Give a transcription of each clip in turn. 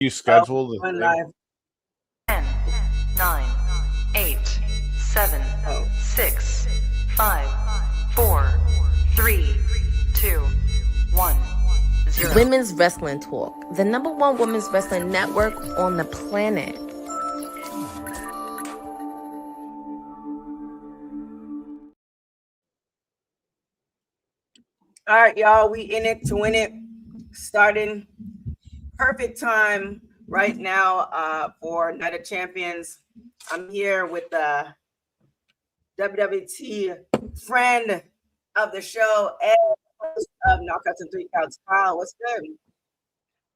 You scheduled the Going thing? live. 10, 9, 8, 7, 6, 5, 4, 3, 2, 1, 0. Women's Wrestling Talk, the #1 women's wrestling network on the planet. All right, y'all. We in it to win it. Starting perfect time right now for Night of Champions. I'm here with the WWT friend of the show and host of Knockouts and Three Counts. Kyle, what's good?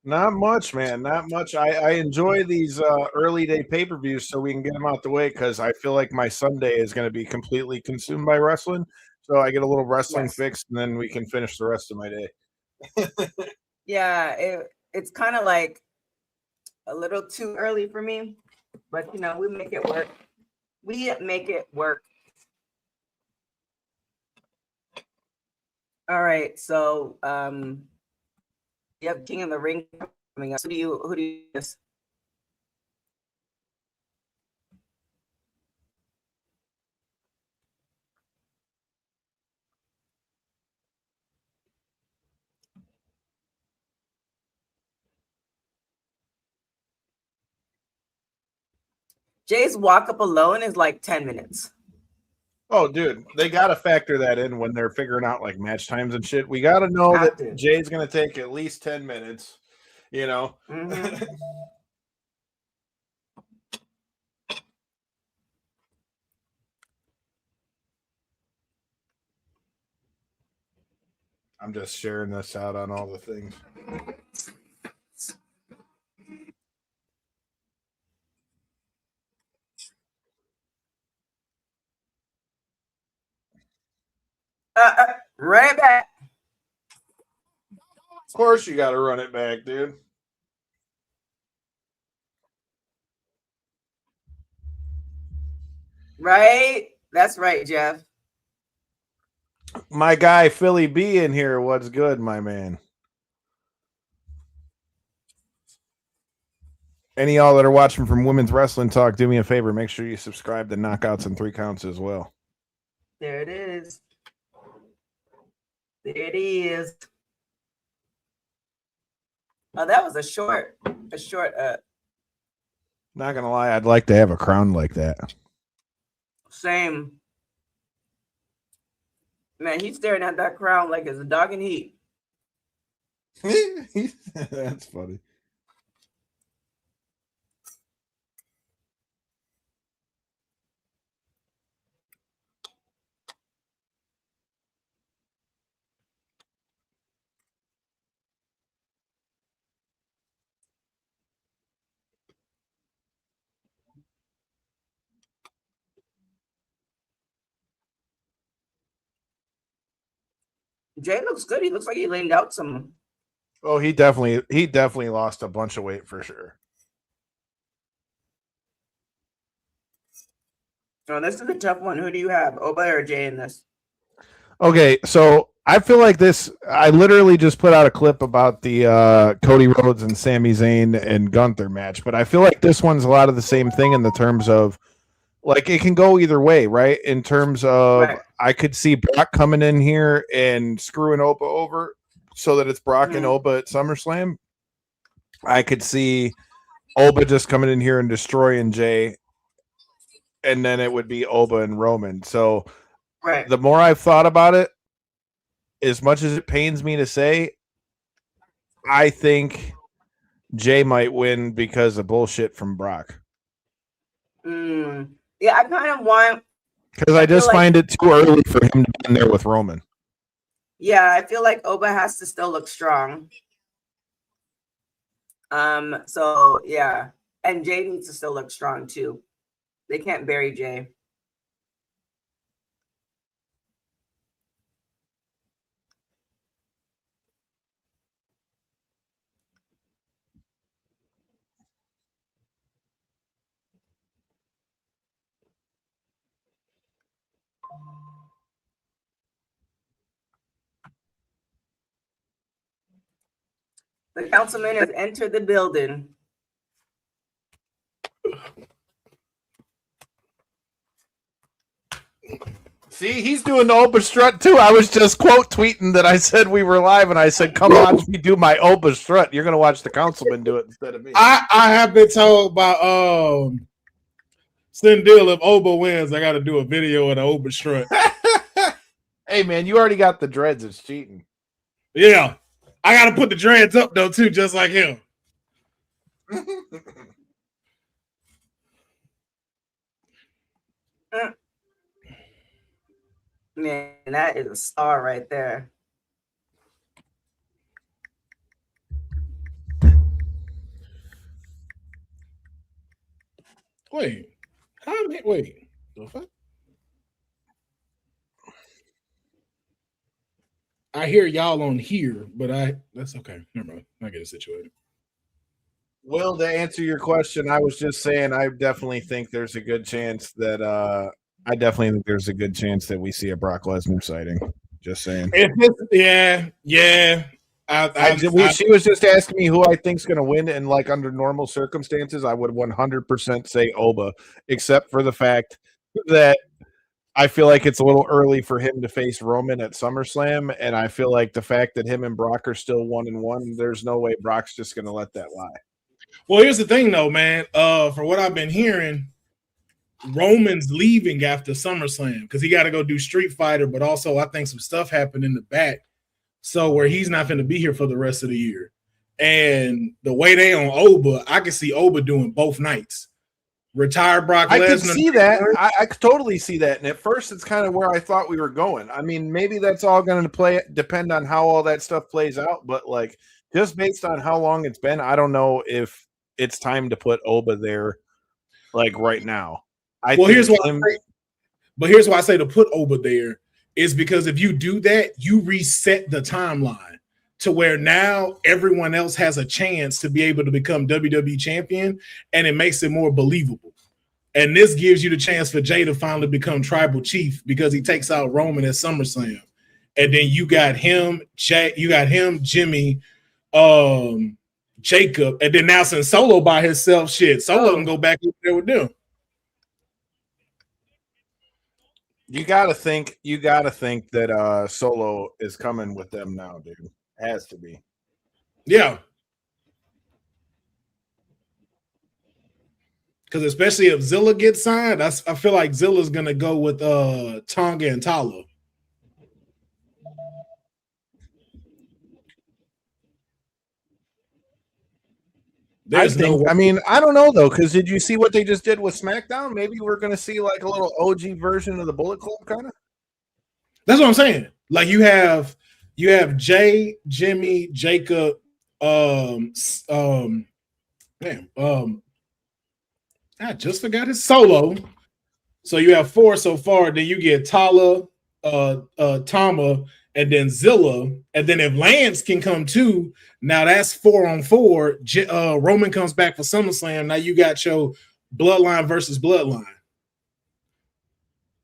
Not much, man. Not much. I enjoy these early day pay-per-views so we can get them out the way because I feel like my Sunday is going to be completely consumed by wrestling. So I get a little wrestling fix and then we can finish the rest of my day. Yeah, it's kind of like a little too early for me, but you know, we make it work. We make it work. All right, so you have King of the Ring coming up. Who do you miss? Jay's walk up alone is like 10 minutes. Oh, dude, they got to factor that in when they're figuring out like match times and shit. We got to know that Jay's going to take at least 10 minutes, you know? Mm-hmm. I'm just sharing this out on all the things. Run it back. Of course you got to run it back, dude. Right? That's right, Jeff. My guy Philly B in here. What's good, my man? Any of y'all that are watching from Women's Wrestling Talk, do me a favor. Make sure you subscribe to Knockouts and Three Counts as well. There it is. There it is. Oh, that was a short. Not gonna lie, I'd like to have a crown like that. Same. Man, he's staring at that crown like it's a dog in heat. That's funny. Jay looks good. He looks like he leaned out some. Oh, he definitely lost a bunch of weight for sure. Oh, this is a tough one. Who do you have, Oba or Jay in this? Okay, so I feel like this. I literally just put out a clip about the Cody Rhodes and Sami Zayn and Gunther match, but I feel like this one's a lot of the same thing in the terms of like it can go either way, right? In terms of I could see Brock coming in here and screwing Oba over so that it's Brock and Oba at SummerSlam. I could see Oba just coming in here and destroying Jay, and then it would be Oba and Roman. So the more I've thought about it, as much as it pains me to say, I think Jay might win because of bullshit from Brock. Yeah, I kind of want, because I just find it too early for him to be in there with Roman. Yeah, I feel like Oba has to still look strong. So yeah, and Jay needs to still look strong too. They can't bury Jay. The councilman has entered the building. See, he's doing the Oba strut too. I was just quote tweeting that I said we were live, and I said, "Come watch me do my Oba strut." You're gonna watch the councilman do it instead of me. I have been told by Deal if Oba wins, I got to do a video of the Oba strut. Hey man, you already got the dreads. It's cheating. Yeah, I got to put the dreads up though too, just like him. Man, that is a star right there. Wait, the fuck? I hear y'all on here, but that's okay. Never mind. I get it situated. Will, to answer your question, I was just saying I definitely think there's a good chance that we see a Brock Lesnar sighting. Just saying. Yeah. She was just asking me who I think's going to win, and like under normal circumstances, I would 100% say Oba, except for the fact that I feel like it's a little early for him to face Roman at SummerSlam, and I feel like the fact that him and Brock are still 1-1, there's no way Brock's just going to let that lie. Well, here's the thing, though, man. For what I've been hearing, Roman's leaving after SummerSlam because he got to go do Street Fighter, but also I think some stuff happened in the back, so where he's not going to be here for the rest of the year. And the way they on Oba, I can see Oba doing both nights. Retire Brock Lesnar. I can see that. I could totally see that. And at first, it's kind of where I thought we were going. I mean, maybe that's all going to depend on how all that stuff plays out. But like, just based on how long it's been, I don't know if it's time to put Oba there, like right now. Here's why I say to put Oba there is because if you do that, you reset the timeline to where now everyone else has a chance to be able to become WWE champion, and it makes it more believable. And this gives you the chance for Jay to finally become tribal chief because he takes out Roman at SummerSlam. And then you got him, Jimmy, Jacob, and then now since Solo by himself, Solo can go back over there with them. You gotta think that Solo is coming with them now, dude. Has to be. Yeah. Because especially if Zilla gets signed, I feel like Zilla's gonna go with Tonga and Tala. I don't know though, because did you see what they just did with SmackDown? Maybe we're gonna see like a little OG version of the Bullet Club, kind of. That's what I'm saying. Like you have Jay, Jimmy, Jacob, I just forgot his Solo. So you have 4 so far. Then you get Tala, Tama, and then Zilla. And then if Lance can come too, now that's 4 on 4. Roman comes back for SummerSlam. Now you got your Bloodline versus Bloodline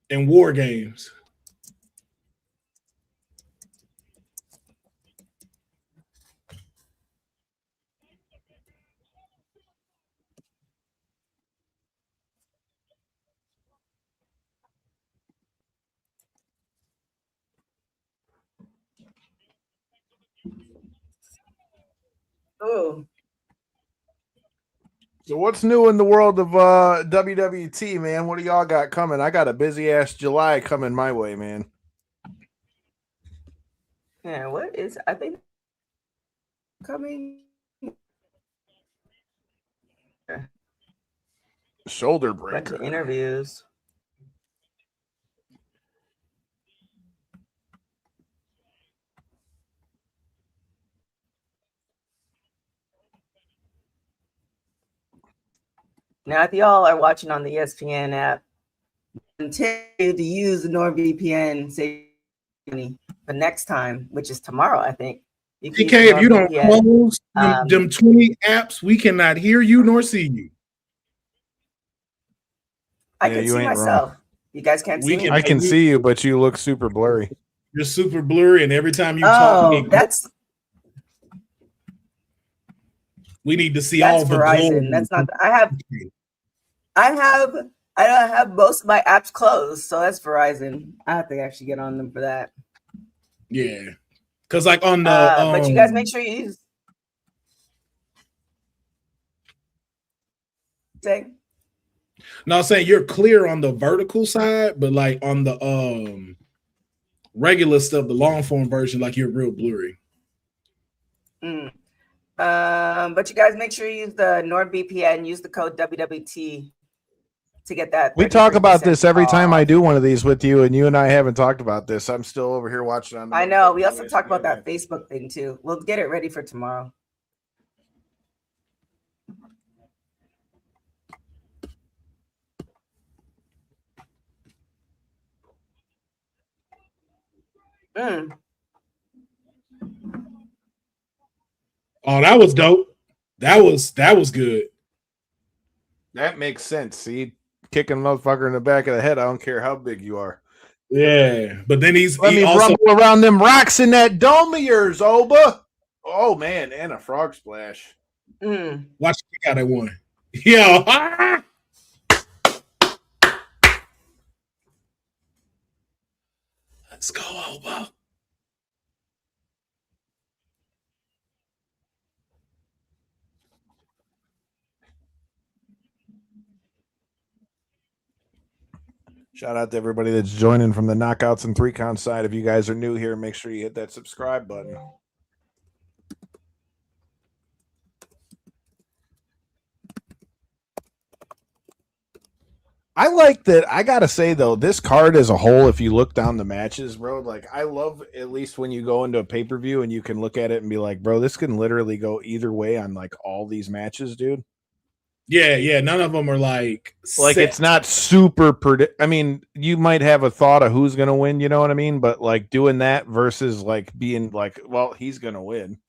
in War Games. Oh. So what's new in the world of WWT, man? What do y'all got coming? I got a busy ass July coming my way, man. Yeah, I think coming Shoulder breaker. bunch of interviews. Now, if y'all are watching on the ESPN app, continue to use the NordVPN safety for next time, which is tomorrow, I think. DK, if you don't close them 20 apps, we cannot hear you nor see you. I can see myself. Wrong. You guys can't see me. I can see you, but you look super blurry. You're super blurry, and every time you talk, we need to see all the Verizon. That's not. I have. I don't have most of my apps closed, so that's Verizon. I have to actually get on them for that. Yeah, because like on the but you guys make sure you use. Say. No, I'm saying you're clear on the vertical side, but like on the regular stuff, the long form version, like you're real blurry. But you guys make sure you use the NordVPN, use the code WWT to get that. We talk about this every off. time I do one of these with you, and you and I haven't talked about this. I'm still over here watching on the I know. We also talk about that Facebook thing too. We'll get it ready for tomorrow. Oh, that was dope. That was good. That makes sense. See, kicking a motherfucker in the back of the head. I don't care how big you are. Yeah, but then Let me also rumble around them rocks in that dome of yours, Oba. Oh man, and a frog splash. Watch kick out that one. Yo. Let's go, Oba. Shout out to everybody that's joining from the Knockouts and 3-Count side. If you guys are new here, make sure you hit that subscribe button. I like that. I gotta say though, this card as a whole, if you look down the matches, bro, like I love at least when you go into a pay-per-view and you can look at it and be like, bro, this can literally go either way on like all these matches, dude. Yeah. None of them are like set. It's not super I mean, you might have a thought of who's gonna win, you know what I mean? But like doing that versus like being like, well, he's gonna win.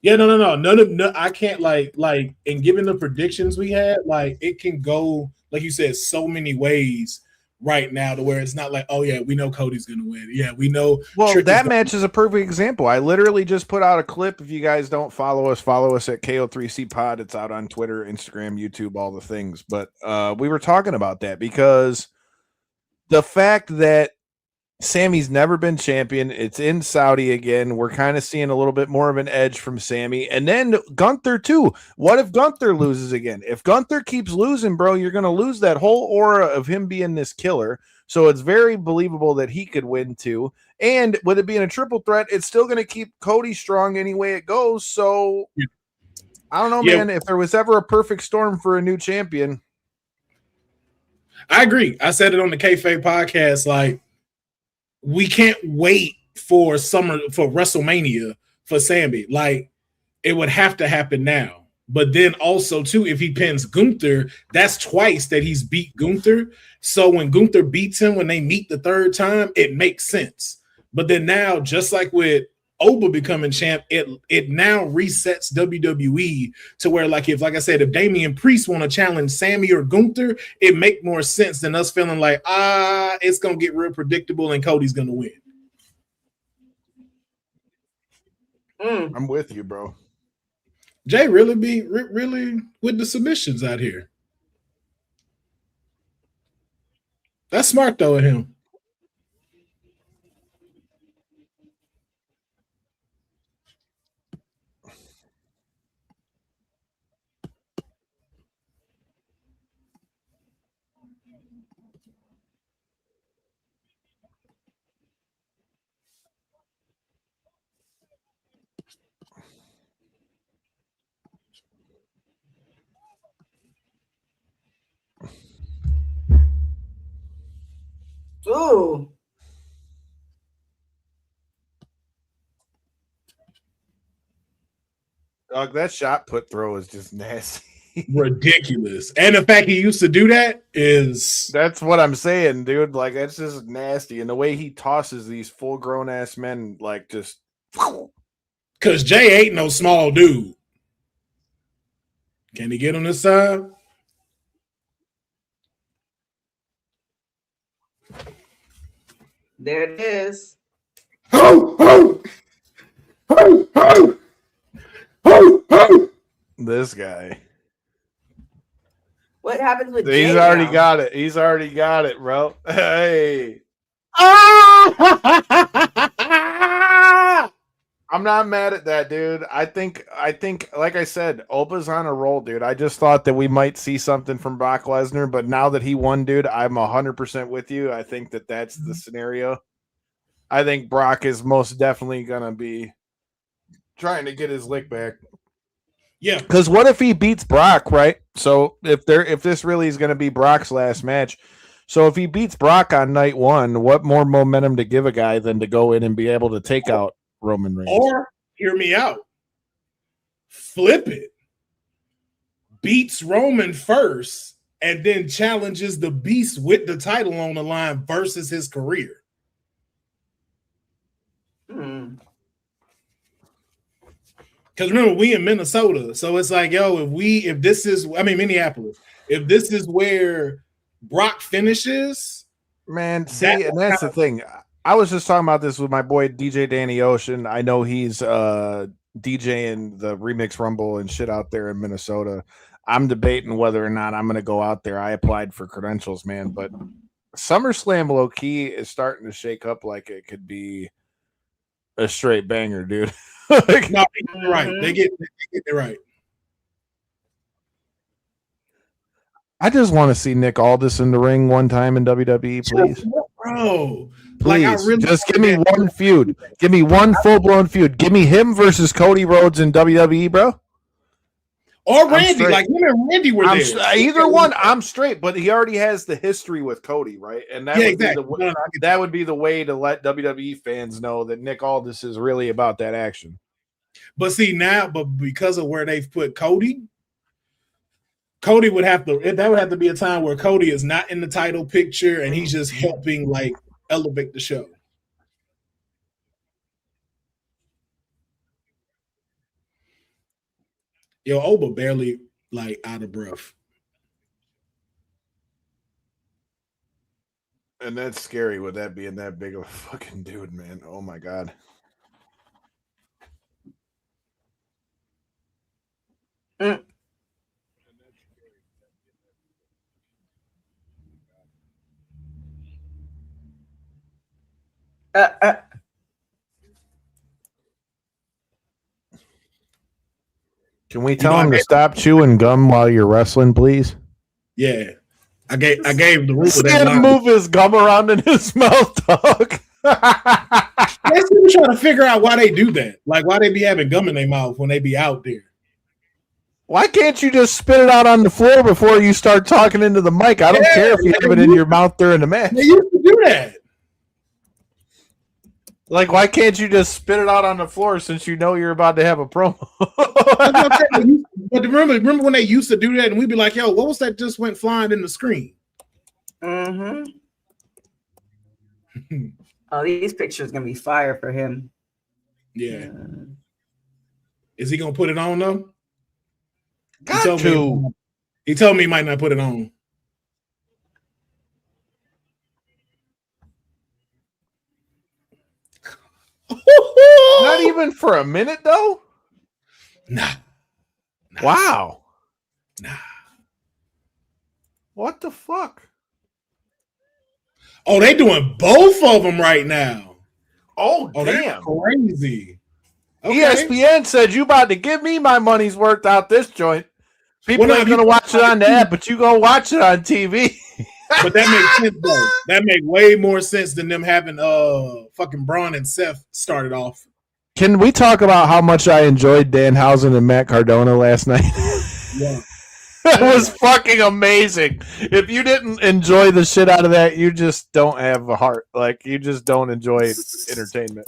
Yeah, no. I can't like in giving the predictions we had, like it can go, like you said, so many ways right now to where it's not like, oh yeah, we know Cody's gonna win. Yeah, we know. Well, that match is a perfect example. I literally just put out a clip. If you guys don't follow us at KO3C Pod. It's out on Twitter, Instagram, YouTube, all the things. But we were talking about that because the fact that Sammy's never been champion. It's in Saudi again. We're kind of seeing a little bit more of an edge from Sammy. And then Gunther, too. What if Gunther loses again? If Gunther keeps losing, bro, you're going to lose that whole aura of him being this killer. So it's very believable that he could win, too. And with it being a triple threat, it's still going to keep Cody strong any way it goes. So I don't know, man. If there was ever a perfect storm for a new champion. I agree. I said it on the Kayfabe podcast, like, we can't wait for WrestleMania for Sammy. Like, it would have to happen now. But then also, too, if he pins Gunther, that's twice that he's beat Gunther. So when Gunther beats him, when they meet the third time, it makes sense. But then now, just like with Oba becoming champ, it now resets WWE to where, like I said, if Damian Priest want to challenge Sammy or Gunther, it make more sense than us feeling like it's gonna get real predictable and Cody's gonna win. I'm with you, bro. Jay really with the submissions out here. That's smart though of him. Ooh. Dog, that shot put throw is just nasty. Ridiculous. And the fact he used to do that is... That's what I'm saying, dude. Like, that's just nasty. And the way he tosses these full-grown ass men, like, just... Because Jay ain't no small dude. Can he get on this side? There it is. This guy. What happens with He's Jay already now? got it. He's already got it, bro. Hey. I'm not mad at that, dude. I think, like I said, Opa's on a roll, dude. I just thought that we might see something from Brock Lesnar, but now that he won, dude, I'm 100% with you. I think that that's the scenario. I think Brock is most definitely gonna be trying to get his lick back. Yeah, because what if he beats Brock, right? So if this really is going to be Brock's last match, so if he beats Brock on night one, what more momentum to give a guy than to go in and be able to take out Roman Reigns? or hear me out. Flip it. Beats Roman first and then challenges the Beast with the title on the line versus his career. Because remember, we in Minnesota, so it's like, yo, if this is, I mean, Minneapolis, if this is where Brock finishes, man, see, and that's the thing. I was just talking about this with my boy DJ Danny Ocean. I know he's DJing the Remix Rumble and shit out there in Minnesota. I'm debating whether or not I'm going to go out there. I applied for credentials, man, but SummerSlam low key is starting to shake up like it could be a straight banger, dude. Like, no, you're right. They get it right. I just want to see Nick Aldis in the ring one time in WWE, please. Bro, please, like, really just give me one feud. Give me one full-blown feud. Give me him versus Cody Rhodes in WWE, bro. Or Randy. Like, him and Randy were there. Either one, I'm straight, but he already has the history with Cody, right? And that, that would be the way to let WWE fans know that Nick Aldis is really about that action. But see, now, because of where they've put Cody would have to, that would have to be a time where Cody is not in the title picture and he's just helping, like, elevate the show. Yo, Oba barely, like, out of breath. And that's scary with that being that big of a fucking dude, man. Oh, my God. Can we tell him to stop chewing gum while you're wrestling, please? Yeah. I gave the rule. See him move his gum around in his mouth, dog. Let's even try to figure out why they do that. Like, why they be having gum in their mouth when they be out there. Why can't you just spit it out on the floor before you start talking into the mic? I don't care if you have it in your mouth during the match. They used to do that. Like, why can't you just spit it out on the floor since you know you're about to have a promo? But remember when they used to do that and we'd be like, yo, what was that just went flying in the screen? Oh, these pictures gonna be fire for him. Yeah. Is he gonna put it on though? He told me he might not put it on. Not even for a minute though? Nah. Wow. Nah. What the fuck? Oh, they doing both of them right now. Oh damn. Crazy. Okay. ESPN said you about to give me my money's worth out this joint. People ain't gonna watch it on the app, but you gonna watch it on TV. But that makes sense though. That makes way more sense than them having fucking Braun and Seth started off. Can we talk about how much I enjoyed Danhausen and Matt Cardona last night? Yeah. That was fucking amazing. If you didn't enjoy the shit out of that, you just don't have a heart. Like, you just don't enjoy entertainment.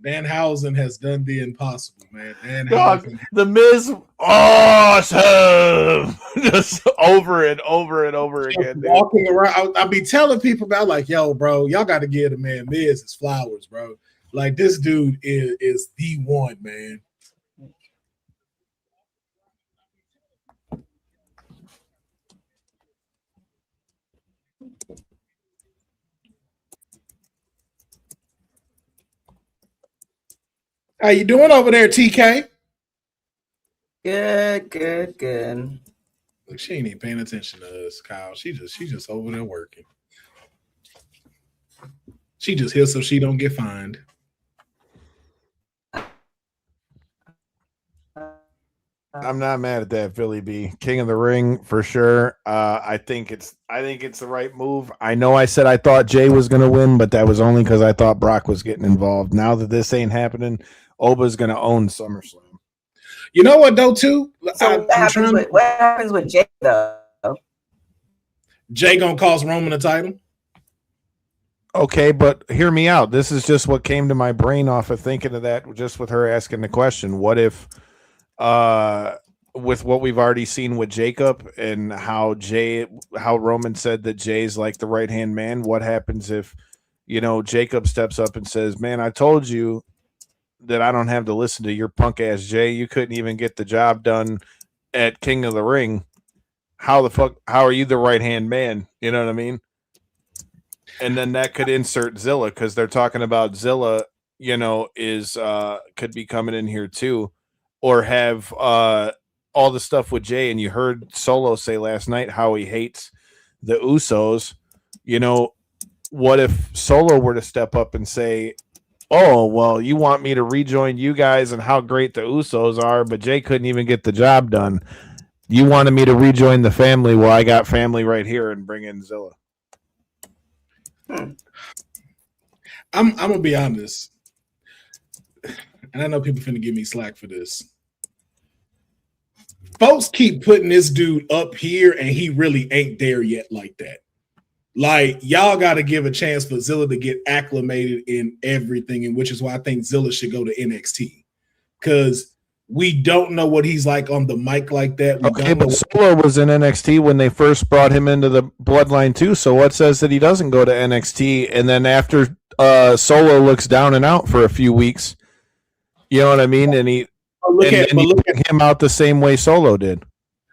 Danhausen has done the impossible, man. Dog, the Miz, awesome. Just over and over and over again. Walking around, I'll be telling people about, like, yo, bro, y'all got to give the man Miz his flowers, bro. Like, this dude is the one, man. How you doing over there, TK? Good. Look, she ain't even paying attention to us, Kyle. She just over there working. She just here so she don't get fined. I'm not mad at that, Philly B. King of the Ring for sure. I think it's the right move. I know I said I thought Jay was gonna win, but that was only because I thought Brock was getting involved. Now that this ain't happening, Oba's gonna own SummerSlam. You know what though, too? So what happens with Jay though? Jay gonna cost Roman a title. Okay, but hear me out. This is just what came to my brain off of thinking of that, just with her asking the question. What if with what we've already seen with Jacob and how Roman said that Jay's like the right-hand man, what happens if, Jacob steps up and says, man, I told you that I don't have to listen to your punk ass Jay. You couldn't even get the job done at King of the Ring. How are you the right-hand man? You know what I mean? And then that could insert Zilla, because they're talking about Zilla, could be coming in here too, or have all the stuff with Jay. And you heard Solo say last night how he hates the Usos. What if Solo were to step up and say, oh, well, you want me to rejoin you guys and how great the Usos are, but Jay couldn't even get the job done. You wanted me to rejoin the family. Well, I got family right here, and bring in Zilla. I'm gonna be honest, and I know people finna give me slack for this. Folks keep putting this dude up here, and he really ain't there yet like that. Like, y'all got to give a chance for Zilla to get acclimated in everything, and which is why I think Zilla should go to NXT, because we don't know what he's like on the mic like that. But Solo was in NXT when they first brought him into the Bloodline too. So what says that he doesn't go to NXT? And then after Solo looks down and out for a few weeks, you know what I mean? And he bring him out the same way Solo did.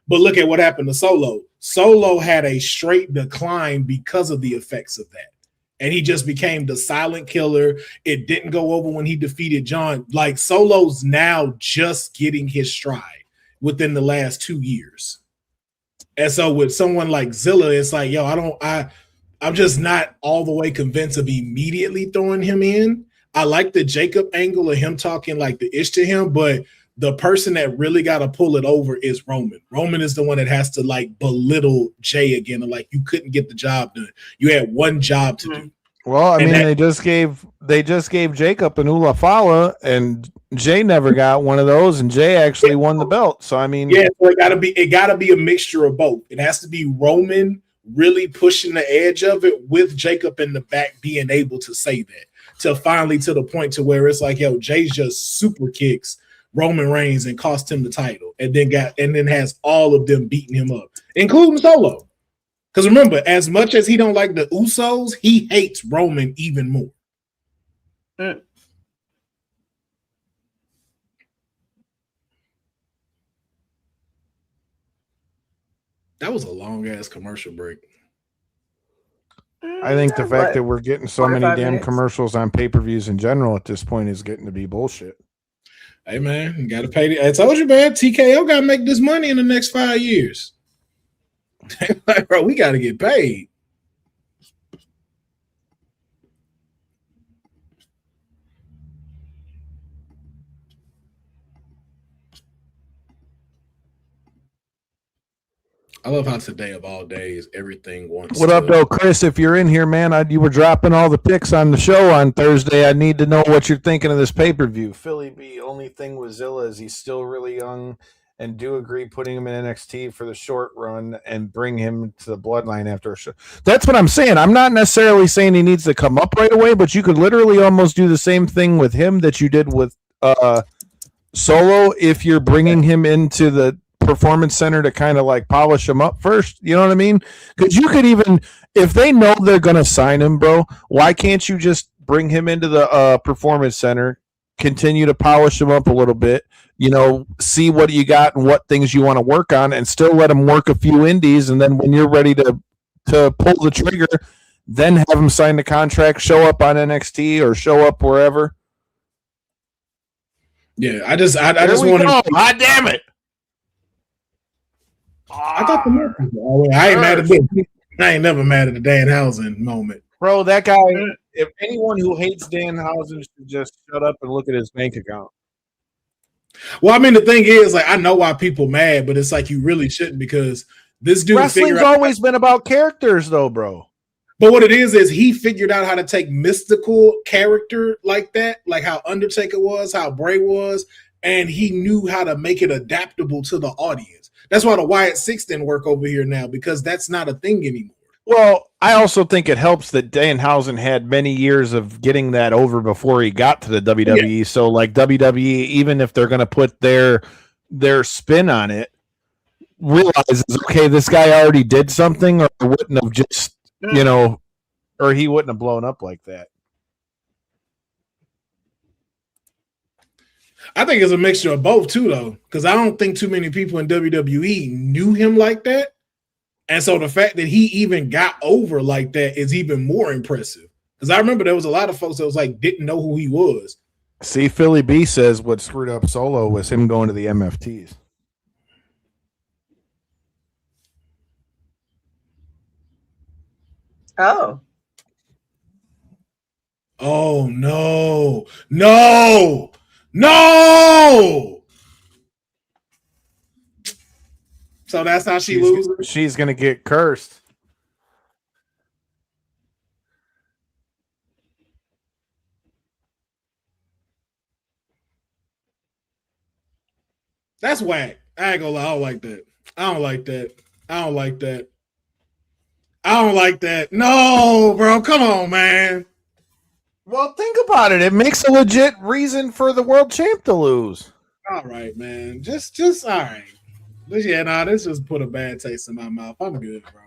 But look at what happened to Solo. Solo had a straight decline because of the effects of that. And he just became the silent killer. It didn't go over when he defeated John. Like, Solo's now just getting his stride within the last 2 years. And so with someone like Zilla, it's like, yo, I'm just not all the way convinced of immediately throwing him in. I like the Jacob angle of him talking like the ish to him, but the person that really got to pull it over is Roman. Roman is the one that has to like belittle Jay again, and like, you couldn't get the job done. You had one job to do. Well, they just gave Jacob an Ula Fala, and Jay never got one of those, and Jay actually won the belt. So so it gotta be a mixture of both. It has to be Roman really pushing the edge of it with Jacob in the back being able to say that, to finally to the point to where it's like, yo, Jay's just super kicks Roman Reigns and cost him the title, and then has all of them beating him up, including Solo. Because remember, as much as he don't like the Usos, he hates Roman even more. That was a long ass commercial break. I think the fact that we're getting so many damn commercials on pay-per-views in general at this point is getting to be bullshit. Hey man, you gotta pay. I told you, man, TKO gotta make this money in the next 5 years. Like, bro, we gotta get paid. I love how today of all days, everything wants. What up, though, Chris? If you're in here, man, you were dropping all the picks on the show on Thursday. I need to know what you're thinking of this pay-per-view. Philly B, only thing with Zilla is he's still really young, and do agree putting him in NXT for the short run and bring him to the Bloodline after a show. That's what I'm saying. I'm not necessarily saying he needs to come up right away, but you could literally almost do the same thing with him that you did with Solo if you're bringing him into the Performance Center to kind of like polish him up first. You know what I mean? Because you could even, if they know they're going to sign him, bro, why can't you just bring him into the Performance Center, continue to polish him up a little bit, see what you got and what things you want to work on, and still let him work a few indies, and then when you're ready to pull the trigger, then have him sign the contract, show up on NXT or show up wherever. Yeah, I just want to. God damn it! I thought the match was I ain't mad at this. I ain't never mad at the Danhausen moment. Bro, that guy, if anyone who hates Danhausen should just shut up and look at his bank account. Well, I mean, the thing is, like, I know why people mad, but it's like you really shouldn't because this dude Wrestling's always been about characters, though, bro. But what it is he figured out how to take mystical character like that, like how Undertaker was, how Bray was, and he knew how to make it adaptable to the audience. That's why the Wyatt Six didn't work over here now, because that's not a thing anymore. Well, I also think it helps that Danhausen had many years of getting that over before he got to the WWE. Yeah. So, like, WWE, even if they're going to put their spin on it, realizes, okay, this guy already did something, or wouldn't have just, or he wouldn't have blown up like that. I think it's a mixture of both, too, though, because I don't think too many people in WWE knew him like that. And so the fact that he even got over like that is even more impressive. Because I remember there was a lot of folks that was like, didn't know who he was. See, Philly B says what screwed up Solo was him going to the MFTs. Oh. Oh, no. No. No. So that's how she loses. She's going to get cursed. That's whack. I ain't gonna lie. I don't like that. I don't like that. I don't like that. I don't like that. No, bro. Come on, man. Well, think about it. It makes a legit reason for the world champ to lose. All right, man. Just all right. But yeah, this just put a bad taste in my mouth. I'm good, bro.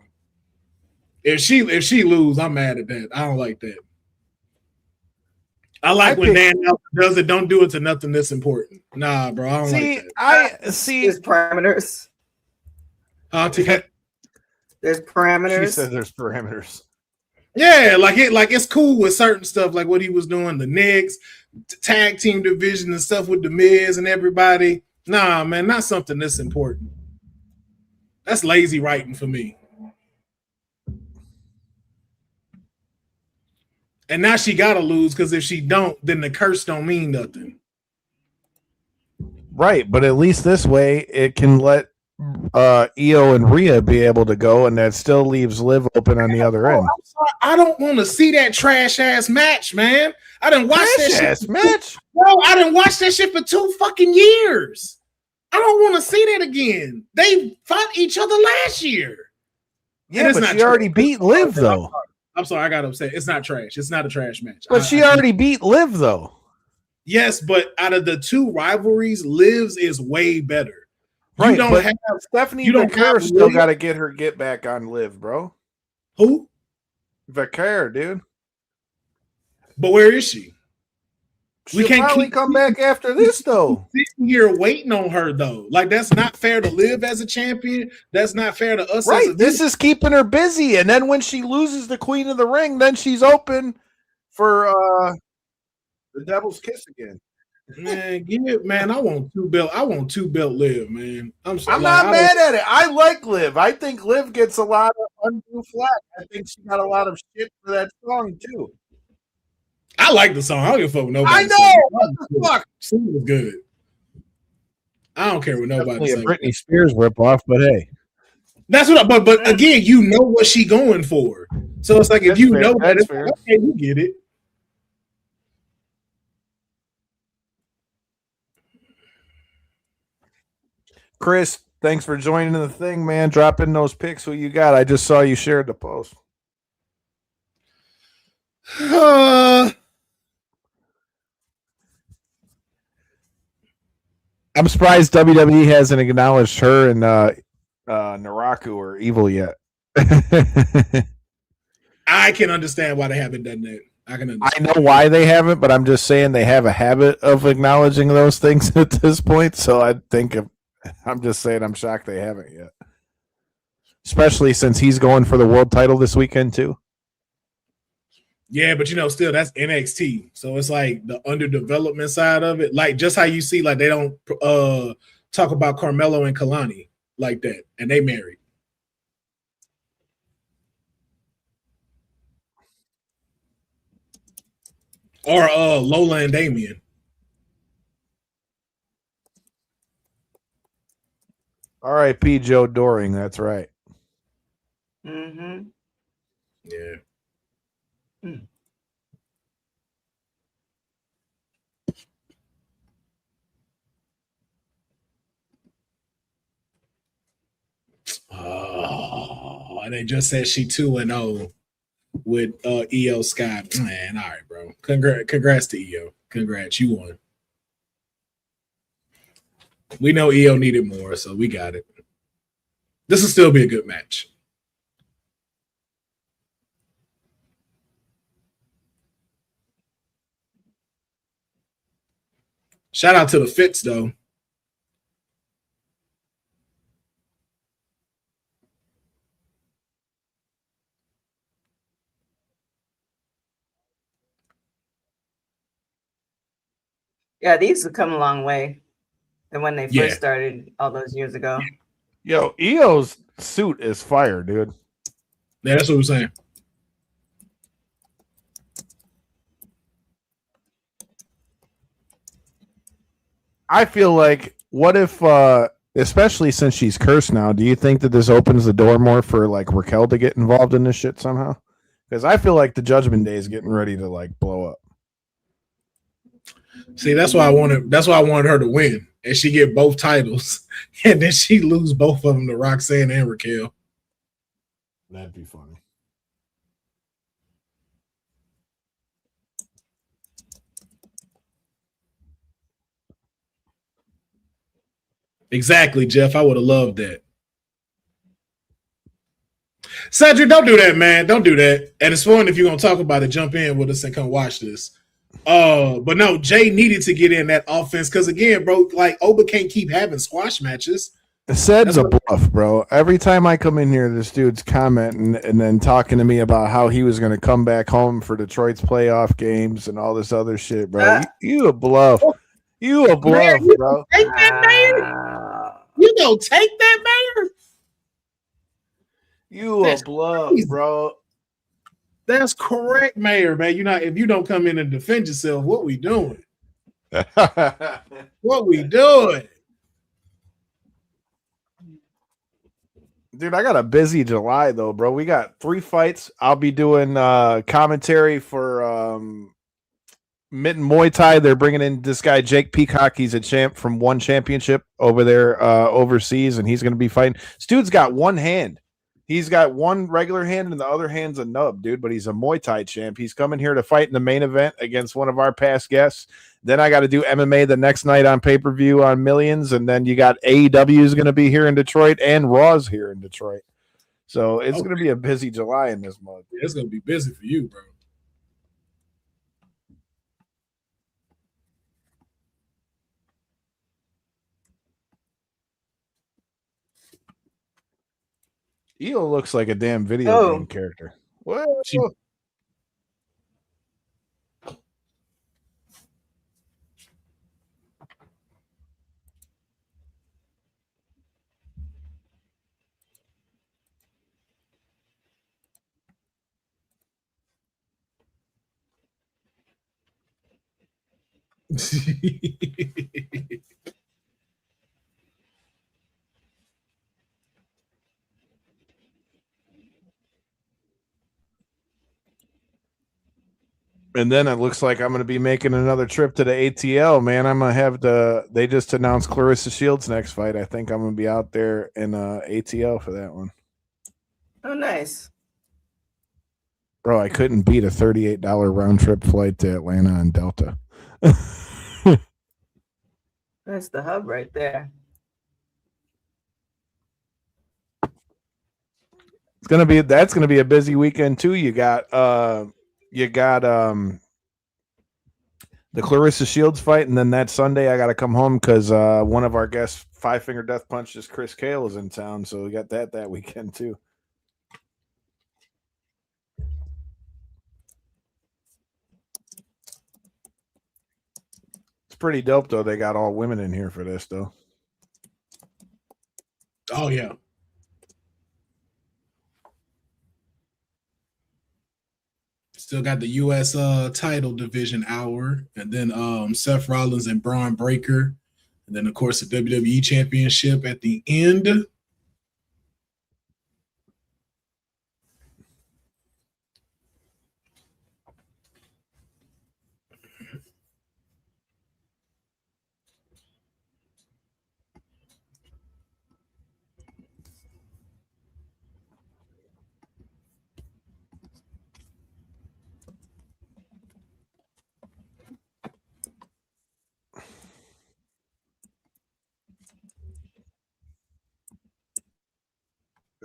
If she lose, I'm mad at that. I don't like that. I like when Dan does it. Don't do it to nothing this important. Nah, bro. I don't like that. I see his parameters. There's parameters. She said there's parameters. Yeah, it's cool with certain stuff, like what he was doing, the Knicks, tag team division and stuff with the Miz and everybody. Nah, man, not something this important. That's lazy writing for me. And now she gotta lose, because if she don't, then the curse don't mean nothing. Right, but at least this way it can let Io and Rhea be able to go, and that still leaves Liv open on the other end. I'm sorry, I don't want to see that trash ass match, man. I didn't watch that shit. Match. No, I didn't watch that shit for 2 fucking years. I don't want to see that again. They fought each other last year. Yeah, but she already beat Liv, though. I'm sorry, I got upset. It's not trash. It's not a trash match. But she already beat Liv, though. Yes, but out of the 2 rivalries, Liv's is way better. Right, you don't have Stephanie Vaquer still got to get her get back on Liv, bro. Who? Vaquer, dude. But where is she? We can't probably come back after this, though. You're waiting on her, though. Like, that's not fair to Liv as a champion. That's not fair to us. Right. This is keeping her busy. And then when she loses the Queen of the Ring, then she's open for the Devil's Kiss again. Man, man, I want 2 belt. I want 2 belt Liv, man. I'm not mad at it. I like Liv. I think Liv gets a lot of undue flack. I think she got a lot of shit for that song, too. I like the song. I don't give a fuck with nobody. I know. What the fuck? It was good. I don't care what nobody says. A Britney Spears ripoff, but hey. That's what but again, you know what she going for. So it's like, if you know that, it's like, okay, you get it. Chris, thanks for joining the thing, man. Drop in those pics. Who you got? I just saw you shared the post. I'm surprised WWE hasn't acknowledged her and Naraku or Evil yet. I can understand why they haven't done that. I know why they haven't, but I'm just saying they have a habit of acknowledging those things at this point. So I'm just saying I'm shocked they haven't yet. Especially since he's going for the world title this weekend too. Yeah, but still that's NXT. So it's like the underdevelopment side of it. Like just how you see, like they don't talk about Carmelo and Kalani. like that, and they married. Or Lola and Damien. R.I.P. Joe Doring. That's right. Mm-hmm. Yeah. Oh, and they just said she 2-0 with EO Sky. Man, all right, bro. Congrats to EO. Congrats, you won. We know EO needed more, so we got it. This will still be a good match. Shout out to the Fits, though. Yeah, these have come a long way than when they Yeah. first started all those years ago. Yo, EO's suit is fire, dude. Yeah, that's what we're saying. I feel like, what if, especially since she's cursed now, do you think that this opens the door more for like Raquel to get involved in this shit somehow? Because I feel like the Judgment Day is getting ready to like blow up. See, that's why I wanted her to win, and she get both titles, and then she lose both of them to Roxanne and Raquel. That'd be funny. Exactly, Jeff. I would have loved that. Cedric, don't do that, man. Don't do that. And it's fun if you're gonna talk about it, jump in with us and come watch this. But no, Jay needed to get in that offense because again, bro, like Oba can't keep having squash matches. Ced's a bluff, bro. Every time I come in here, this dude's commenting and then talking to me about how he was going to come back home for Detroit's playoff games and all this other shit, bro. You a bluff. You a bluff, Mayor, you bro. Take that, Mayor. You don't take that, Mayor. You That's a bluff, crazy. bro. That's correct, Mayor, man. If you don't come in and defend yourself, what we doing? What we doing? Dude, I got a busy July though, bro. We got 3 fights. I'll be doing commentary for Mitten Muay Thai. They're bringing in this guy Jake Peacock. He's a champ from one championship over there overseas, and he's going to be fighting. This dude's got one hand. He's got one regular hand, and the other hand's a nub, dude. But he's a Muay Thai champ. He's coming here to fight in the main event against one of our past guests. Then I got to do MMA the next night on pay-per-view on Millions, and then you got AEW is going to be here in Detroit, and Raw's here in Detroit. So it's going to be a busy July in this month. It's going to be busy for you, bro. Eel looks like a damn video game character. What? And then it looks like I'm going to be making another trip to the ATL, man. I'm going to have they just announced Clarissa Shields' next fight. I think I'm going to be out there in ATL for that one. Oh, nice. Bro, I couldn't beat a $38 round trip flight to Atlanta and Delta. That's the hub right there. That's gonna be a busy weekend too. You got the Clarissa Shields fight, and then that Sunday I got to come home because one of our guests, Five Finger Death Punch's Chris Cale, is in town, so we got that weekend too. It's pretty dope though. They got all women in here for this though. Oh yeah. Still got the U.S. Title division hour, and then Seth Rollins and Braun Breaker, and then of course the WWE Championship at the end.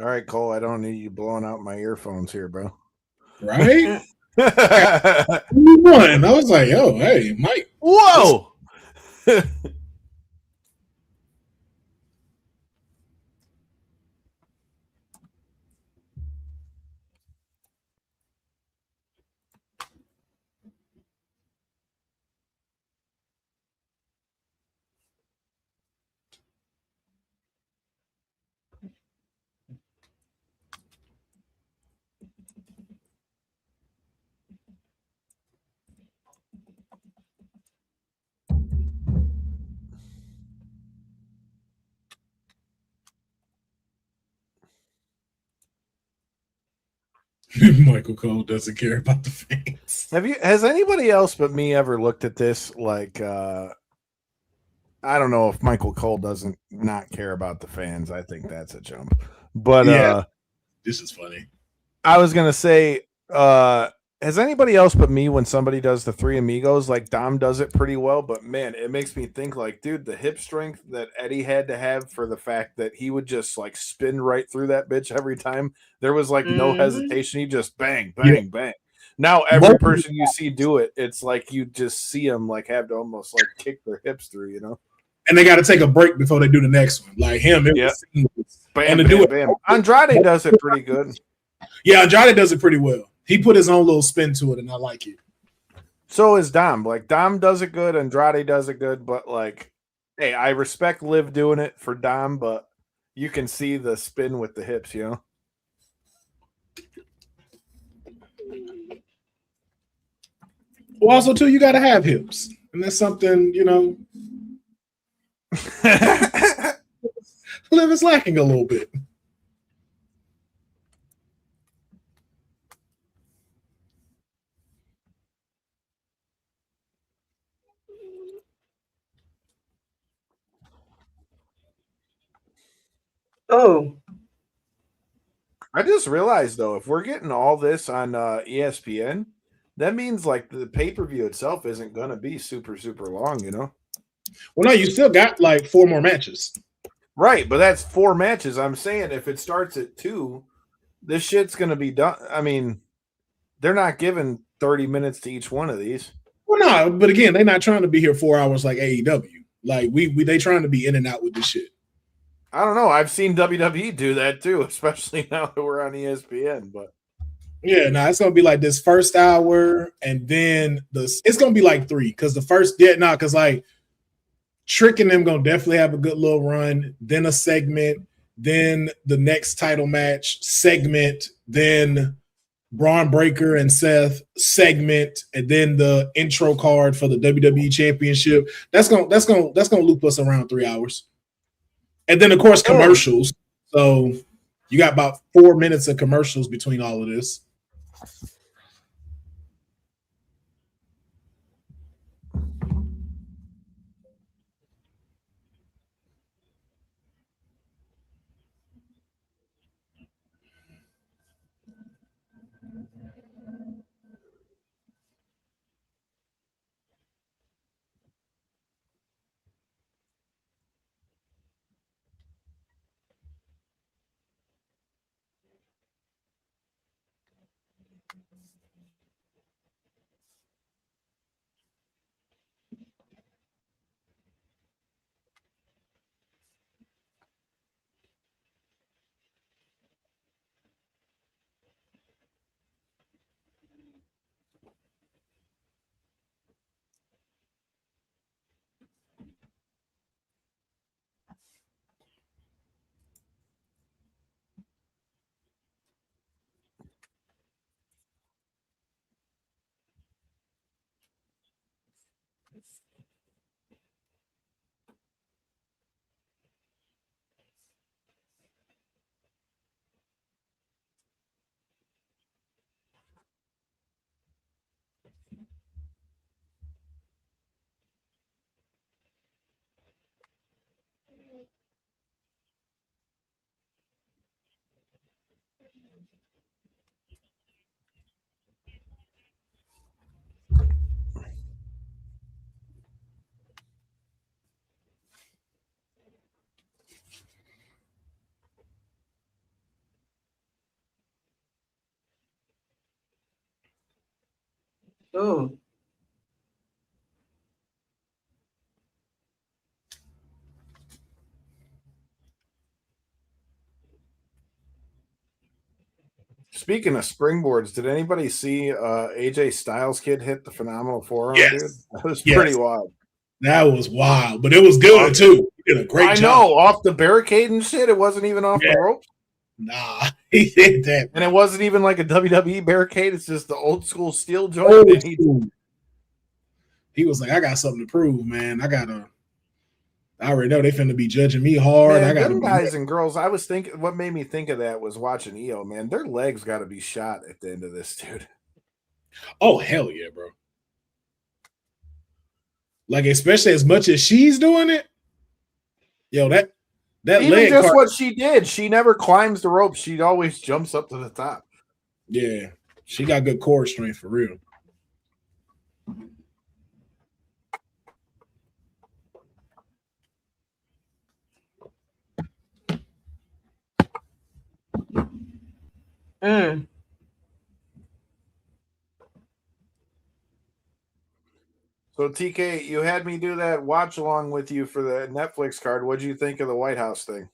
All right, Cole. I don't need you blowing out my earphones here, bro. Right? One. I was like, oh, hey, Mike. Whoa. Michael Cole doesn't care about the fans. Has anybody else but me ever looked at this like I don't know if Michael Cole doesn't not care about the fans. I think that's a jump. But Yeah. This is funny. I was gonna say, has anybody else but me, when somebody does the Three Amigos, like Dom does it pretty well, but man, it makes me think like, dude, the hip strength that Eddie had to have for the fact that he would just like spin right through that bitch every time. There was like no hesitation. He just bang, bang, bang. Now every person you see do it, it's like you just see them like have to almost like kick their hips through, you know. And they got to take a break before they do the next one. Like him, it was bam, and to bam, do it. Bam. Andrade does it pretty good. Yeah, Andrade does it pretty well. He put his own little spin to it, and I like it. So is Dom. Like Dom does it good, Andrade does it good, but like, hey, I respect Liv doing it for Dom, but you can see the spin with the hips, you know. Well, also too, you got to have hips, and that's something Liv is lacking a little bit. Oh, I just realized though, if we're getting all this on ESPN, that means like the pay-per-view itself isn't gonna be super, super long, you know. Well, no, you still got like 4 more matches. Right, but that's 4 matches. I'm saying if it starts at 2, this shit's gonna be done. I mean, they're not giving 30 minutes to each one of these. Well, no, but again, they're not trying to be here 4 hours like AEW. Like we they trying to be in and out with this shit. I don't know. I've seen WWE do that too, especially now that we're on ESPN. But yeah, no, it's gonna be like this first hour, and then it's gonna be like 3 because the first because like Trick and them gonna definitely have a good little run, then a segment, then the next title match segment, then Braun Breaker and Seth segment, and then the intro card for the WWE Championship. That's gonna loop us around 3 hours. And then, of course, commercials. So you got about 4 minutes of commercials between all of this. Ooh. Speaking of springboards, did anybody see AJ Styles kid hit the phenomenal forearm, Yes. dude? That was Yes. pretty wild. That was wild, but it was good too. He did a great job. I know, off the barricade and shit. It wasn't even off the ropes. Nah, he did that. And it wasn't even like a WWE barricade. It's just the old school steel joint. Old And school. He was like, I got something to prove, man. I already know they finna be judging me hard. Man, I got them guys and girls. I was thinking, what made me think of that was watching EO. Man, their legs got to be shot at the end of this, dude. Oh hell yeah, bro! Like especially as much as she's doing it, yo, that Even leg just part, what she did, she never climbs the ropes. She always jumps up to the top. yeah, she got good core strength for real. Mm. So TK, you had me do that watch along with you for the Netflix card. What did you think of the White House thing?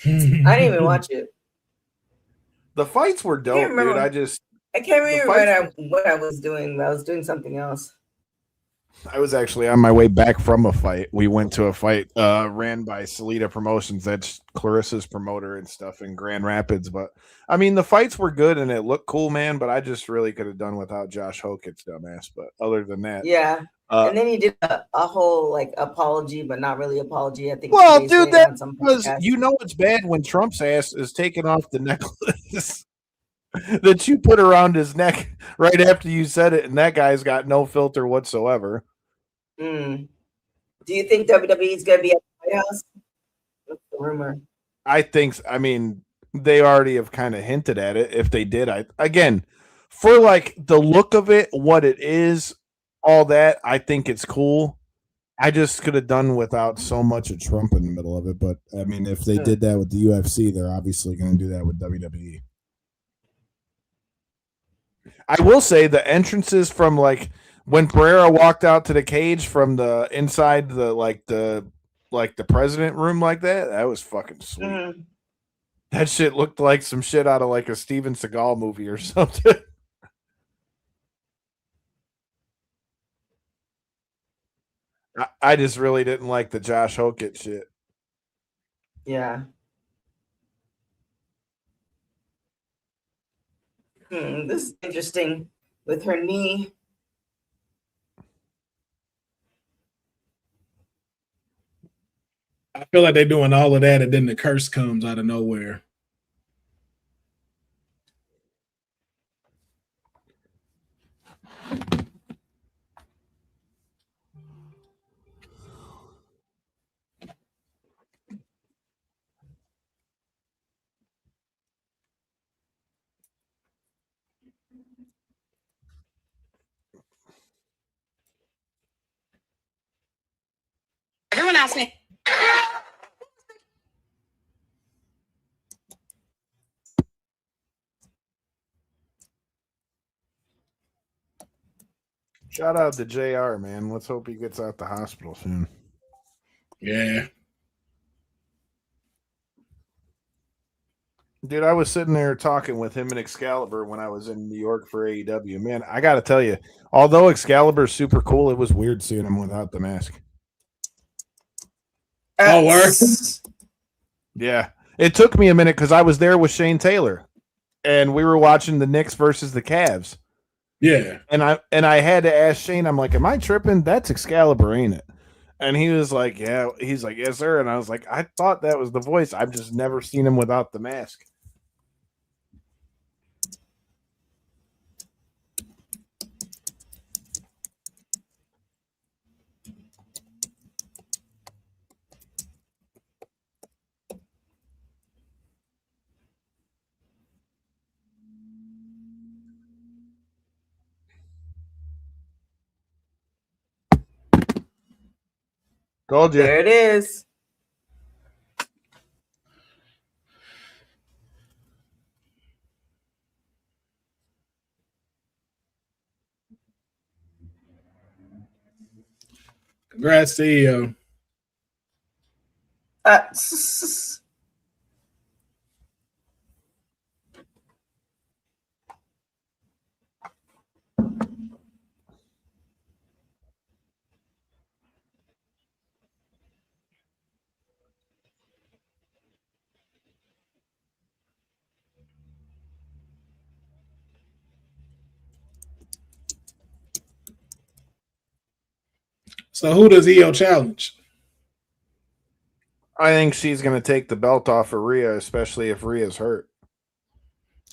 I didn't even watch it. The fights were dope, dude. I can't remember what I was doing. I was doing something else. I was actually on my way back from a fight. We went to a fight ran by Salida Promotions. That's Clarissa's promoter and stuff in Grand Rapids. But I mean, the fights were good and it looked cool, man. But I just really could have done without Josh Hokett's dumbass. But other than that, yeah. And then he did a whole like apology, but not really apology. I think. Well, dude, that was it's bad when Trump's ass is taking off the necklace that you put around his neck right after you said it, and that guy's got no filter whatsoever. Do you think WWE is going to be at the White House? What's the rumor? I think. I mean, they already have kind of hinted at it. If they did, again, for like the look of it, what it is, all that, I think it's cool. I just could have done without so much of Trump in the middle of it. But I mean, if they did that with the UFC, they're obviously going to do that with WWE. I will say the entrances from like when Pereira walked out to the cage from the inside the president room like that was fucking sweet. Mm-hmm. That shit looked like some shit out of like a Steven Seagal movie or something. I just really didn't like the Josh Hokett shit. Yeah. This is interesting with her knee. I feel like they're doing all of that, and then the curse comes out of nowhere. Everyone asked me. Shout out to JR, man. Let's hope he gets out the hospital soon. Yeah. Dude, I was sitting there talking with him and Excalibur when I was in New York for AEW. Man, I got to tell you, although Excalibur's super cool, it was weird seeing him without the mask. Oh, word? Yeah. It took me a minute because I was there with Shane Taylor, and we were watching the Knicks versus the Cavs. Yeah. And I had to ask Shane, I'm like, am I tripping? That's Excalibur, ain't it? And he was like, yeah. He's like, yes, sir. And I was like, I thought that was the voice. I've just never seen him without the mask. Told you. There it is. Congrats to EO. So who does EO challenge? I think she's going to take the belt off of Rhea, especially if Rhea's hurt.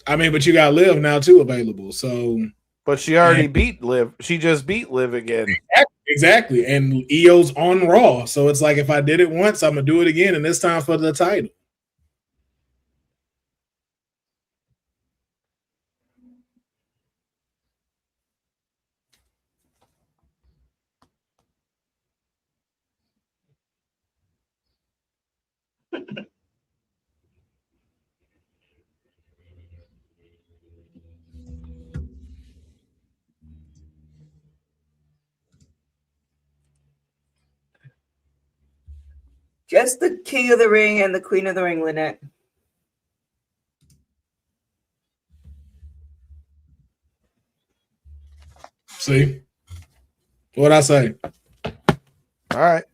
I mean, but you got Liv now too available. So, but she already beat Liv. She just beat Liv again. Exactly. And EO's on Raw. So it's like, if I did it once, I'm going to do it again. And this time for the title. Just the King of the Ring and the Queen of the Ring, Lynette. See? What'd I say? All right.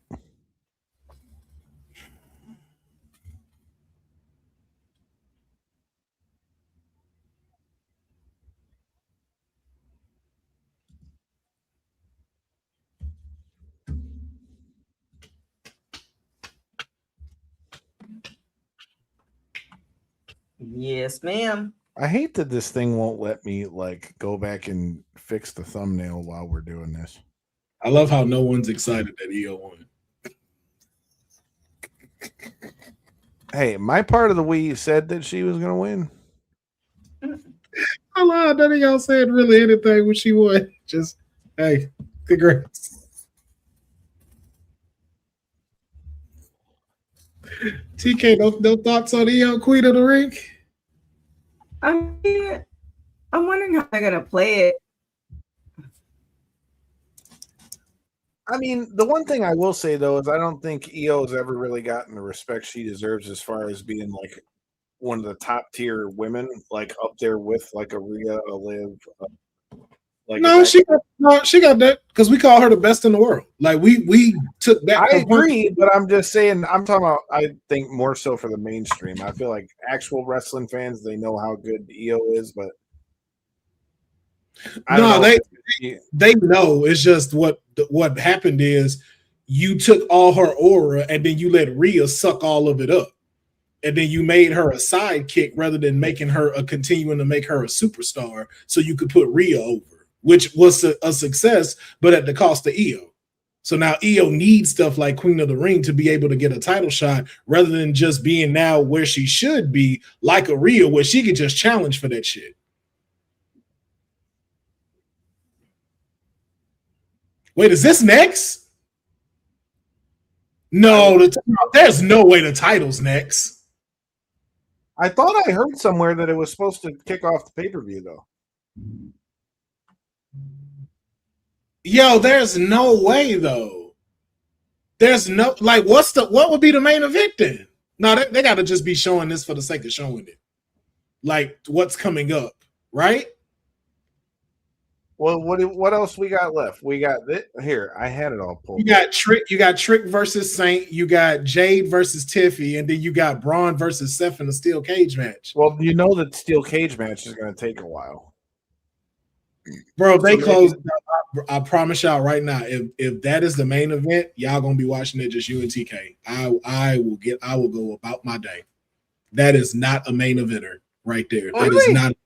Yes, ma'am. I hate that this thing won't let me like go back and fix the thumbnail while we're doing this. I love how no one's excited that EO won. Hey, my part of the Wii said that she was going to win. I love none of y'all said really anything when she won. Just, hey, congrats. TK, no thoughts on EO Queen of the Ring? I mean, I'm wondering how they're gonna play it. I mean, the one thing I will say though is I don't think EO has ever really gotten the respect she deserves as far as being like one of the top tier women, like up there with like a Rhea, a Liv. Like no, she got that because we call her the best in the world. Like we took that. I agree, but I'm just saying. I'm talking about. I think more so for the mainstream. I feel like actual wrestling fans, they know how good EO is, but they know. It's just what happened is you took all her aura and then you let Rhea suck all of it up, and then you made her a sidekick rather than making her continuing to make her a superstar, so you could put Rhea over. Which was a success, but at the cost of EO. So now EO needs stuff like Queen of the Ring to be able to get a title shot rather than just being now where she should be, like a Rhea, where she could just challenge for that shit. Wait, is this next? No, there's no way the title's next. I thought I heard somewhere that it was supposed to kick off the pay-per-view, though. Yo, there's no way though. There's no like what would be the main event then? No, they gotta just be showing this for the sake of showing it. Like what's coming up, right? Well, what else we got left? We got this here. I had it all pulled. You got Trick versus Saint, you got Jade versus Tiffy, and then you got Braun versus Seth in a steel cage match. Well, you know that steel cage match is gonna take a while. Bro, if they So close, I promise y'all right now, if that is the main event, y'all gonna be watching it just you and TK. I will go about my day. That is not a main eventer right there. That is not.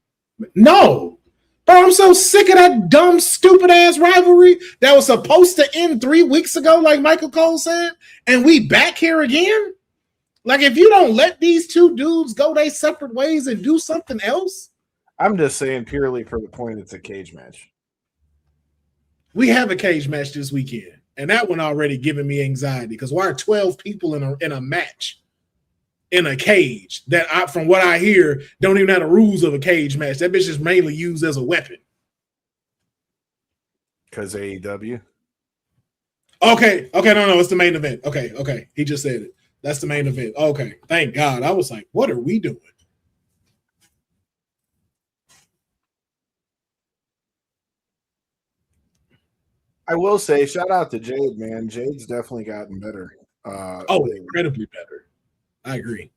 No, bro, I'm so sick of that dumb, stupid ass rivalry that was supposed to end 3 weeks ago, like Michael Cole said, and we back here again. Like, if you don't let these two dudes go their separate ways and do something else, I'm just saying purely for the point it's a cage match. we have a cage match this weekend, and that one already giving me anxiety because why are 12 people in a match in a cage that from what I hear, don't even have the rules of a cage match. That bitch is mainly used as a weapon. Because AEW. Okay, no, it's the main event. Okay, he just said it. That's the main event. Okay, thank God. I was like, what are we doing? I will say, shout out to Jade, man. Jade's definitely gotten better. Incredibly better. I agree.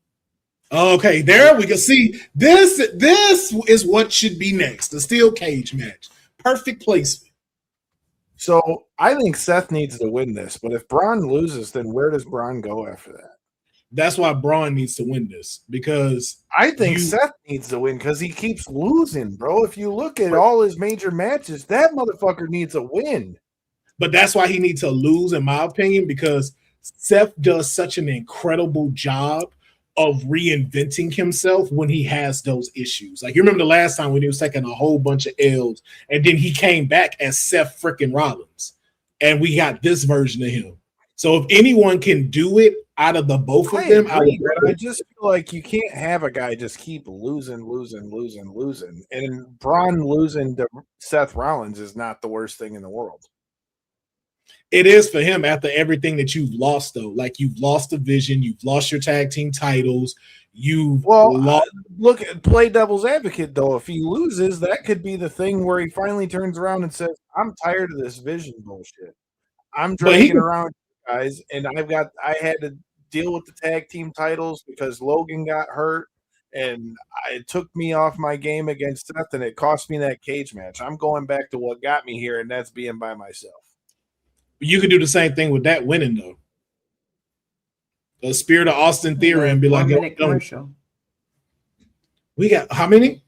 Okay, there we can see this. This is what should be next. The steel cage match. Perfect placement. So I think Seth needs to win this, but if Braun loses, then where does Braun go after that? That's why Braun needs to win this because I think Seth needs to win because he keeps losing, bro. If you look at all his major matches, that motherfucker needs a win. But that's why he needs to lose, in my opinion, because Seth does such an incredible job of reinventing himself when he has those issues. Like, you remember the last time when he was taking a whole bunch of L's, and then he came back as Seth freaking Rollins, and we got this version of him. So if anyone can do it out of the both of them, I just feel like you can't have a guy just keep losing. And Braun losing to Seth Rollins is not the worst thing in the world. It is for him after everything that you've lost, though. Like, you've lost the vision, you've lost your tag team titles, play devil's advocate, though. If he loses, that could be the thing where he finally turns around and says, I'm tired of this vision bullshit. I'm dragging around guys, and I had to deal with the tag team titles because Logan got hurt, and it took me off my game against Seth, and it cost me that cage match. I'm going back to what got me here, and that's being by myself. You could do the same thing with that winning, though. The Spirit of Austin Theory and be like, commercial. We got how many?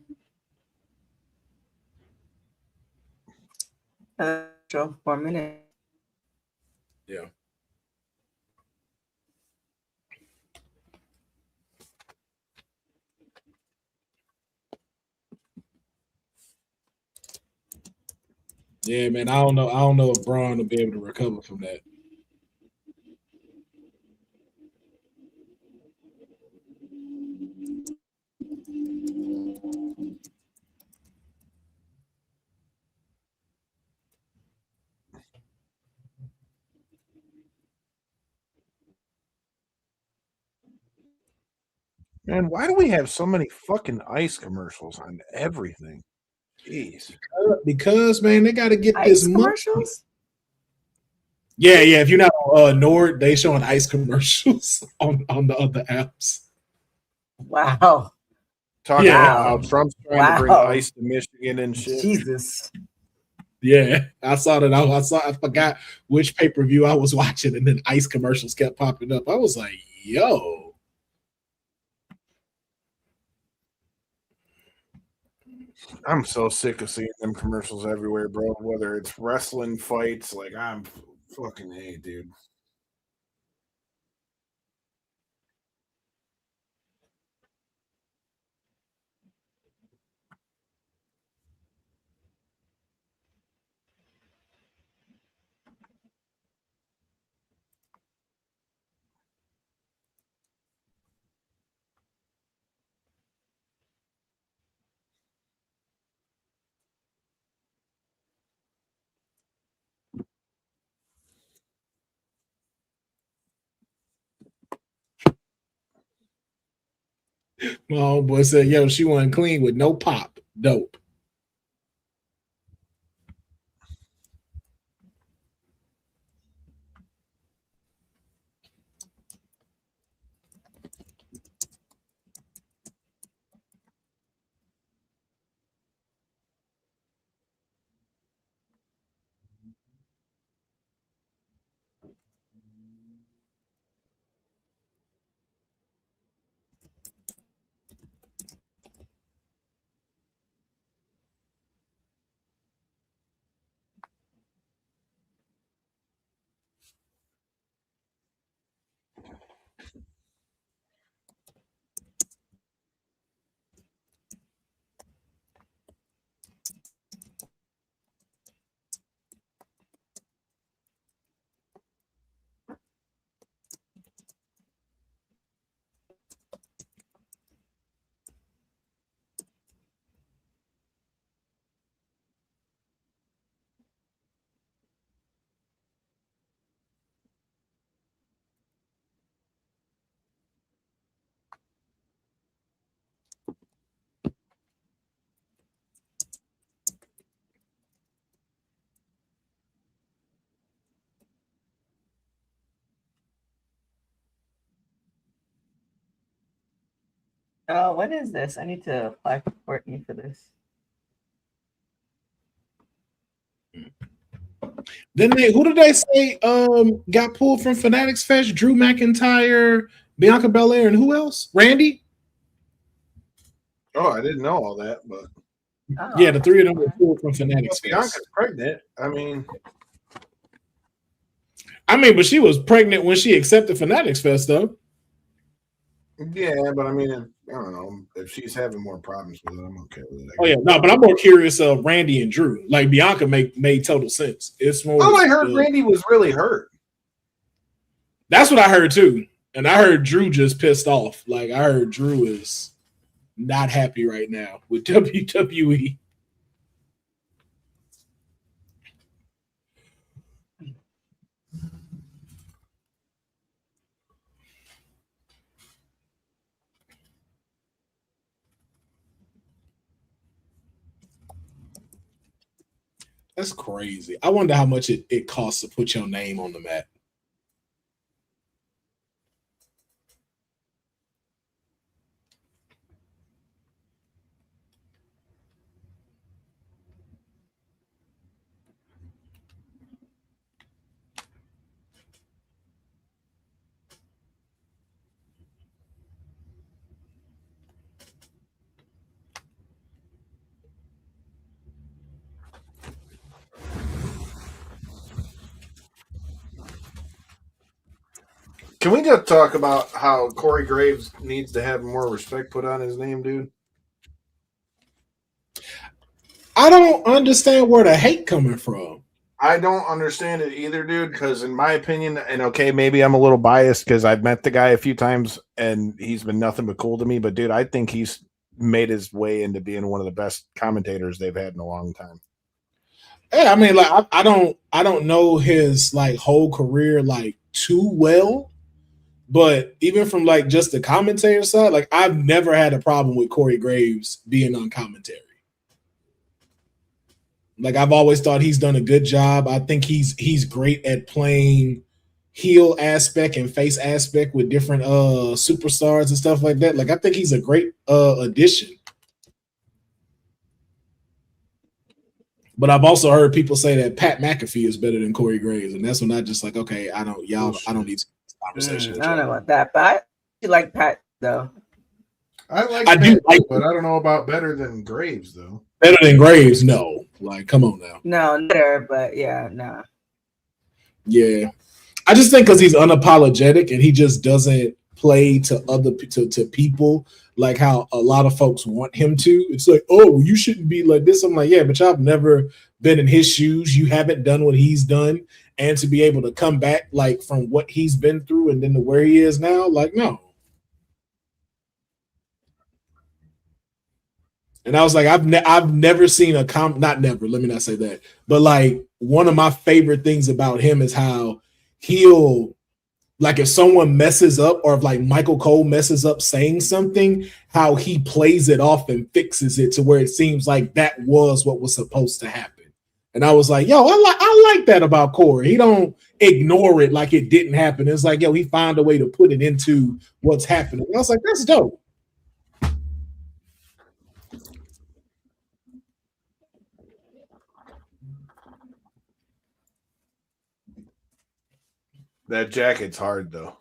4 minutes. Yeah. Yeah, man. I don't know if Braun will be able to recover from that. Man, why do we have so many fucking ice commercials on everything? Jeez. Because man, they got to get Ice this commercials. Yeah. If you're not on Nord, they showing ice commercials on the other apps. Wow. Talking about how Trump's trying to bring ice to Michigan and shit. Jesus. Yeah, I saw that. I forgot which pay-per-view I was watching, and then ice commercials kept popping up. I was like, yo. I'm so sick of seeing them commercials everywhere, bro. Whether it's wrestling fights, like I'm fucking hate, dude. My homeboy said, yo, she wasn't clean with no pop. Dope. Oh, what is this? I need to apply for Courtney for this. Then who did they say got pulled from Fanatics Fest? Drew McIntyre, Bianca Belair, and who else? Randy? Oh, I didn't know all that, but Yeah, the three of them were pulled from Fanatics Fest. Bianca's pregnant. I mean, but she was pregnant when she accepted Fanatics Fest, though. yeah, but I mean, I don't know if she's having more problems with it. I'm okay with it. Oh yeah, no, but I'm more curious of Randy and Drew. Like Bianca made total sense. It's more. Oh, I heard Randy was really hurt. That's what I heard too, and I heard Drew just pissed off. Like I heard Drew is not happy right now with WWE. That's crazy. I wonder how much it costs to put your name on the map. Can we just talk about how Corey Graves needs to have more respect put on his name, dude? I don't understand where the hate coming from. I don't understand it either, dude, because in my opinion, and okay, maybe I'm a little biased because I've met the guy a few times and he's been nothing but cool to me, but dude, I think he's made his way into being one of the best commentators they've had in a long time. Yeah, I mean, like I don't know his like whole career like too well, but even from like just the commentator side, like I've never had a problem with Corey Graves being on commentary. Like I've always thought he's done a good job. I think he's great at playing heel aspect and face aspect with different superstars and stuff like that. Like I think he's a great addition. But I've also heard people say that Pat McAfee is better than Corey Graves, and that's when I just like, okay, I don't need this conversation. I don't know about that, but I like Pat though. I do like, but I don't know about better than Graves though. Better than Graves, no. Like, come on now. No, better, but yeah, no. Yeah, I just think because he's unapologetic and he just doesn't play to other to people like how a lot of folks want him to. It's like, oh, well, you shouldn't be like this. I'm like, yeah, but y'all have never been in his shoes. You haven't done what he's done, and to be able to come back like from what he's been through and then to where he is now, like no. And I was like, I've never seen not never, let me not say that, but like one of my favorite things about him is how he'll, like if someone messes up or if like Michael Cole messes up saying something, how he plays it off and fixes it to where it seems like that was what was supposed to happen. And I was like, yo, I like that about Corey. He don't ignore it like it didn't happen. It's like, yo, he found a way to put it into what's happening. And I was like, that's dope. That jacket's hard though.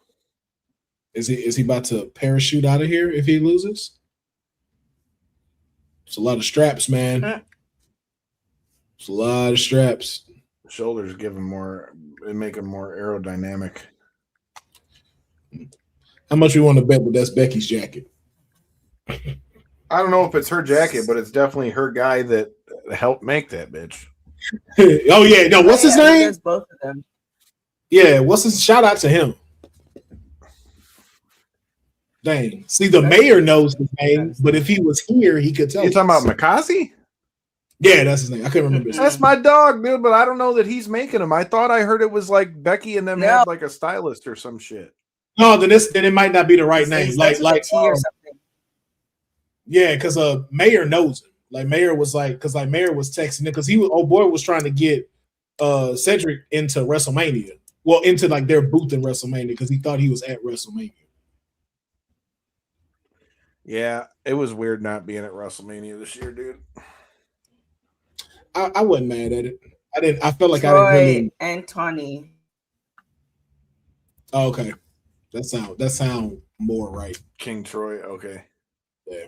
Is he about to parachute out of here if he loses? It's a lot of straps, man. It's a lot of straps. The shoulders give him more, they make him more aerodynamic. How much we want to bet that that's Becky's jacket? I don't know if it's her jacket, but it's definitely her guy that helped make that bitch. Oh yeah, no, what's his name? There's both of them. Yeah, what's his shout out to him? Dang. See, the mayor knows his name, but if he was here, he could tell. You talking about Makazi? Yeah, that's his name. I couldn't remember his name. That's my dog, dude, but I don't know that he's making them. I thought I heard it was like Becky and them had like a stylist or some shit. No, then it might not be the right name. Like or something. Yeah, because Mayor knows him. Like Mayor was like, because like Mayor was texting him because he was was trying to get Cedric into WrestleMania. Well, into like their booth in WrestleMania because he thought he was at WrestleMania. Yeah, it was weird not being at WrestleMania this year, dude. I wasn't mad at it. I felt like I didn't Troy really. and Tawny. Oh, okay, that sound more right. King Troy, okay. Yeah.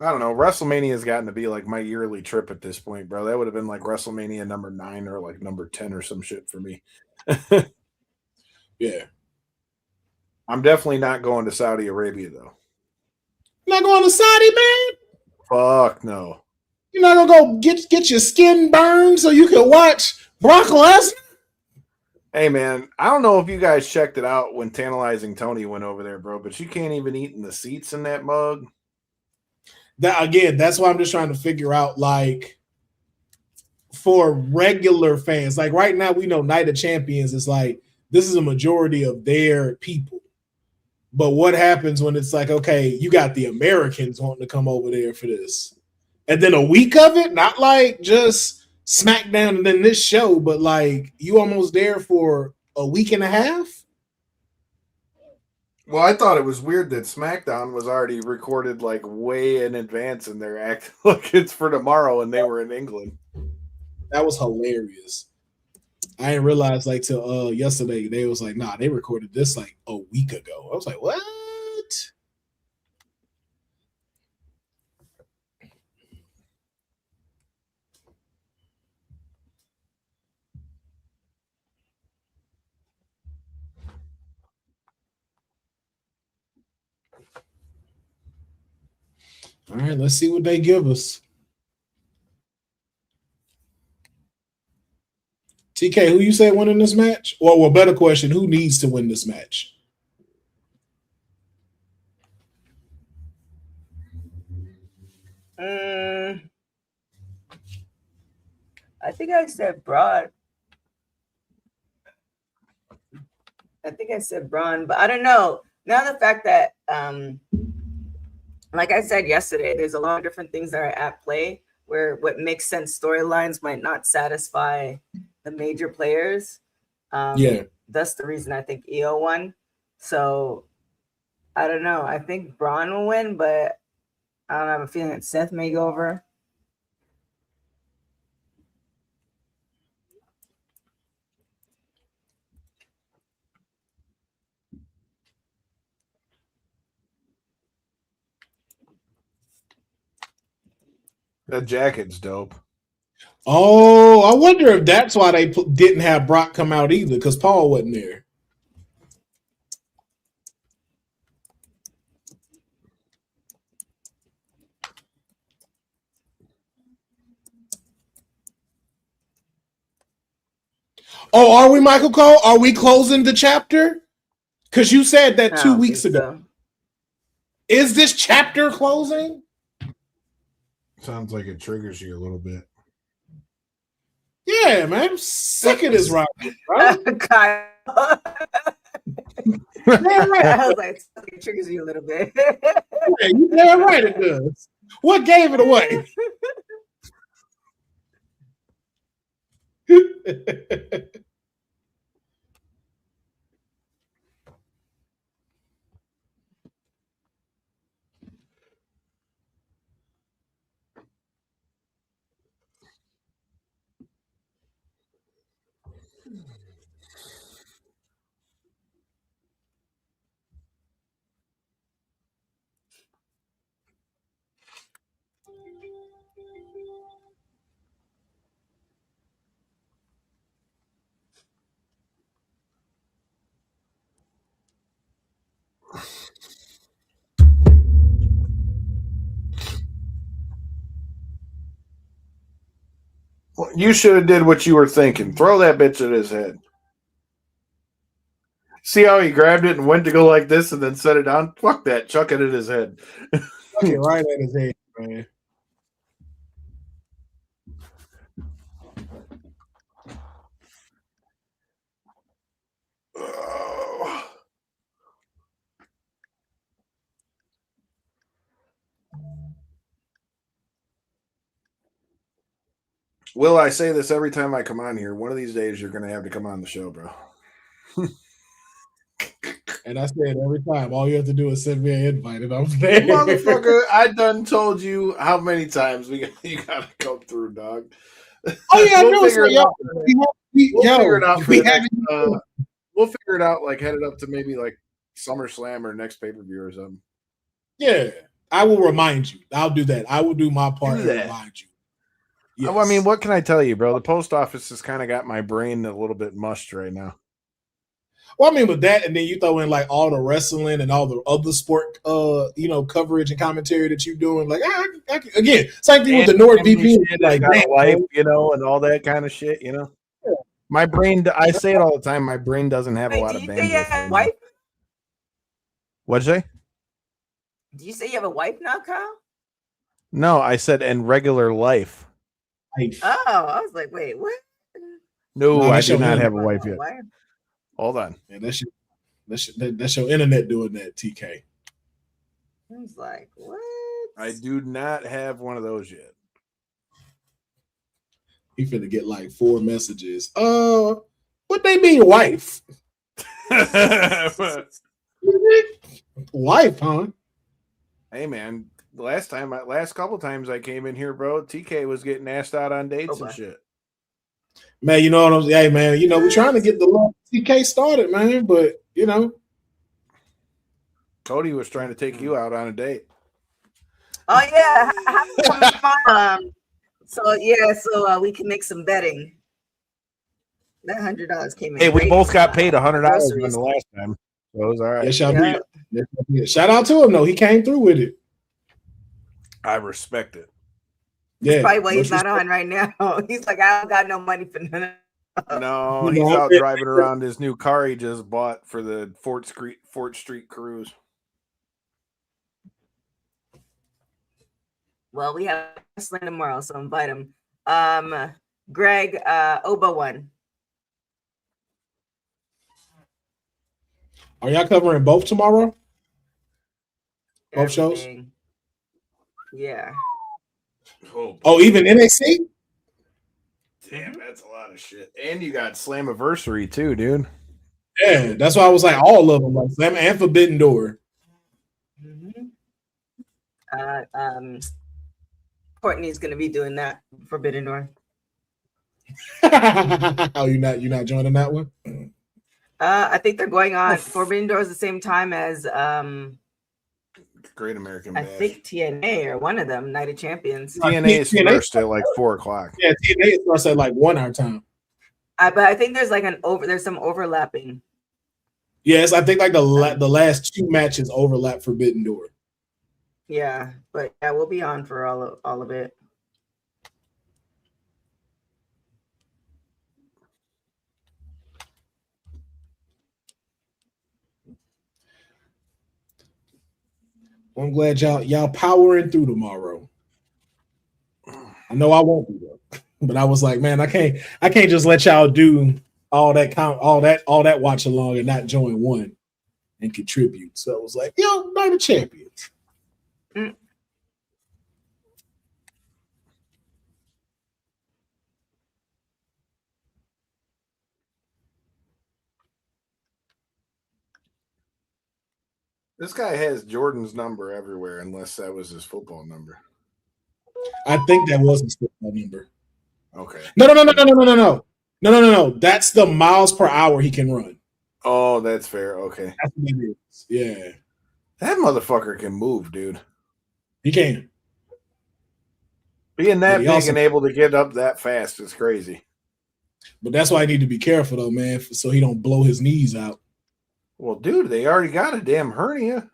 I don't know. WrestleMania has gotten to be like my yearly trip at this point, bro. That would have been like WrestleMania number 9 or like number 10 or some shit for me. Yeah. I'm definitely not going to Saudi Arabia though. You're not going to Saudi, man. Fuck no. You're not gonna go get your skin burned so you can watch Brock Lesnar. Hey man, I don't know if you guys checked it out when Tantalizing Tony went over there, bro, but you can't even eat in the seats in that mug. That again, that's why I'm just trying to figure out, like, for regular fans, like right now we know Night of Champions is like this is a majority of their people. But what happens when it's like, okay, you got the Americans wanting to come over there for this, and then a week of it, not like just SmackDown and then this show, but like you almost there for a week and a half. Well, I thought it was weird that SmackDown was already recorded like way in advance and they're acting like it's for tomorrow and they were in England. That was hilarious. I didn't realize like till yesterday they was like, nah, they recorded this like a week ago. I was like, what? All right, let's see what they give us. TK, who you say winning this match? Or well, better question, who needs to win this match? I think I said Braun. But I don't know. Now the fact that like I said yesterday, there's a lot of different things that are at play where what makes sense storylines might not satisfy the major players. Yeah. That's the reason I think EO won. So I don't know. I think Braun will win, but I don't have a feeling that Seth may go over. That jacket's dope. Oh, I wonder if that's why they didn't have Brock come out either, because Paul wasn't there. Oh, are we, Michael Cole? Are we closing the chapter? Because you said that 2 weeks ago. So. Is this chapter closing? Sounds like it triggers you a little bit. Yeah, man. I'm sick of this rock, bro. Kyle. Damn right. I was like, it triggers you a little bit. Yeah, you damn right it does. What gave it away? Well, you should have did what you were thinking. Throw that bitch at his head. See how he grabbed it and went to go like this and then set it down? Fuck that. Chuck it at his head. Fuck it right at his head, man. Will, I say this every time I come on here. One of these days, you're going to have to come on the show, bro. And I say it every time. All you have to do is send me an invite, and I'm there. Motherfucker, I done told you how many times you got to come through, dog. Oh yeah, We'll I figure know. We'll figure it out. We have We'll figure it out. Like headed up to maybe like SummerSlam or next pay per view or something. Yeah, I will remind you. I'll do that. I will do my part and remind you. Yes. I mean, what can I tell you, bro? The post office has kind of got my brain a little bit mushed right now. Well, I mean, with that, and then you throw in like all the wrestling and all the other sport, coverage and commentary that you're doing. Like, again, same thing with the NordVPN. Like, life, and all that kind of shit. My brain. I say it all the time. My brain doesn't have a lot of bandwidth. Wife? What'd you say? Did you say you have a wife now, Kyle? No, I said in regular life. Oh, I was like, wait, what? No, I do not have a wife yet. Wife? Hold on. Yeah, that's your internet doing that, TK. I was like, what? I do not have one of those yet. He finna get like 4 messages. What they mean, wife? Wife, huh? Hey, man. Last couple times I came in here, bro, TK was getting asked out on dates and shit. Man, you know what I'm saying? Hey, man, we're trying to get the love TK started, man, but, Cody was trying to take you out on a date. Oh, yeah. So we can make some betting. That $100 came in. Hey, we both got paid $100 on the last time. So it was all right. Yes, y'all did. Shout out to him, though. He came through with it. I respect it. That's probably why he's not on right now. He's like, I don't got no money for none. No, he's out driving around his new car he just bought for the Fort Street cruise. Well, we have wrestling tomorrow, so invite him. Greg, Oba won. Are y'all covering both tomorrow? Both shows? Yeah. Oh, even NXT? Damn, that's a lot of shit. And you got Slammiversary too, dude. Yeah, that's why I was like all of them, like Slam and Forbidden Door. Courtney's gonna be doing that Forbidden Door. Oh, you're not joining that one? I think they're going on Forbidden Door at the same time as Great American Bash. I think TNA or one of them, Night of Champions. TNA is first at like 4:00. Yeah, TNA starts at like 1 our time. But I think there's like there's some overlapping. Yes, I think like the last 2 matches overlap Forbidden Door. Yeah, but yeah, we'll be on for all of it. I'm glad y'all powering through tomorrow. I know I won't be though, but I was like, man, I can't just let y'all do all that watch along and not join one and contribute. So I was like, Night of Champions. This guy has Jordan's number everywhere, unless that was his football number. I think that was his football number. Okay. No. That's the miles per hour he can run. Oh, that's fair. Okay. That's what it is. Yeah. That motherfucker can move, dude. He can. Being that big and able to get up that fast is crazy. But that's why I need to be careful, though, man, so he don't blow his knees out. Well, dude, they already got a damn hernia.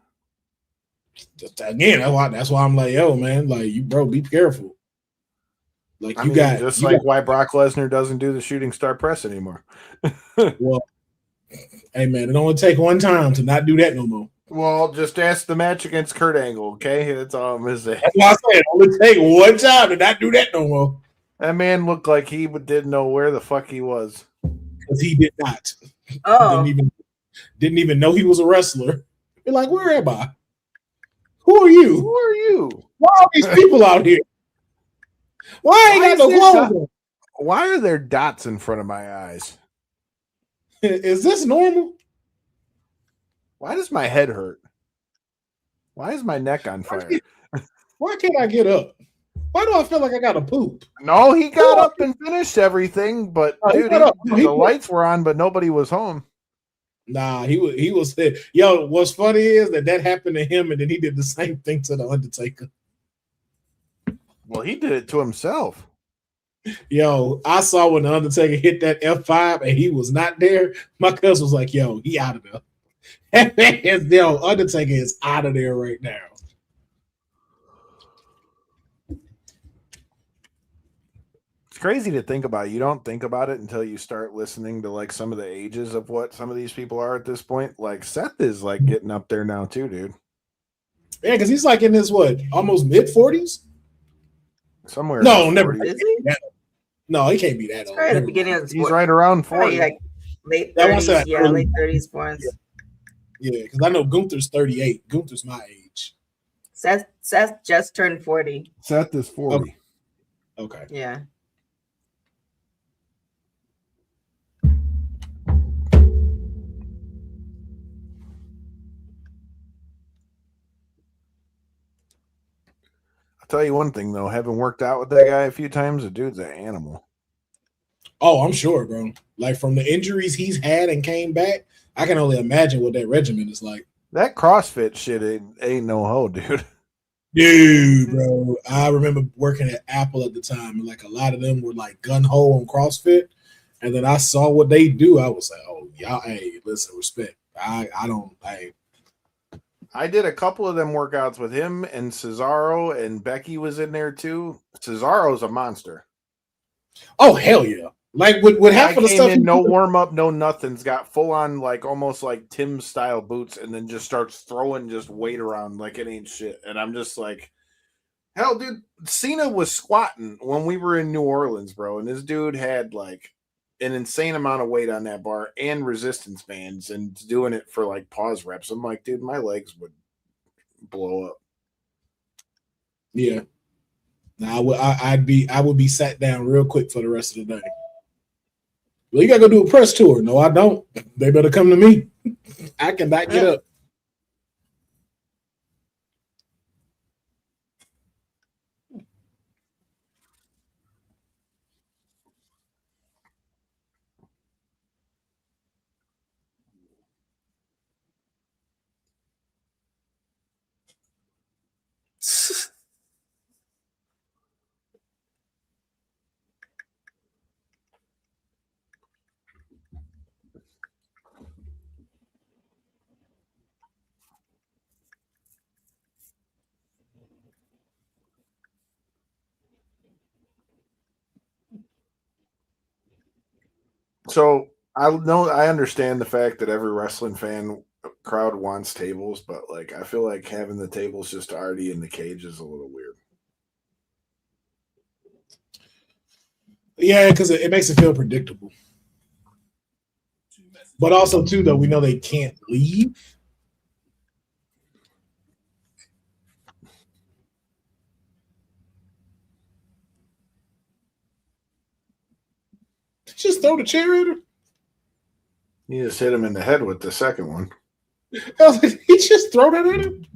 Again, that's why I'm like, yo, man, like you, bro, be careful. Like why Brock Lesnar doesn't do the shooting star press anymore. Well, hey, man, it only take one time to not do that no more. Well, just ask the match against Kurt Angle, okay? That's all I'm gonna say. That's why I said it only take one time to not do that no more. That man looked like he didn't know where the fuck he was. Because he did not. Oh. Didn't even know he was a wrestler. You're like, where am I? Who are you? Who are you? Why are these people out here? Why ain't got no clothes on? Why are there dots in front of my eyes? Is this normal? Why does my head hurt? Why is my neck on fire? Why can't I get up? Why do I feel like I got to poop? No, he got up and finished everything, but dude, the lights were on, but nobody was home. Nah, he was yo. What's funny is that happened to him, and then he did the same thing to the Undertaker. Well, he did it to himself. Yo, I saw when the Undertaker hit that F5 and he was not there. My cousin was like, "Yo, he out of there." Yo, Undertaker is out of there right now. It's crazy to think about. You don't think about it until you start listening to like some of the ages of what some of these people are at this point. Like Seth is like getting up there now too, dude. Yeah, because he's like in his almost mid-40s. Somewhere. No, never. No, he can't be that old. Right at the beginning of the sport. He's right around 40. Like late 30s. Yeah, late 30s for us. Yeah, because I know Gunther's 38. Gunther's my age. Seth just turned 40. Seth is 40. Okay. Yeah. I'll tell you one thing though, having worked out with that guy a few times, the dude's an animal. Oh, I'm sure, bro. Like from the injuries he's had and came back, I can only imagine what that regimen is like. That CrossFit shit ain't no hoe, dude. Dude, bro. I remember working at Apple at the time, and like a lot of them were like gun ho on CrossFit. And then I saw what they do. I was like, oh, y'all, hey, listen, respect. I did a couple of them workouts with him and Cesaro, and Becky was in there too. Cesaro's a monster. Oh, hell yeah. Like with half of the stuff. No warm up, no nothing's got full on like almost like Tim style boots, and then just starts throwing just weight around like it ain't shit. And I'm just like, hell, dude, Cena was squatting when we were in New Orleans, bro, and this dude had like an insane amount of weight on that bar and resistance bands and doing it for like pause reps. I'm like, dude, my legs would blow up. Yeah. Now I would be sat down real quick for the rest of the day. Well, you gotta go do a press tour. No, I don't. They better come to me. I can back it up. So I understand the fact that every wrestling fan crowd wants tables, but like I feel like having the tables just already in the cage is a little weird. Yeah, because it makes it feel predictable. But also, too, though, we know they can't leave. Just throw the chair at her. You just hit him in the head with the second one. I was like, he just throw that at him.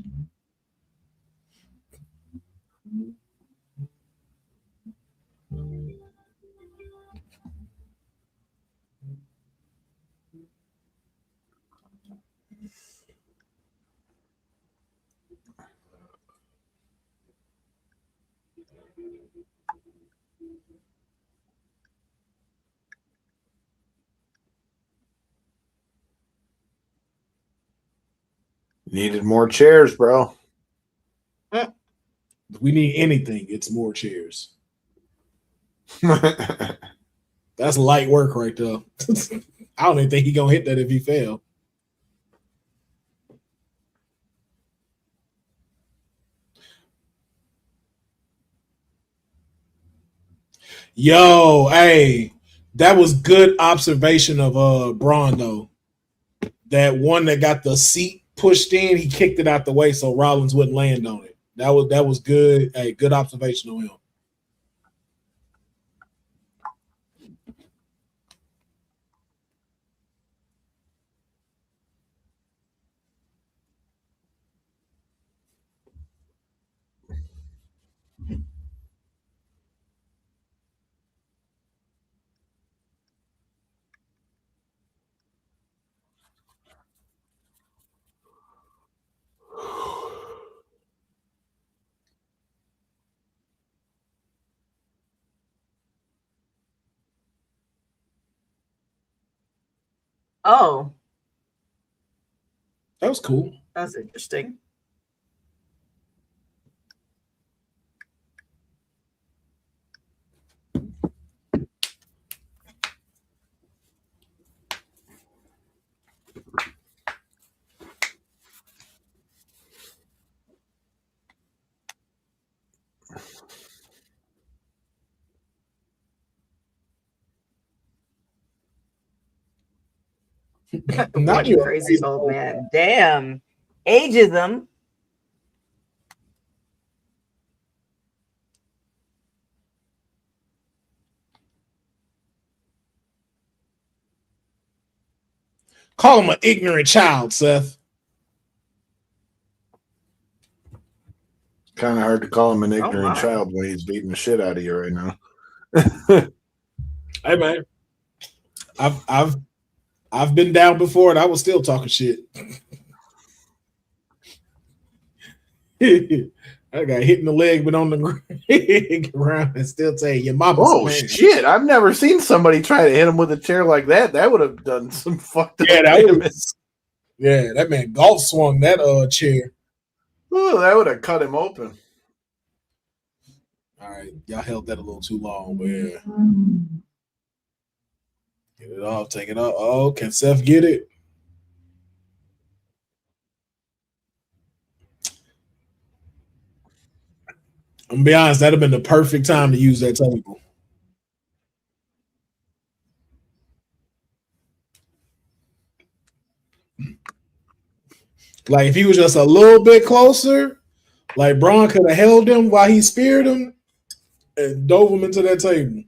Needed more chairs, bro. If we need anything, it's more chairs. That's light work right there. I don't even think he gonna hit that if he fail. Yo, hey, that was good observation of Braun though. That one that got the seat pushed in, he kicked it out the way so Rollins wouldn't land on it. That was good. Hey, good observation on him. Oh, That was cool. that's interesting. Not What you, crazy old man. Damn. Ageism. call him an ignorant child, Seth. Kind of hard to call him an ignorant my. child when he's beating the shit out of you right now. Hey man, I've been down before and I was still talking shit. I got hit in the leg, but on the ground and still saying your mama's Oh man. shit! I've never seen somebody try to hit him with a chair like that. That would have done some fucked up damage. Yeah, that man golf swung that chair. Oh, that would have cut him open. All right, y'all held that a little too long, but yeah. Get it off, take it off. Oh, can Seth get it? I'm gonna be honest, that'd have been the perfect time to use that table. Like if he was just a little bit closer, like Braun could have held him while he speared him and dove him into that table.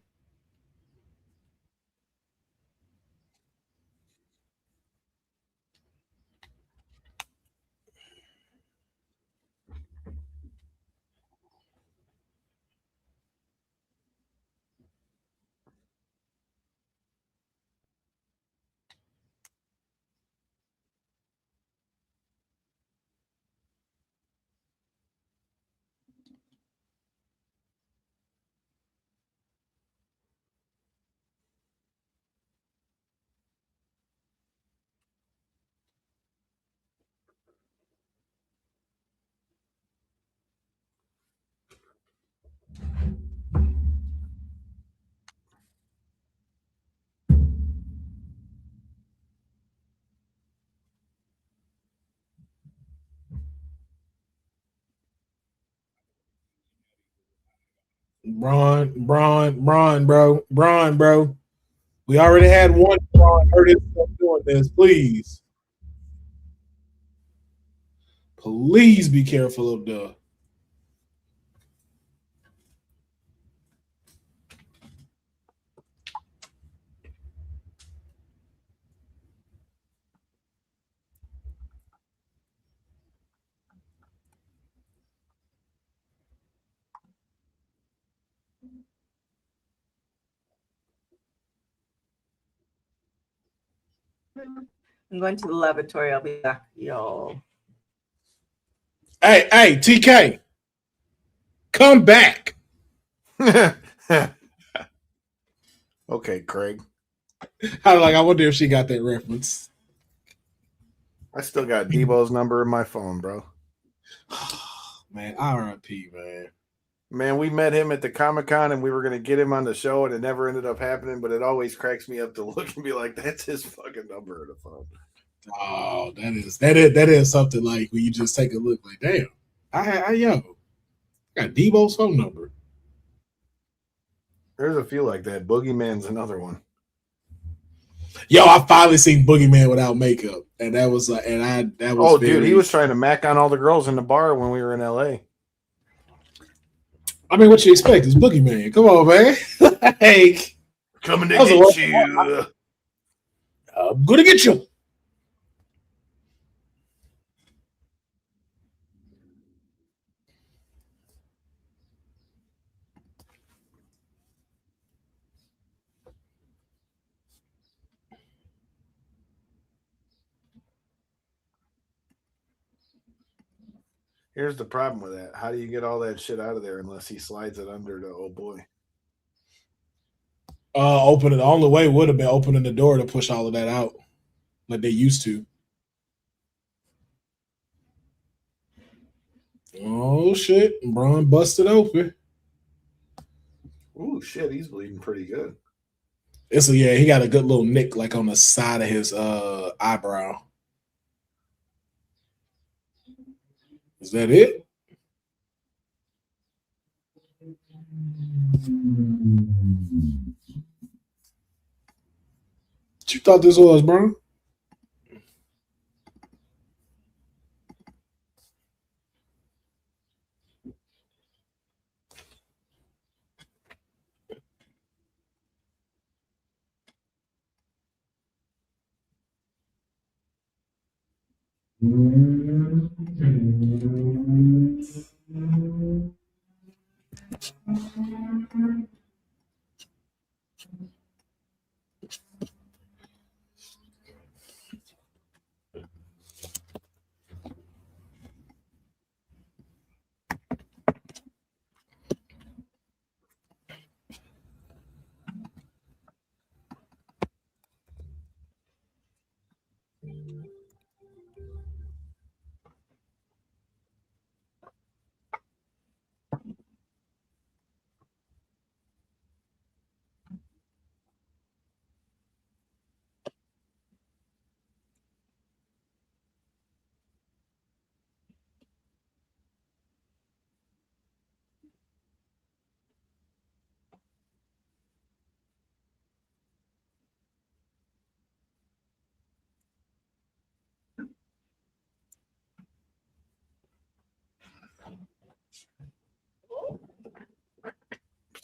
Braun, bro. We already had one Braun hurt himself doing this. Please be careful of the. I'm going to the lavatory. I'll be back, y'all. Hey, TK, come back. Okay, Craig. I wonder if she got that reference. I still got Debo's number in my phone, bro. Man, RIP, man. Man, we met him at the Comic-Con and we were going to get him on the show and it never ended up happening, but it always cracks me up to look and be like, that's his fucking number in the phone. Oh, that is something like when you just take a look like, damn, I got Debo's phone number. There's a few like that. Boogeyman's another one. Yo, I finally seen Boogeyman without makeup, and that was dude, he was trying to mac on all the girls in the bar when we were in LA. I mean, what you expect? It's Boogeyman. Come on, man. Hey, coming to get you. I'm gonna get you. Here's the problem with that. How do you get all that shit out of there unless he slides it under to oh boy? Open it. The only way would have been opening the door to push all of that out. like they used to. Oh shit! Braun busted open. Ooh, shit, he's bleeding pretty good. He got a good little nick like on the side of his eyebrow. Is that it? What you thought this was, bro?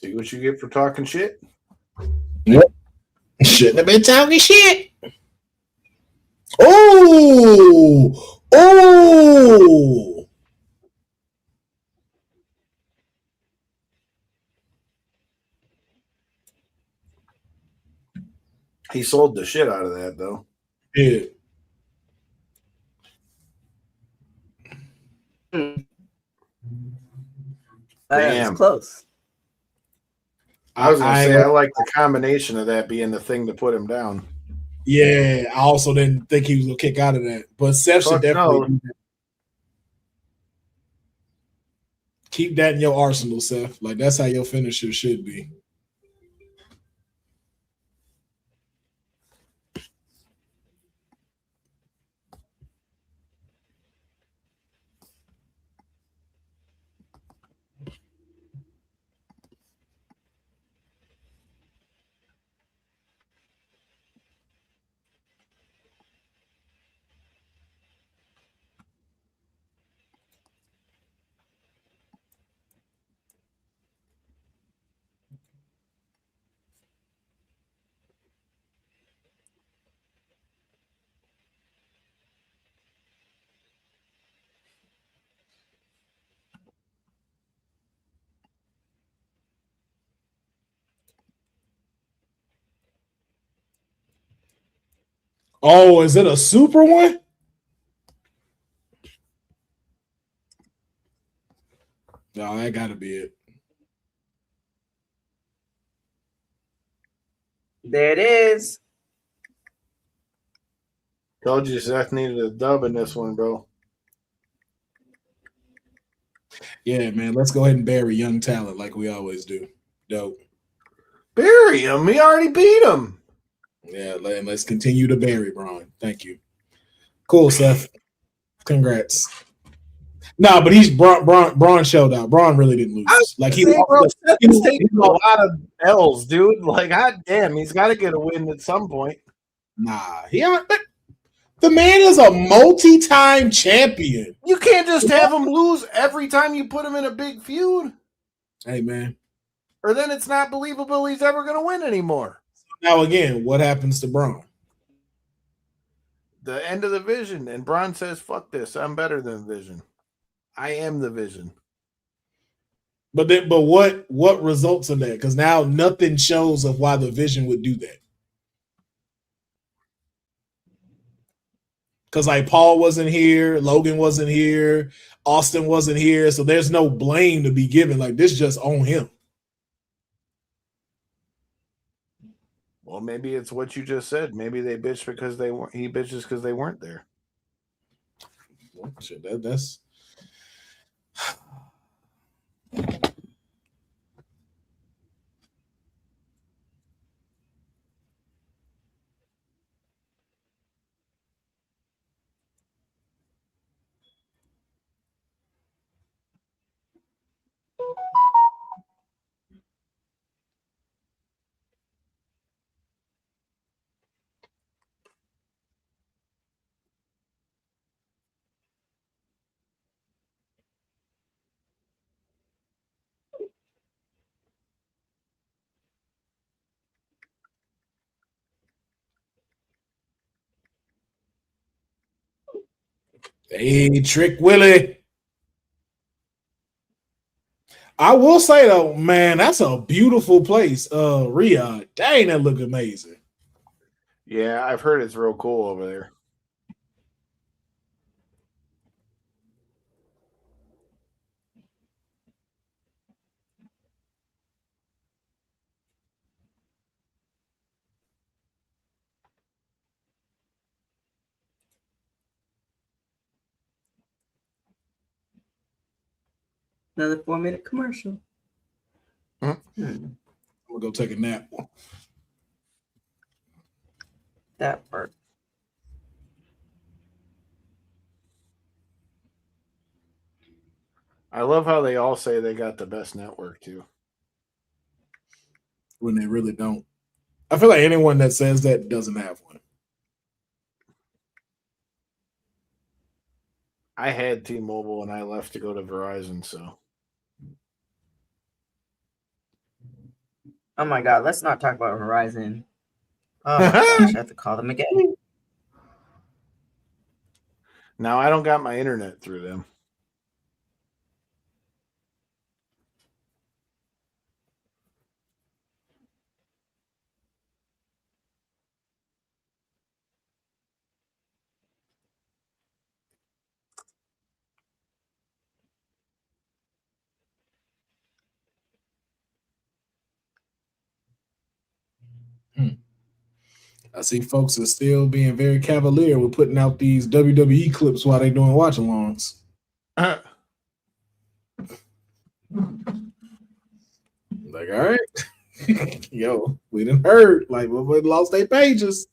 See what you get for talking shit? Yep. Shouldn't have been talking shit. Oh! Oh! He sold the shit out of that, though. Yeah. That was close. I was gonna say I like the combination of that being the thing to put him down. Yeah, I also didn't think he was gonna kick out of that, but Seth should definitely keep that in your arsenal, Seth. Like that's how your finisher should be. Oh, is it a super one? No, that gotta be it. There it is. Told you Seth needed a dub in this one, bro. Yeah, man. Let's go ahead and bury young talent like we always do. Dope. Bury him. He already beat him. Yeah, let's continue to bury Braun. Thank you. Cool, Seth. Congrats. No, but he's Braun showed out. Braun really didn't lose. Like he's taking a lot of L's, dude. Like, god damn, he's got to get a win at some point. Nah, the man is a multi-time champion. You can't just have him lose every time you put him in a big feud. Hey, man. Or then it's not believable he's ever going to win anymore. Now, again, what happens to Braun? The end of the Vision. And Braun says, fuck this. I'm better than Vision. I am the Vision. But what results in that? Because now nothing shows of why the Vision would do that. Because like Paul wasn't here, Logan wasn't here, Austin wasn't here, so there's no blame to be given. Like this just on him. Well, maybe it's what you just said. Maybe they bitch because they weren't. He bitches because they weren't there. Well, shit, that's hey, Trick Willie. I will say though, man, that's a beautiful place. Riyadh. Dang, that look amazing. Yeah, I've heard it's real cool over there. Another 4-minute commercial. I'm gonna go take a nap. That part. I love how they all say they got the best network too. When they really don't. I feel like anyone that says that doesn't have one. I had T-Mobile and I left to go to Verizon, so. Oh my God, let's not talk about Verizon. Oh my gosh, I have to call them again. Now I don't got my internet through them. I see folks are still being very cavalier with putting out these WWE clips while they're doing watch-alongs. Like, all right, yo, we done heard. Like, we lost their pages.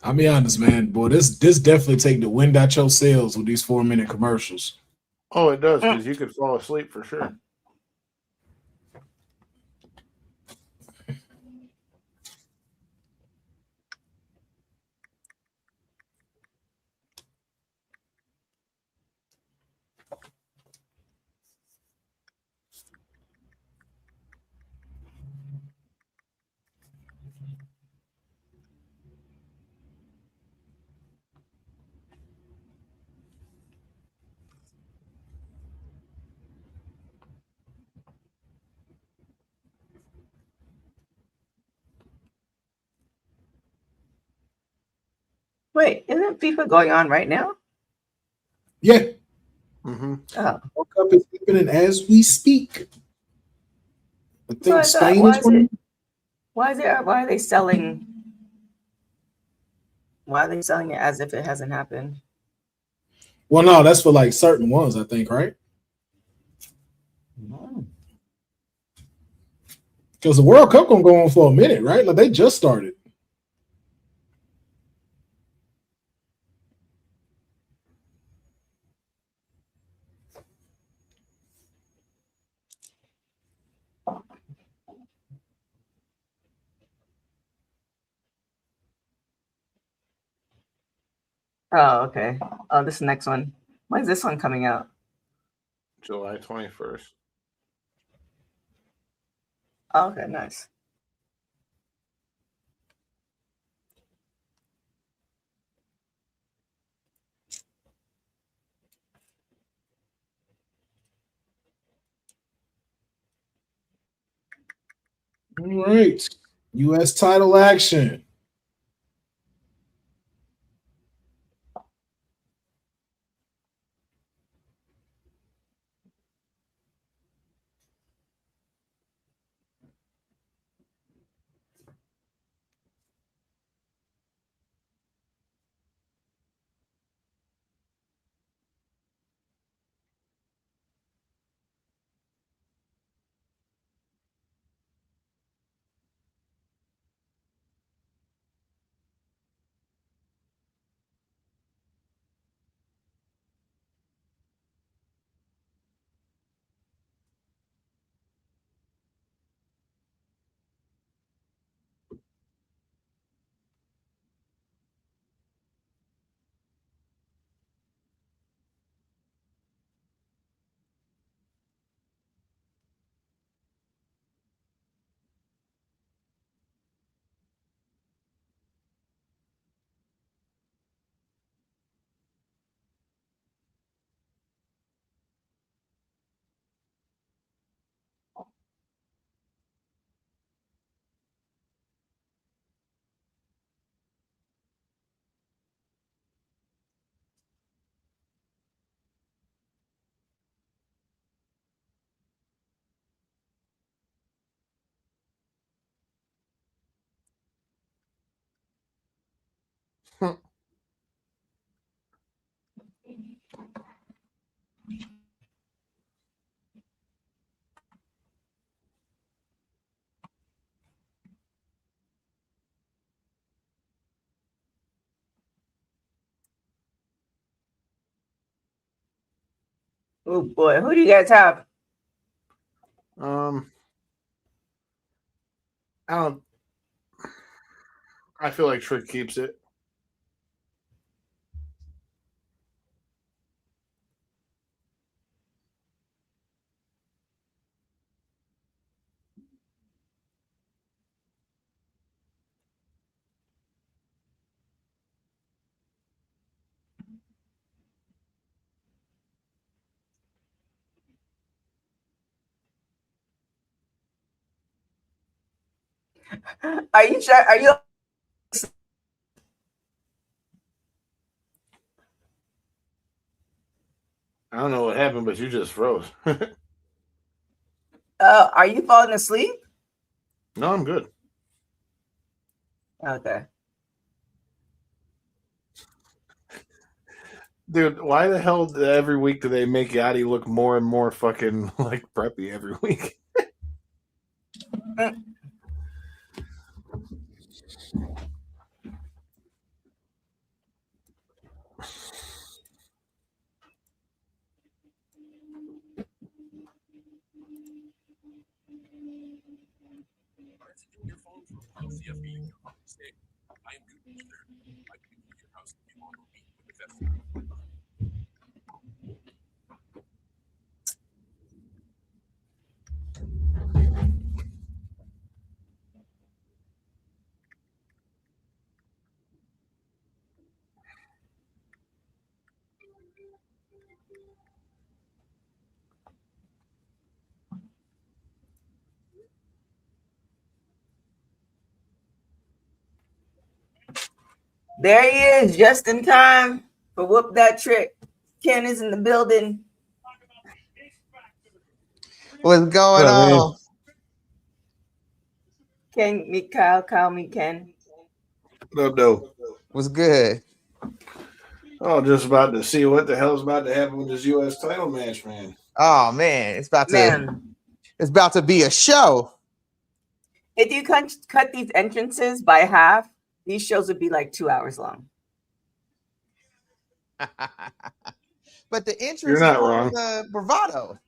I'll be honest, man. Boy, this definitely take the wind out your sails with these 4-minute commercials. Oh, it does, because you could fall asleep for sure. Wait, isn't FIFA going on right now? Yeah, Mm-hmm. Oh, World Cup is happening as we speak. I so think I thought, Spain is winning. why are they selling? Why are they selling it as if it hasn't happened? Well, no, that's for like certain ones, I think, right? Because the World Cup gonna go on for a minute, right? Like they just started. Oh, okay. Oh, this next one. When's this one coming out? July 21st. Oh, okay, nice. All right. U.S. title action. Oh boy, who do you guys have? I don't. I feel like Trick keeps it. Are you sure? Are you? I don't know what happened, but you just froze. Are you falling asleep? No, I'm good. Okay. Dude, why the hell every week do they make Yachty look more and more fucking like preppy every week? There he is, just in time for Whoop That Trick. Ken is in the building. What's going on? Ken, meet Kyle. Kyle, meet Ken. No, no. What's good? Oh, just about to see what the hell's about to happen with this U.S. title match, man. Oh man, it's about to be a show. If you cut these entrances by half, these shows would be like 2 hours long. But the entrance You're not is wrong. the bravado.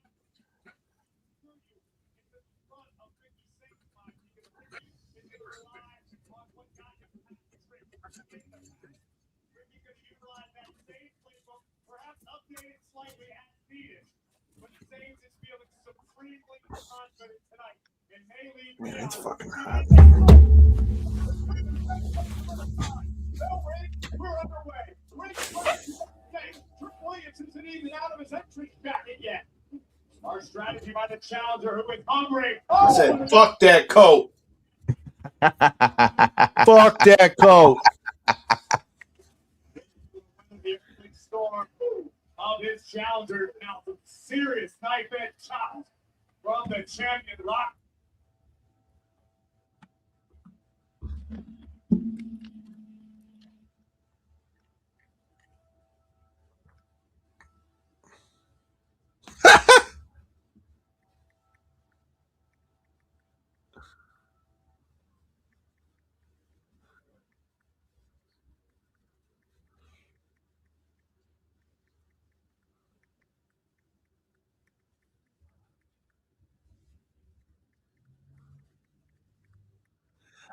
Man, it's fucking hot. We're underway. Williams isn't even out of his entry jacket yet. Our strategy by the challenger who is hungry. I said, fuck that coat. Fuck that coat. The storm of his challenger. Now some serious knife edge chops from the champion Rock.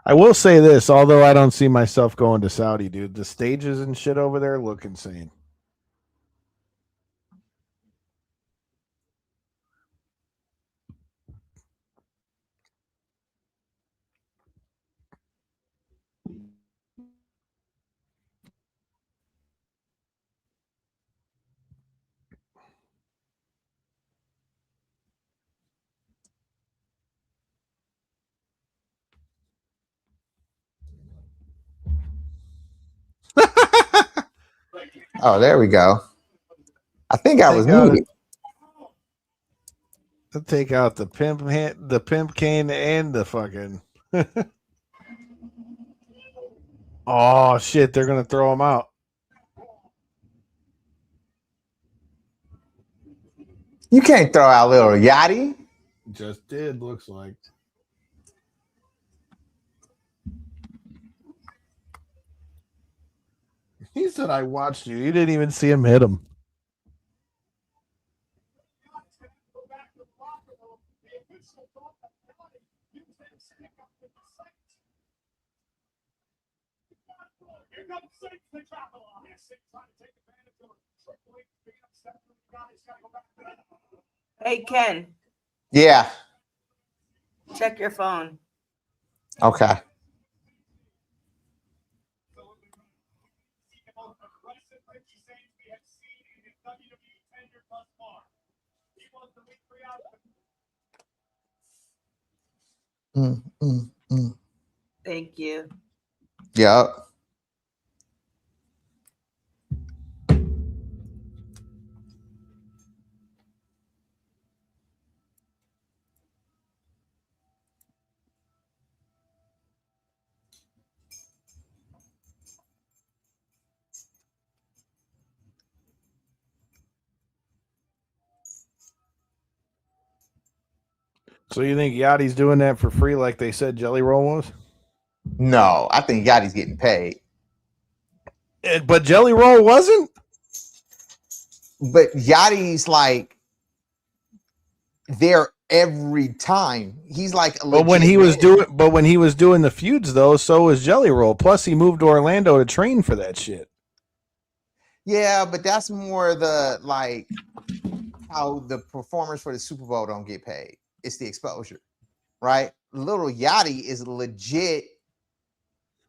I will say this, although I don't see myself going to Saudi, dude, the stages and shit over there look insane. Oh, there we go. I think I was muted. Take out the pimp cane, and the fucking. Oh shit! They're gonna throw him out. You can't throw out little Yachty. Just did, looks like. He said, "I watched you. You didn't even see him hit him." Hey, Ken, Yeah. check your phone. Okay. Thank you. Yep. So you think Yachty's doing that for free, like they said Jelly Roll was? No, I think Yachty's getting paid. But Jelly Roll wasn't. But Yachty's like there every time. He's like a But when he was doing the feuds though, so was Jelly Roll. Plus he moved to Orlando to train for that shit. Yeah, but that's more the like how the performers for the Super Bowl don't get paid. It's the exposure, right? Little Yachty is legit.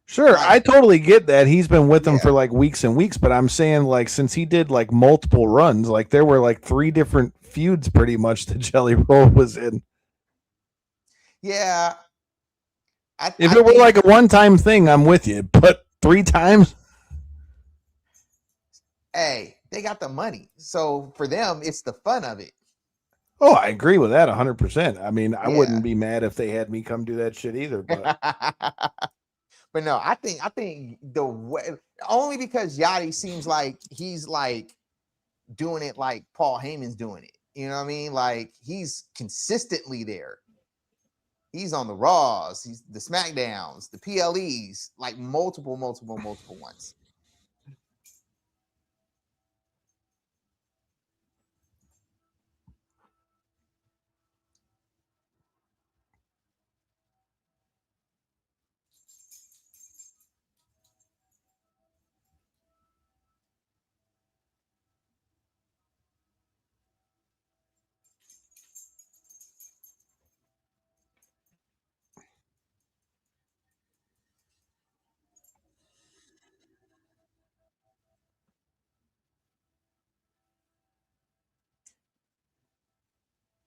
Sure, like, I totally get that. He's been with them for like weeks and weeks, but I'm saying like since he did like multiple runs, like there were like 3 different feuds pretty much that Jelly Roll was in. Yeah. If it were like a one-time thing, I'm with you, but 3 times? hey, they got the money. So for them, it's the fun of it. Oh, I agree with that 100%. I mean, I Yeah. wouldn't be mad if they had me come do that shit either. But But no, I think the way, only because Yachty seems like he's like doing it like Paul Heyman's doing it. You know what I mean? Like he's consistently there. He's on the Raws, he's the SmackDowns, the PLEs, like multiple ones.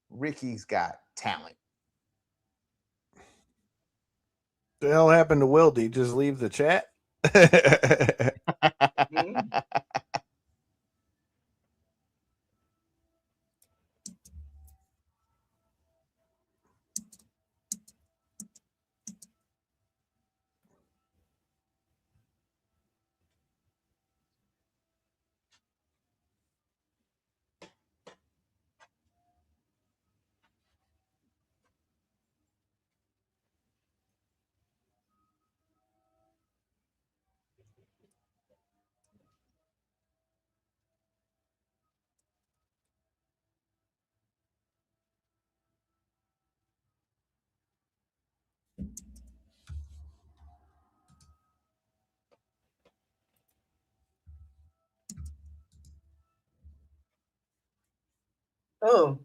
Ricky's got talent. the hell happened to Will? Did he just leave the chat? Oh,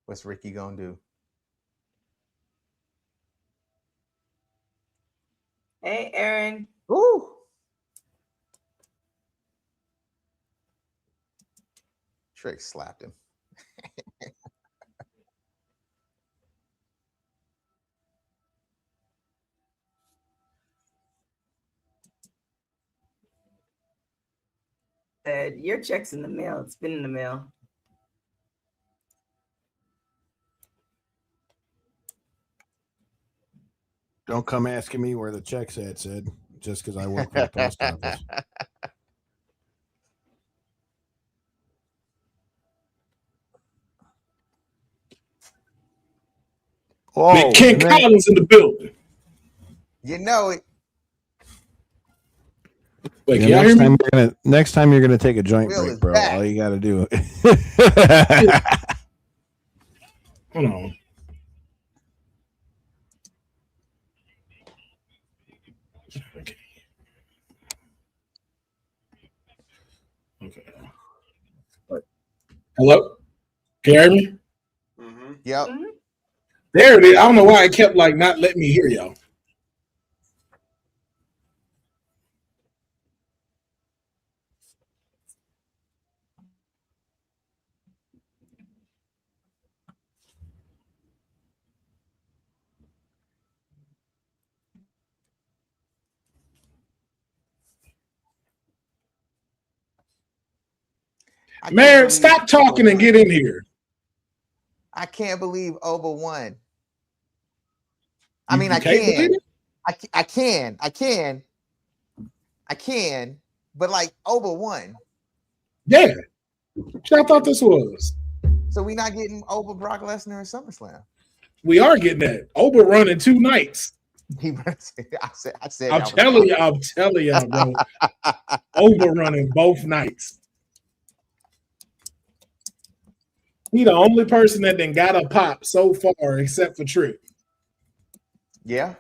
What's Ricky gonna do? hey, Aaron. Ooh. Trick slapped him. Said your check's in the mail. It's been in the mail. Don't come asking me where the check's at, Sid, just because I work for the post office. Oh, Big King and then- Collins in the building. You know it. Wait, yeah, can y'all hear me? next time you're gonna take a joint Will break, is bro. back. All you got to do. Hold on. Okay. Okay. Hello? Can you hear me? Yep. Mhm. There it is. I don't know why it kept like not letting me hear y'all. I can't Man, believe stop talking Oba and get won. in here. I can't believe Oba won. I You- mean, you I can't believe can. it? I can. But like Oba won. Yeah. I thought this was. So we not getting over Brock Lesnar at SummerSlam. We are getting that. Oba running 2 nights. I said. I'm telling you, bro. Oba running both nights. He the only person that then got a pop so far, except for Trick. Yeah.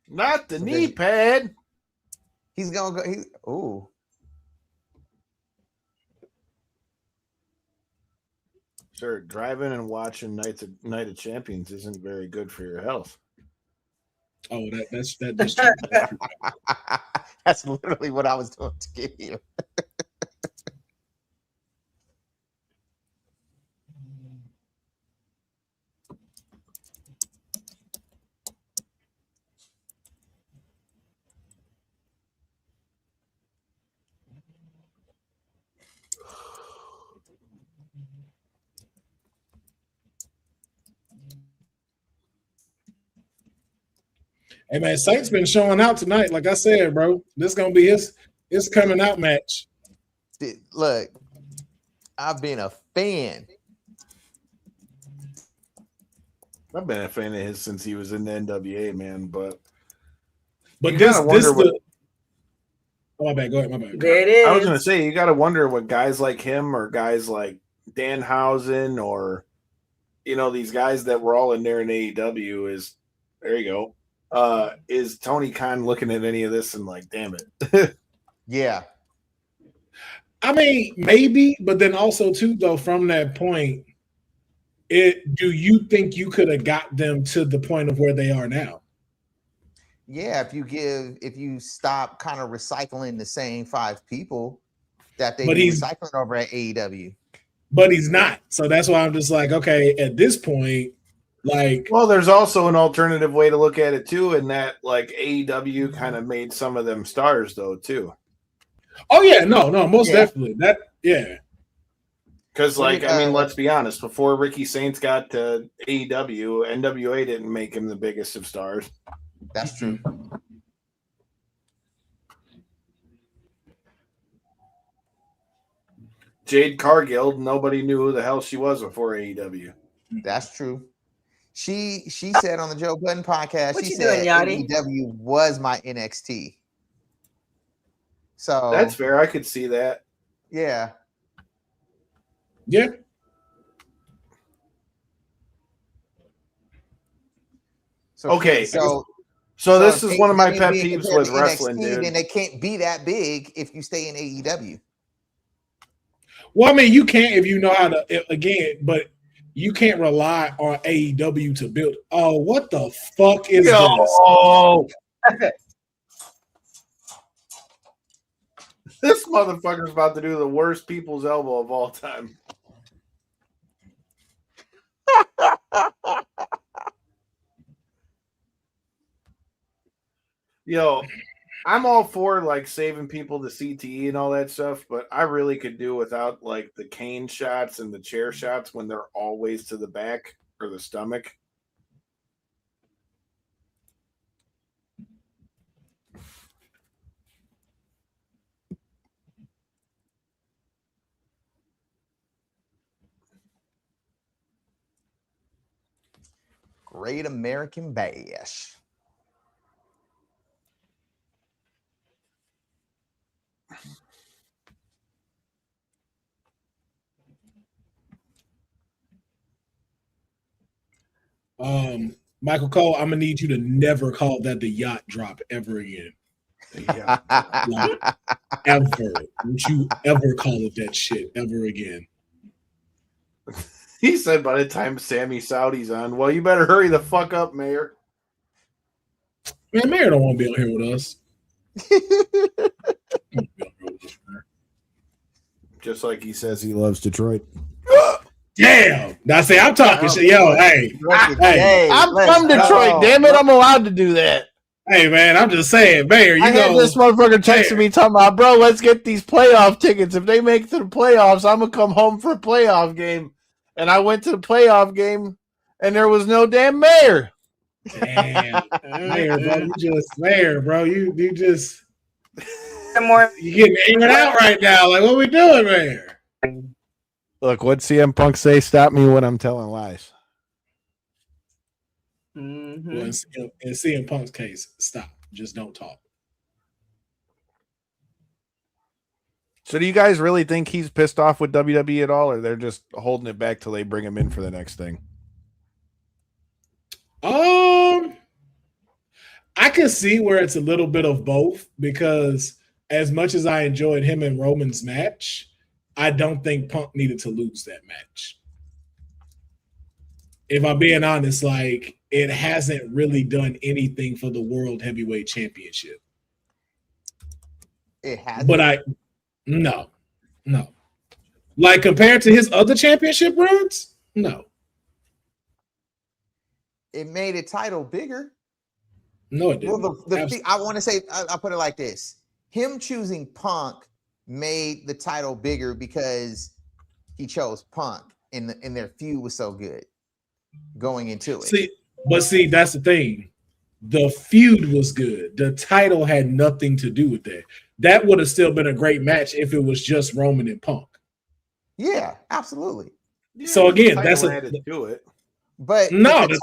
Not the knee pad. He's gonna go. Ooh. Sure, driving and watching Night of Champions isn't very good for your health. Oh, that's true. That's literally what I was doing to get here. Hey man, Saint's been showing out tonight. Like I said, bro, this gonna be his coming out match. Look, I've been a fan. I've been a fan of his since he was in the NWA, man. But this the. Oh, my bad. Go ahead. My bad. There it is. I was gonna say, you got to wonder what guys like him or guys like Danhausen or these guys that were all in there in AEW is. There you go. Is Tony Khan looking at any of this and like, damn it? Yeah. I mean, maybe, but then also too, though, from that point, do you think you could have got them to the point of where they are now? Yeah, if you stop kind of recycling the same 5 people that they recycling over at AEW. But he's not. So that's why I'm just like, okay, at this point, like, well, there's also an alternative way to look at it too, in that like AEW kind of made some of them stars though too. Oh yeah, no, most definitely. That because like I mean, let's be honest. Before Ricky Saints got to AEW, NWA didn't make him the biggest of stars. That's true. Jade Cargill, nobody knew who the hell she was before AEW. That's true. She said on the Joe Budden podcast, she said AEW was my NXT. So that's fair. I could see that. Yeah. Yeah. Okay. So this is one of my pet peeves with wrestling, dude. And they can't be that big if you stay in AEW. Well, I mean, you can't if you know how to again, but you can't rely on AEW to build. Oh, what the fuck is this? Oh, this motherfucker's about to do the worst people's elbow of all time. Yo, I'm all for like saving people to CTE and all that stuff, but I really could do without like the cane shots and the chair shots when they're always to the back or the stomach. Great American Bash. Michael Cole, I'm gonna need you to never call that the yacht drop ever again. Like, ever. Don't you ever call it that shit ever again. He said by the time Sammy Saudi's on, well, you better hurry the fuck up, Mayor. Man, Mayor don't want to be on here with us. Just like he says he loves Detroit. Damn. Now say I'm talking shit. Yo, hey. I'm from Detroit. Damn it, I'm allowed to do that. Hey man, I'm just saying, Mayor. You know this motherfucker texting me talking about, bro, let's get these playoff tickets. If they make it to the playoffs, I'm gonna come home for a playoff game. And I went to the playoff game, and there was no damn Mayor. Damn, Mayor, bro, you just More. you getting angered out right now. Like, what we doing, Mayor? Look, what CM Punk say? Stop me when I'm telling lies. Mm-hmm. Well, in CM Punk's case, stop. Just don't talk. So do you guys really think he's pissed off with WWE at all, or they're just holding it back till they bring him in for the next thing? I can see where it's a little bit of both, because as much as I enjoyed him and Roman's match, I don't think Punk needed to lose that match. If I'm being honest, like, it hasn't really done anything for the World Heavyweight Championship. It has, But no. Like, compared to his other championship runs, no. it made a title bigger. No, it didn't. Well, I want to say, I'll put it like this: him choosing Punk made the title bigger because he chose Punk, and their feud was so good going into it. See, that's the thing. The feud was good. The title had nothing to do with that. That would have still been a great match if it was just Roman and Punk. Yeah, absolutely. Yeah, so again, that's added to it. But no, the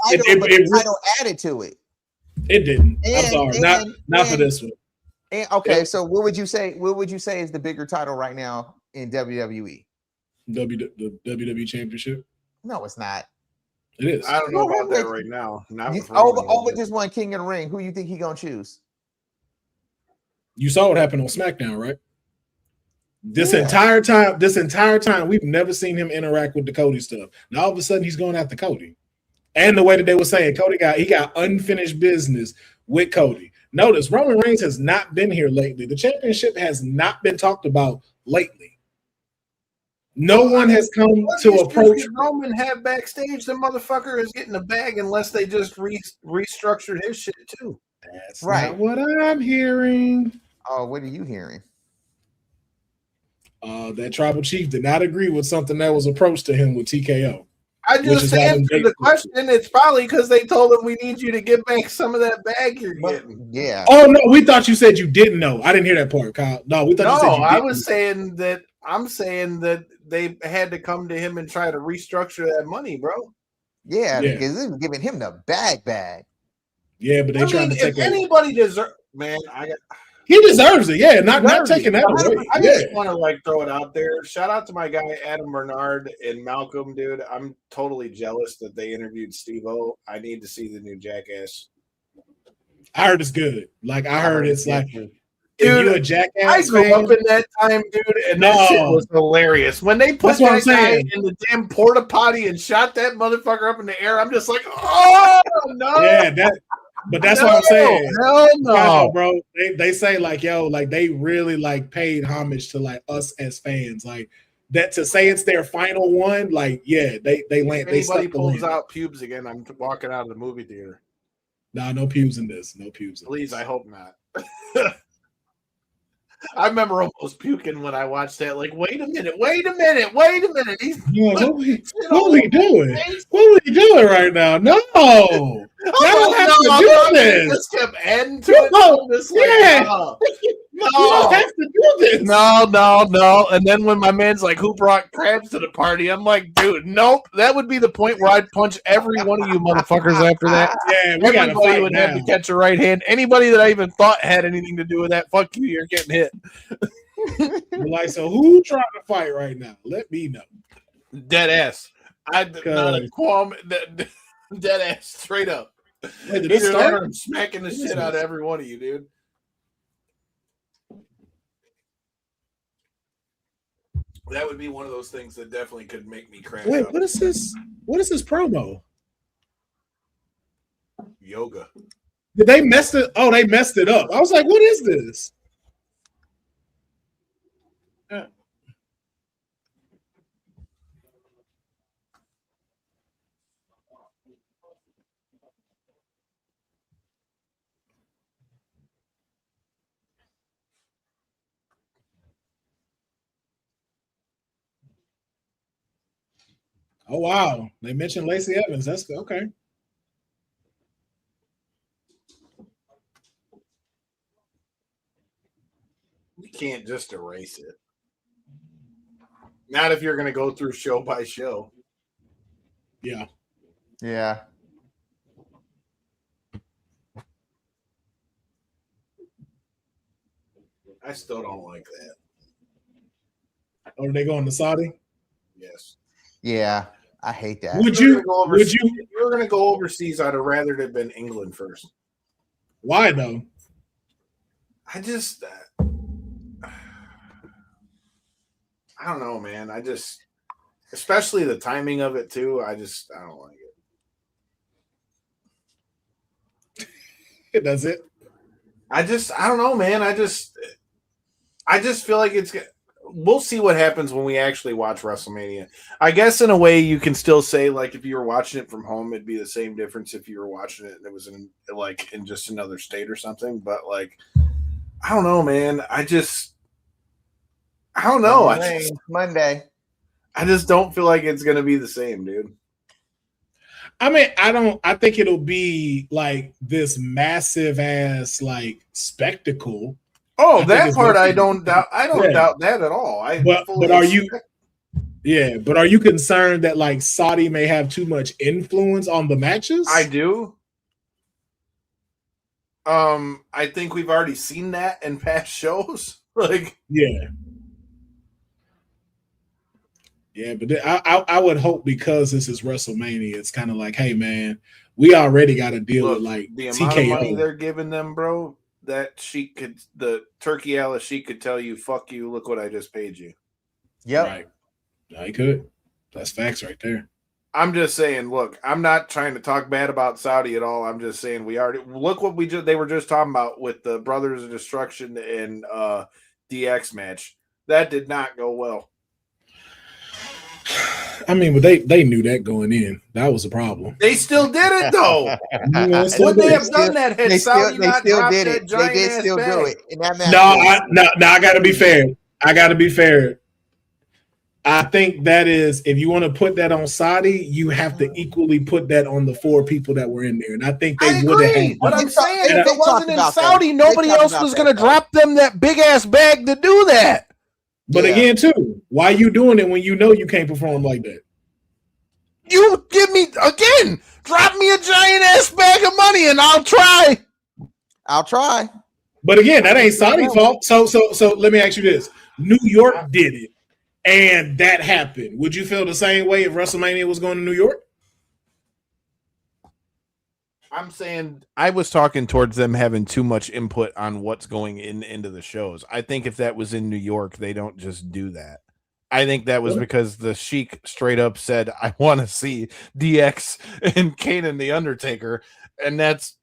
title added to it. It didn't. I'm sorry, not for this one. And, okay, so what would you say? What would you say is the bigger title right now in WWE? The WWE Championship. No, it's not. It is. I don't know about that right now. Not over just one King of the Ring. Who you think he gonna choose? You saw what happened on SmackDown, right? This entire time, we've never seen him interact with the Cody stuff. Now all of a sudden, he's going after Cody, and the way that they were saying Cody got unfinished business with Cody. Notice Roman Reigns has not been here lately. The championship has not been talked about lately. No one has come to approach. Roman have backstage. The motherfucker is getting a bag unless they just restructured his shit too. That's not what I'm hearing. Oh, what are you hearing? That Tribal Chief did not agree with something that was approached to him with TKO. I just answered the question. It's probably because they told him we need you to get back some of that bag you're getting. Yeah. Oh no, we thought you said you didn't know. I didn't hear that part, Kyle. No, we thought you said you didn't. I was saying that. I'm saying that they had to come to him and try to restructure that money, bro. Yeah. Because they were giving him the bag. Yeah, but they trying to take. If anybody deserves, man, he deserves it. Yeah, not taking that away. I just want to throw it out there. Shout out to my guy Adam Bernard and Malcolm, dude. I'm totally jealous that they interviewed Steve-O. I need to see the new Jackass. I heard it's good. Like I heard it's like, dude, if you a Jackass I grew up in that time, dude, and that shit was hilarious. When they put that guy in the damn porta potty and shot that motherfucker up in the air, I'm just like, oh no. Yeah, but that's what I'm saying. Hell no, bro. They say they really paid homage to us as fans, that to say it's their final one. They land. If anybody pulls out pubes again, I'm walking out of the movie theater. Nah, no pubes in this. No pubes. Please, I hope not. I remember almost puking when I watched that. Like, wait a minute. He's what are we doing? What are we doing right now? No, I don't have to do this. Just kept adding to it. No, you don't have to do this. No. And then when my man's like, "Who brought crabs to the party?" I'm like, "Dude, nope." That would be the point where I'd punch every one of you motherfuckers after that. Yeah, we gotta everybody fight would now. have to catch a right hand. Anybody that I even thought had anything to do with that, fuck you. You're getting hit. So who trying to fight right now? Let me know. Dead ass. Not a qualm. Dead ass. Straight up. Wait, did this start? I'm smacking the shit out of every one of you, dude. That would be one of those things that definitely could make me crash. Wait, what is this? What is this promo? Yoga. Did they mess it? Oh, they messed it up. I was like, what is this? Yeah. Oh wow, they mentioned Lacey Evans. That's okay. You can't just erase it. Not if you're going to go through show by show. Yeah. Yeah. I still don't like that. Are they going to Saudi? Yes. Yeah. I hate that. Would If you you? were Would you? if you were going to go overseas, I'd have rather it have been England first. Why though? I just, I don't know, man. I just, especially the timing of it too. I don't like it. That's it. I don't know, man. I just feel like we'll see what happens when we actually watch WrestleMania. I guess in a way you can still say, like, if you were watching it from home, it'd be the same difference if you were watching it and it was in just another state or something. But like, I don't know, man. I don't know. Monday. I just don't feel like it's gonna be the same, dude. I mean, I think it'll be like this massive ass like spectacle. Oh, that part I don't doubt. I don't doubt that at all. But are you? Yeah, but are you concerned that like Saudi may have too much influence on the matches? I do. I think we've already seen that in past shows. Like, yeah, but I would hope because this is WrestleMania, it's kind of like, hey man, we already got to deal with like the amount of money they're giving them, bro. That the Turkey Alice Sheik could tell you, "Fuck you! Look what I just paid you." Yep. Right. No, he could. That's facts right there. I'm just saying, look, I'm not trying to talk bad about Saudi at all. I'm just saying we already look what they were just talking about with the Brothers of Destruction and DX match. That did not go well. I mean, but they knew that going in. That was a problem. They still did it though. Would they have done that had Saudi not dropped that giant ass bag? Do it. In that match. No, I gotta be fair. I think that is, if you want to put that on Saudi, you have to equally put that on the 4 people that were in there. And I think they would have. But I'm saying if it wasn't in Saudi, nobody else was going to drop them that big ass bag to do that. But again, too, why are you doing it when you know you can't perform like that? You give me, again, drop me a giant ass bag of money and I'll try. But again, that ain't Saudi's fault. So let me ask you this. New York did it. And that happened. Would you feel the same way if WrestleMania was going to New York? I'm saying I was talking towards them having too much input on what's going into the shows. I think if that was in New York, they don't just do that. I think that was because the Sheik straight up said, I want to see DX and Kane and The Undertaker. And that's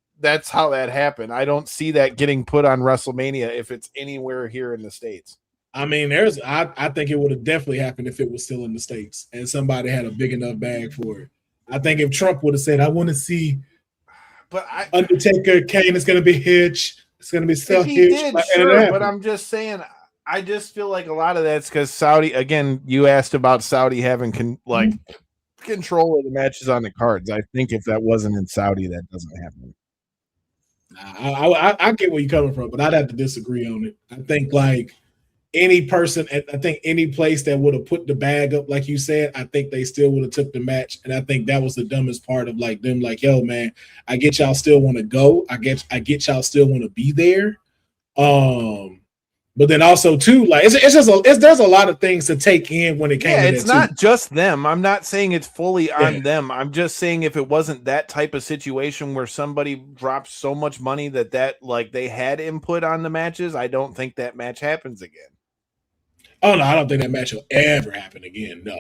how that happened. I don't see that getting put on WrestleMania if it's anywhere here in the States. I mean, I think it would have definitely happened if it was still in the States and somebody had a big enough bag for it. I think if Trump would have said, I want to see Undertaker, Kane, it's going to be Hitch, it's going to be stuff. He did, sure, but I'm just saying, I just feel like a lot of that's because Saudi, again, you asked about Saudi having control of the matches on the cards. I think if that wasn't in Saudi, that doesn't happen. I get where you're coming from, but I'd have to disagree on it. I think like any person, I think any place that would have put the bag up, like you said, I think they still would have took the match. And I think that was the dumbest part of like them, like, yo, man, I get y'all still want to go. I get y'all still want to be there. But then also too, like there's a lot of things to take in when it came. Yeah, it's not just them. I'm not saying it's fully on them. I'm just saying if it wasn't that type of situation where somebody drops so much money that like they had input on the matches, I don't think that match happens again. Oh no, I don't think that match will ever happen again. No,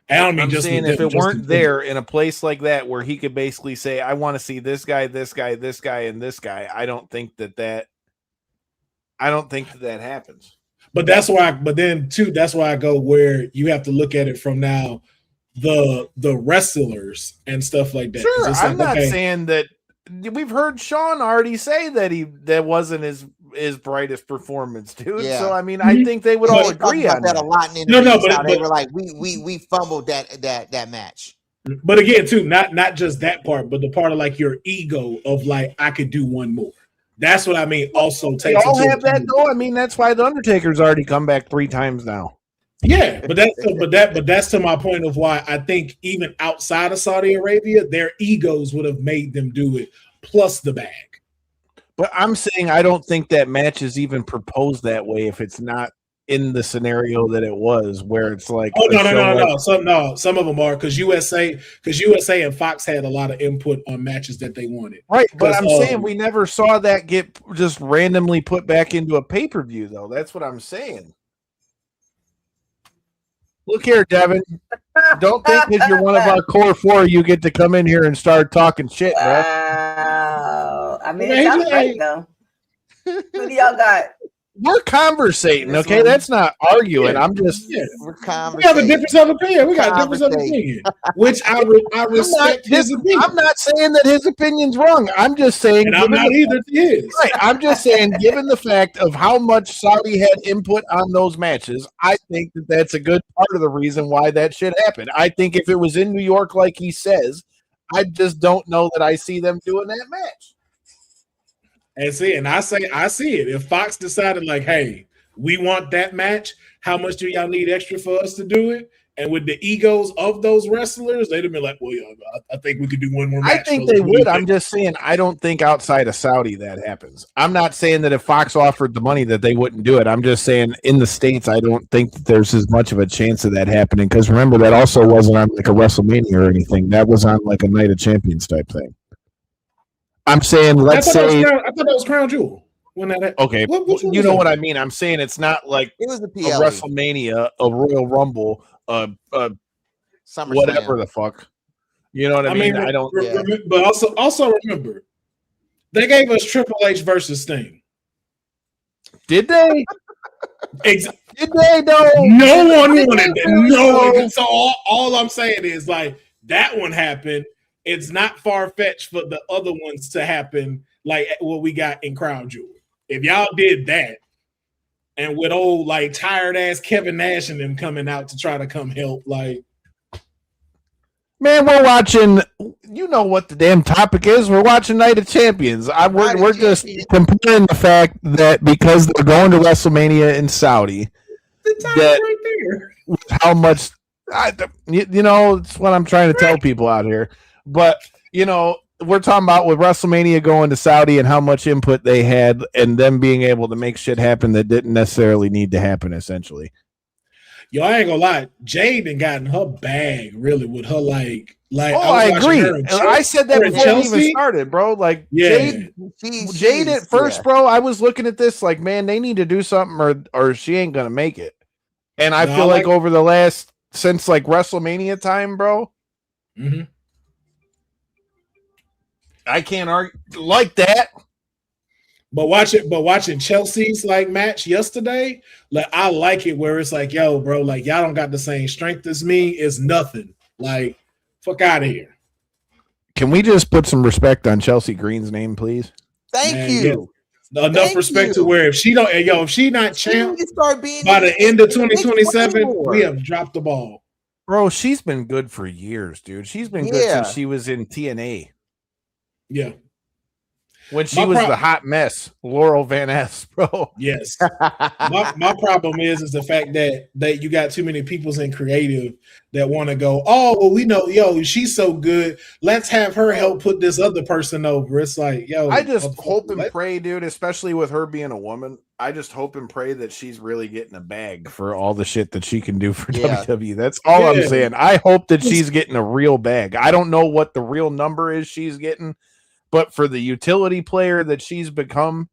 I don't mean I'm just saying if it weren't there in a place like that where he could basically say, "I want to see this guy, this guy, this guy, and this guy." I don't think that happens. But that's why. But then too, that's why I go where you have to look at it from now, the wrestlers and stuff like that. Sure, I'm not saying that. We've heard Sean already say that wasn't his brightest performance, dude. Yeah. So I mean, I think they would all agree on that. A lot in but they were like, we fumbled that match. But again, too, not just that part, but the part of like your ego of like I could do one more. That's what I mean. Also They takes all into have that account. though. I mean, that's why the Undertaker's already come back 3 times now. Yeah, but that's to my point of why I think even outside of Saudi Arabia, their egos would have made them do it, plus the bag. But I'm saying I don't think that match is even proposed that way if it's not in the scenario that it was, where it's like, Oh a show like- some of them are because USA and Fox had a lot of input on matches that they wanted. Right, but I'm 'Cause, saying we never saw that get just randomly put back into a pay-per-view, though. That's what I'm saying. Look here, Devin. Don't think that you're one of our core 4, you get to come in here and start talking shit, bro. Wow. I mean, Man, it sounds he's great though. Who do y'all got? We're conversating, This okay? one. That's not arguing. I'm just We're We have a difference of opinion. We got a difference of Conversation. opinion, which I respect his opinion. I'm not saying that his opinion's wrong. I'm just saying, And I'm not either to his. right, I'm just saying, given the fact of how much Saudi had input on those matches, I think that that's a good part of the reason why that shit happened. I think if it was in New York, like he says, I just don't know that I see them doing that match. And I see it. If Fox decided, like, hey, we want that match, how much do y'all need extra for us to do it? And with the egos of those wrestlers, they'd have been like, well, yeah, I think we could do one more match. I think they would. I'm just saying, I don't think outside of Saudi that happens. I'm not saying that if Fox offered the money that they wouldn't do it. I'm just saying in the States, I don't think that there's as much of a chance of that happening. Because remember, that also wasn't on like a WrestleMania or anything. That was on like a Night of Champions type thing. I'm saying, let's say, I thought that was Crown Jewel. When that okay, which one you was know that? what I mean. I'm saying it's not like It was a a PLE. WrestleMania, a Royal Rumble, SummerSlam. whatever the fuck. You know what I mean? I don't. But also remember, they gave us Triple H versus Sting. Did they? Did they though? No one wanted that. No one. So all I'm saying is like that one happened. It's not far-fetched for the other ones to happen like what we got in Crown Jewel. If y'all did that, and with old like tired ass Kevin Nash and them coming out to try to come help, like, man, we're watching. You know what the damn topic is? We're watching Night of Champions. We're just comparing the fact that because they're going to WrestleMania in Saudi, that right there. How much? You know, it's what I'm trying to tell people out here. But you know, we're talking about with WrestleMania going to Saudi and how much input they had, and them being able to make shit happen that didn't necessarily need to happen. Essentially. Yo, I ain't gonna lie. Jade done gotten her bag really with her like. Oh, I agree. I said that before we even Chelsea started, bro. Like, yeah. Jade at first, bro. I was looking at this like, man, they need to do something, or she ain't gonna make it. And I feel like over the last since like WrestleMania time, bro. Mm-hmm. I can't argue like that. But watching Chelsea's like match yesterday, like I like it where it's like, yo, bro, like y'all don't got the same strength as me. It's nothing. Like, fuck out of here. Can we just put some respect on Chelsea Green's name, please? Thank you. Yeah. Enough respect to where if she not champ by the end of 2027, we have dropped the ball. Bro, she's been good for years, dude. She's been good since she was in TNA. Yeah. When she was the hot mess, Laurel Van Ness, bro. Yes. my problem is the fact that you got too many peoples in creative that want to go, oh, well, we know, yo, she's so good. Let's have her help put this other person over. It's like, yo. I just hope and pray, dude, especially with her being a woman. I just hope and pray that she's really getting a bag for all the shit that she can do for WWE. That's all I'm saying. I hope that she's getting a real bag. I don't know what the real number is she's getting. But for the utility player that she's become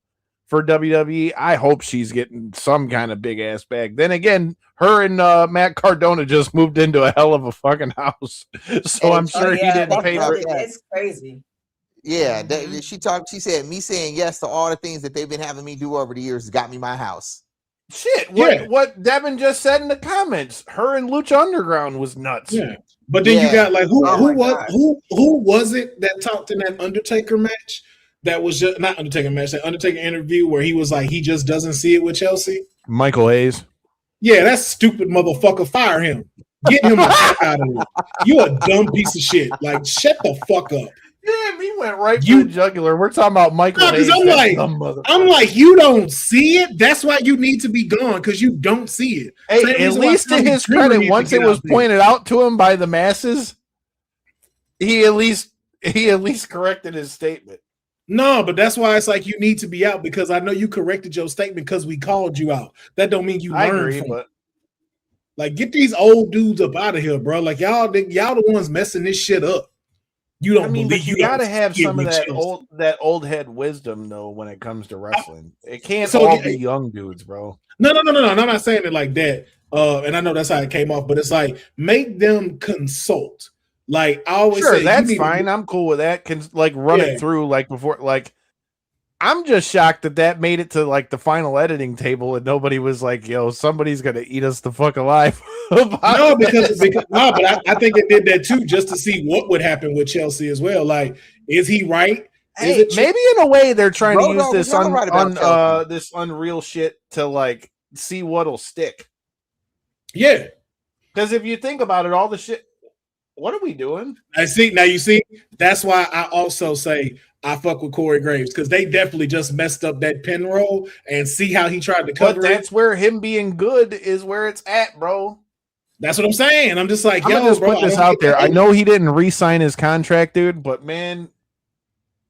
for WWE, I hope she's getting some kind of big ass bag. Then again, her and Matt Cardona just moved into a hell of a fucking house, so I'm sure he didn't pay for it. It's crazy. Yeah, she said me saying yes to all the things that they've been having me do over the years got me my house. Shit, what Devin just said in the comments, her and Lucha Underground was nuts. Yeah. But then you got like who was it that talked in that Undertaker match? That was just not Undertaker match, that Undertaker interview where he was like he just doesn't see it with Chelsea. Michael Hayes. Yeah, that stupid motherfucker. Fire him. Get him the fuck out of here. You a dumb piece of shit. Like, shut the fuck up. Damn, he went right You- for the jugular. We're talking about Michael No, 'cause Hayes. I'm that like- dumb motherfucker. I'm like, you don't see it. That's why you need to be gone because you don't see it. Hey, Same at reason why least to Tommy his Dreamer credit, needs to once get it was out there. pointed out to him by the masses, he at least corrected his statement. No, but that's why it's like you need to be out because I know you corrected your statement because we called you out. That don't mean you I learned agree, from it. but Like, get these old dudes up out of here, bro. Like y'all the ones messing this shit up. You don't I mean, believe but you don't gotta have see it some of with that Chelsea. old head wisdom though when it comes to wrestling. It can't So, all yeah, be young dudes, bro. No. I'm not saying it like that. And I know that's how it came off, but it's like make them consult. Like I always Sure, say, that's you need fine. I'm cool with that. Can like run Yeah. it through like before. Like, I'm just shocked that made it to like the final editing table and nobody was like, "Yo, somebody's gonna eat us the fuck alive." No, because no, but I think they did that too, just to see what would happen with Chelsea as well. Like, is he right? Is Hey, it maybe in a way they're trying to Road use Dogg this was never right about Chelsea. this unreal shit to like see what'll stick. Yeah. Because if you think about it, all the shit. What are we doing? I see. Now you see. That's why I also say I fuck with Corey Graves because they definitely just messed up that pin roll and see how he tried to cover But it. that's where him being good is where it's at, bro. That's what I'm saying. I'm just like, I'm yo, gonna just bro, put this I don't out get there. I that. know he didn't re-sign his contract, dude, but man,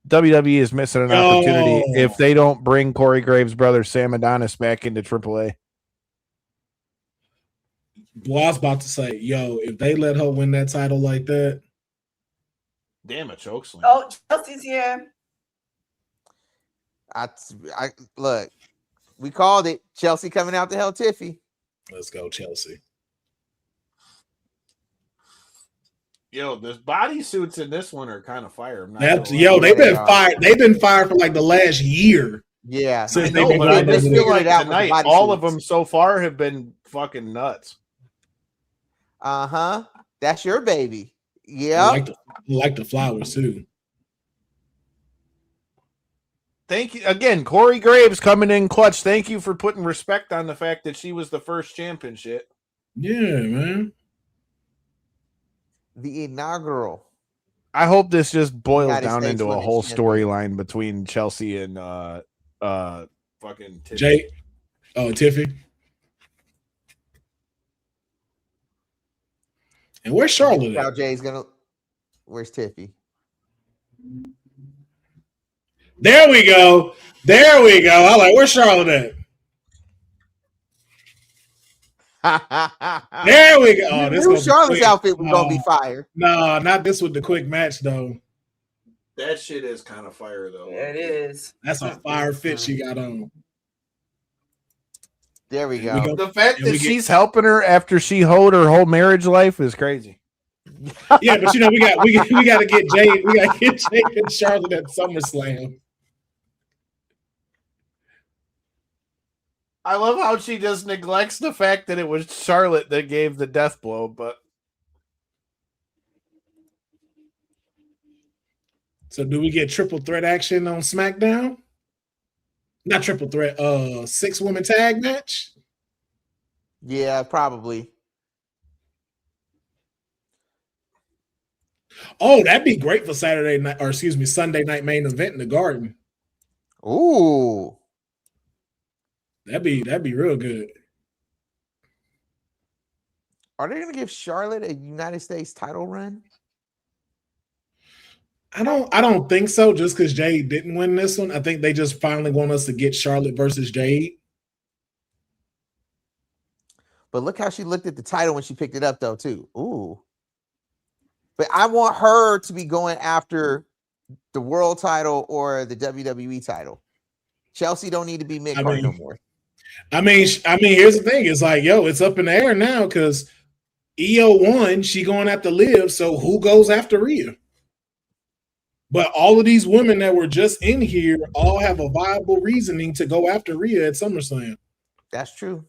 WWE is missing an opportunity if they don't bring Corey Graves' brother Sam Adonis back into AAA. Well, I was about to say, yo, if they let her win that title like that, Damn, a chokeslam. Oh, Chelsea's here. I look, we called it. Chelsea coming out to hell Tiffy. let's go Chelsea. Yo, the bodysuits in this one are kind of fire. I'm not That's gonna lie. yo, they've they been are. fired. They've been fired for like the last year. Yeah, Since I know, they've but been I going just over feel there. like it out with the tonight, all of bodysuits. them so far have been fucking nuts. That's your baby. I Yeah. like the flowers too. Thank you again, Corey Graves coming in clutch. Thank you for putting respect on the fact that she was the first championship. Yeah, man. The inaugural. I hope this just boils United down States into a Women's whole Champion. storyline between Chelsea and fucking Tiffany. Jay. Oh, Tiffy. And where's Charlotte How at? Jay's gonna. Where's Tiffy? There we go. There we go. I like, where's Charlotte at? There we go. Oh, this New gonna be Charlotte's quick. outfit was gonna be fire. No, not this with the quick match though. That shit is kind of fire though. Yeah, it is. That's a fire fit she got on. There we We go. go. The fact And that we get- she's helping her after she hoed her whole marriage life is crazy. Yeah, but you know we got to get Jay. We got to get Jay and Charlotte at SummerSlam. I love how she just neglects the fact that it was Charlotte that gave the death blow, but So do we get triple threat action on SmackDown? Not triple threat. 6-woman tag match. Yeah, probably. Oh, that'd be great for Saturday night, or excuse me, Sunday night main event in the Garden. Ooh. That'd be real good. Are they gonna give Charlotte a United States title run? I don't think so. Just because Jade didn't win this one, I think they just finally want us to get Charlotte versus Jade. But look how she looked at the title when she picked it up, though, too. Ooh. But I want her to be going after the world title or the WWE title. Chelsea don't need to be mid-card no more. I mean, here's the thing: it's like, yo, it's up in the air now because EO won. She going after Liv, so who goes after Rhea? But all of these women that were just in here all have a viable reasoning to go after Rhea at SummerSlam. That's true.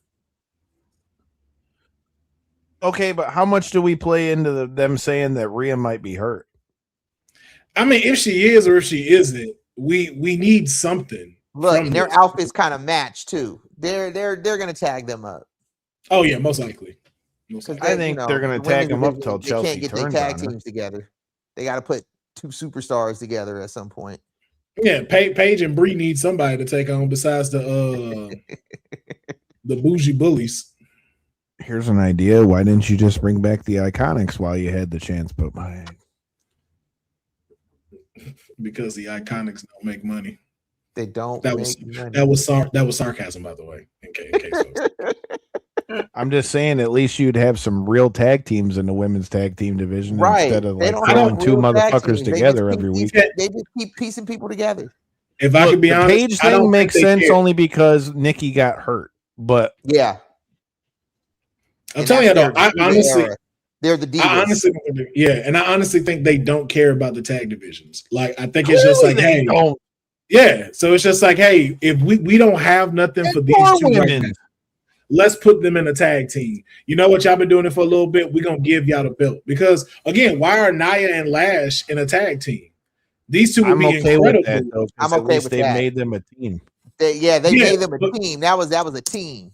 okay, but how much do we play into them saying that Rhea might be hurt? I mean, if she is or if she isn't, we need something. Look, from and their this. outfits kind of match too. They're gonna tag them up. Oh yeah, most likely. Most likely. I think they're gonna the tag women's them up division, till they Chelsea can't get their turns tag on her. teams together. They got to put two superstars together at some point. Yeah, Paige and Bree need somebody to take on besides the bougie bullies. Here's an idea. Why didn't you just bring back the Iconics while you had the chance? But because the Iconics don't make money. They don't. That was sarcasm, by the way. In case I'm just saying, at least you'd have some real tag teams in the women's tag team division instead of like throwing two motherfuckers together every week. They just keep piecing people together. If I could be honest, the Paige thing makes sense only because Nikki got hurt. But yeah, I'm telling you though, I honestly, they're the divas. And I honestly think they don't care about the tag divisions. Like, I think it's just like, hey, yeah. So it's just like, hey, if we don't have nothing for these two women, let's put them in a tag team. You know what? Y'all been doing it for a little bit. We're gonna give y'all the belt because again, why are Nia and Lash in a tag team? These two would be incredible. With that, though, I'm okay with they that. Made them a team. They made them a team. That was a team.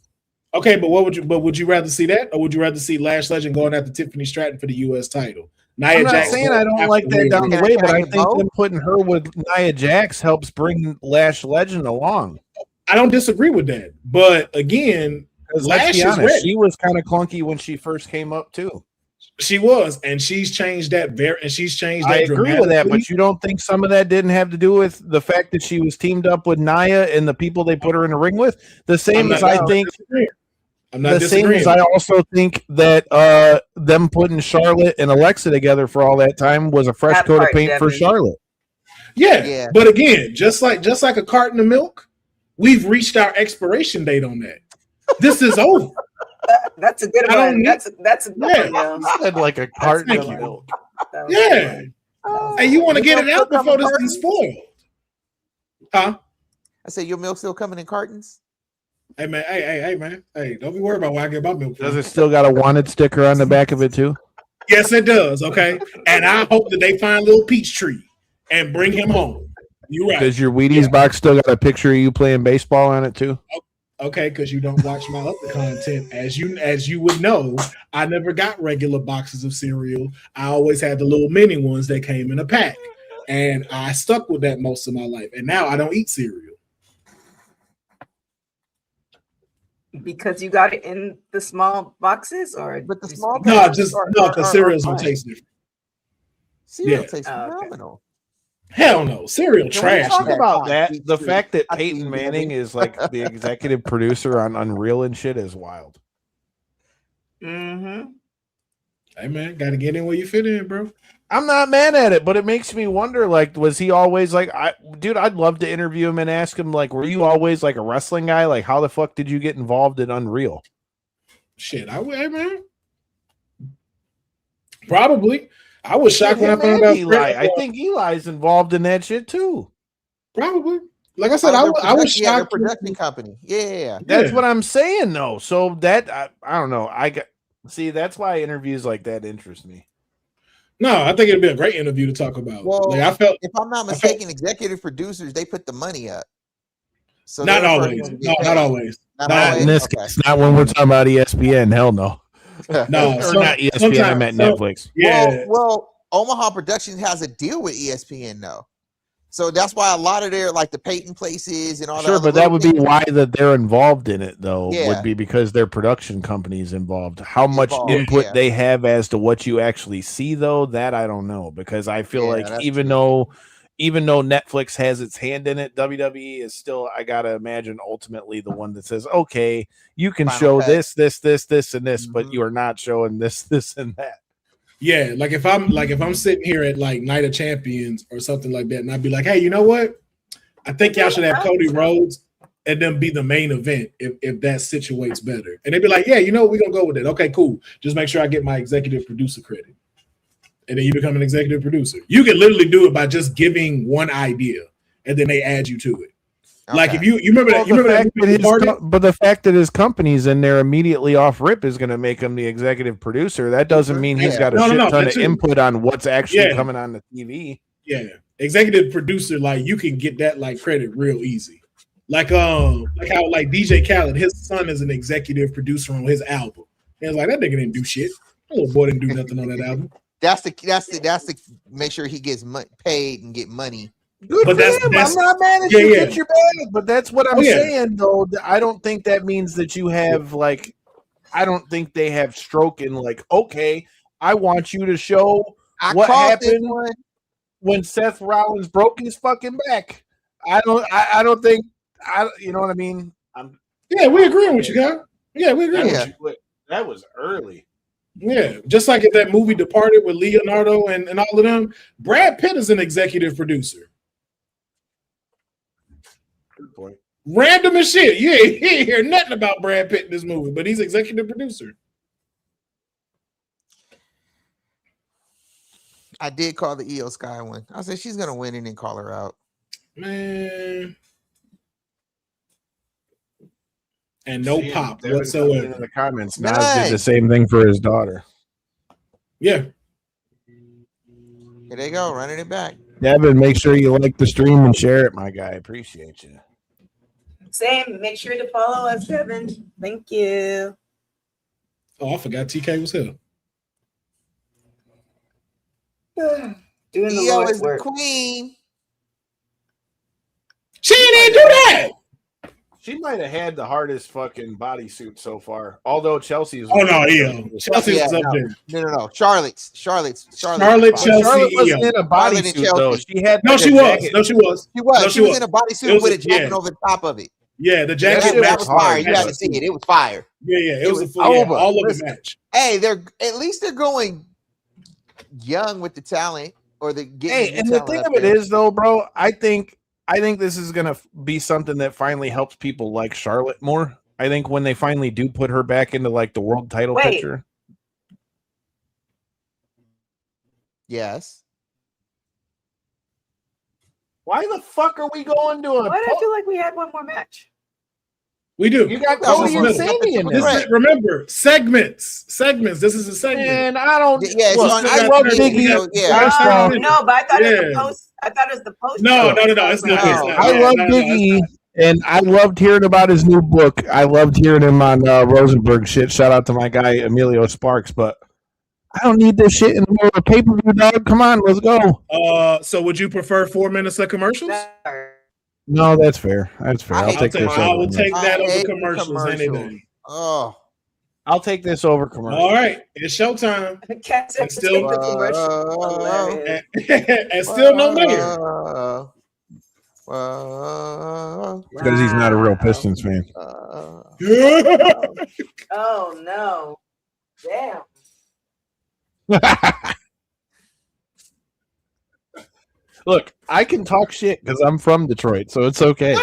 Okay, but would you rather see that, or would you rather see Lash Legend going after Tiffany Stratton for the U.S. title? I'm not saying I don't like that down the way, but I think them putting her with Nia Jax helps bring Lash Legend along. I don't disagree with that, but again, let's be honest, she was kind of clunky when she first came up too. She was, and she's changed that I agree with that, but you don't think some of that didn't have to do with the fact that she was teamed up with Nia and the people they put her in the ring with? The same as I think. I'm not the same as I also think that them putting Charlotte and Alexa together for all that time was a fresh coat of paint for Charlotte. Yeah, but again, just like a carton of milk, we've reached our expiration date on that. This is over. That's a good one. That's a good one. I said like a carton of milk. Yeah. And you want to get it out before this is spoiled. Huh? I said your milk's still coming in cartons? Hey man, hey man. Hey, don't be worried about where I get my milk from. Does it still got a wanted sticker on the back of it too? Yes, it does. Okay. And I hope that they find little Peachtree and bring him home. You're right. Does your Wheaties box still got a picture of you playing baseball on it too? Okay, because you don't watch my other content. As you would know, I never got regular boxes of cereal. I always had the little mini ones that came in a pack. And I stuck with that most of my life. And now I don't eat cereal. Because you got it in the small boxes, or but the small because cereals don't taste different. Cereal tastes phenomenal. Hell no, cereal trash. Talk about that. The fact that Peyton Manning is like the executive producer on Unreal and shit is wild. Mm-hmm. Hey man, got to get in where you fit in, bro. I'm not mad at it, but it makes me wonder, like, was he always like, I'd love to interview him and ask him, like, were you always like a wrestling guy? Like, how the fuck did you get involved in Unreal? Shit, hey man. Probably. I was shocked when I found out. Eli. I think Eli's involved in that shit too. Probably. Like I said, I was shocked. Production company. Yeah. That's what I'm saying, though. So that, I don't know. That's why interviews like that interest me. No, I think it'd be a great interview to talk about. Well, if I'm not mistaken, executive producers, they put the money up. So not always. No, not always. Not in this case. Not when we're talking about ESPN. Hell no. No, or not ESPN. I meant Netflix. Yeah. Well, Omaha Productions has a deal with ESPN though, so that's why a lot of their like the Peyton places and all. Sure, but that would be why that they're involved in it though. Yeah. Would be because their production company is involved. How much input they have as to what you actually see though, that I don't know, because I feel like even though Netflix has its hand in it, WWE is still, I gotta imagine, ultimately the one that says, okay, you can show this, and this, but you are not showing this, and that. Yeah, like if I'm sitting here at like Night of Champions or something like that, and I'd be like, hey, you know what? I think y'all should have Cody Rhodes and then be the main event if that situates better. And they'd be like, yeah, you know, we're gonna go with it. Okay, cool. Just make sure I get my executive producer credit. And then you become an executive producer. You can literally do it by just giving one idea, and then they add you to it. Okay. Like if you remember but the fact that his company's in there immediately off rip is going to make him the executive producer. That doesn't mean he's got a shit ton of input on what's actually coming on the TV. Yeah, executive producer, like you can get that like credit real easy. Like how like DJ Khaled, his son is an executive producer on his album. And it's like that nigga didn't do shit. That little boy didn't do nothing on that album. That's the make sure he gets paid and get money. Good But for that's- him. that's- I'm not mad at yeah, you. yeah. Get your bag, but that's what I'm Oh, yeah. saying, though. I don't think that means that you have like. I don't think they have stroking like. Okay, I want you to show I what caught this happened one. when Seth Rollins broke his fucking back. I don't think. You know what I mean? Yeah, we agree with you, guys. Yeah, we agree Yeah. with you. That was early. Yeah, just like in that movie Departed with Leonardo and all of them, Brad Pitt is an executive producer. Good point. Random as shit. You ain't hear nothing about Brad Pitt in this movie, but he's executive producer. I did call the Io Sky one. I said she's gonna win and then call her out. Man. And no See, pop Devin whatsoever. in the comments. None. Nas did the same thing for his daughter. Yeah. Here they go, running it back. Devin, make sure you like the stream and share it, my guy. Appreciate you. Same. Make sure to follow us, Devin. Thank you. Oh, I forgot TK was here. Doing the Io Lord's is the work. queen. She didn't do that. She might have had the hardest fucking bodysuit so far. Although Chelsea's. Oh no, yeah. Chelsea was up there. No. Charlotte's Charlotte, fine. Chelsea, Charlotte wasn't Io. in a Charlotte and bodysuit though. Chelsea. She had No, like, she a was. jacket. No, she was. She was. No, she was in a It bodysuit was with a- a jacket yeah. over the top of it. Yeah, the That, jacket shit, that matched. was fire. You hard. got to see it. It was fire. Yeah, it was a full. Oh, Yeah, but all of the listen. match. Hey, at least they're going young with the talent, or the getting. Hey, new and the talent thing up of it there. is, though, bro, I think this is gonna be something that finally helps people like Charlotte more. I think when they finally do put her back into like the world title Wait. picture. Yes. Why the fuck are we going to a? Why did I feel like we had one more match? We do. You got That Cody and was Sammy in This there. is, remember, segments. This is a segment. And I don't. Yeah, it's look, on- I I love got Big Big E. E. So, yeah. First off, No, but I thought it was the Yeah. post. I thought it was the post. No, it's not. It's No. not. I Yeah, love no, Big it's E, not. and I loved hearing about his new book. I loved hearing him on Rosenberg shit. Shout out to my guy Emilio Sparks, but I don't need this shit in the middle of a pay-per-view, dog. Come on, let's go. So would you prefer 4 minutes of commercials? No, that's fair. That's fair. I I'll hate take to- this I over. will take that I over hate commercials any commercials. day. Oh. I'll take this over commercial. All right, it's showtime. Cat said And still- the commercial. Hilarious. And still no mayor. Because he's not a real Pistons fan. Oh no! Damn. Look, I can talk shit because I'm from Detroit, so it's okay.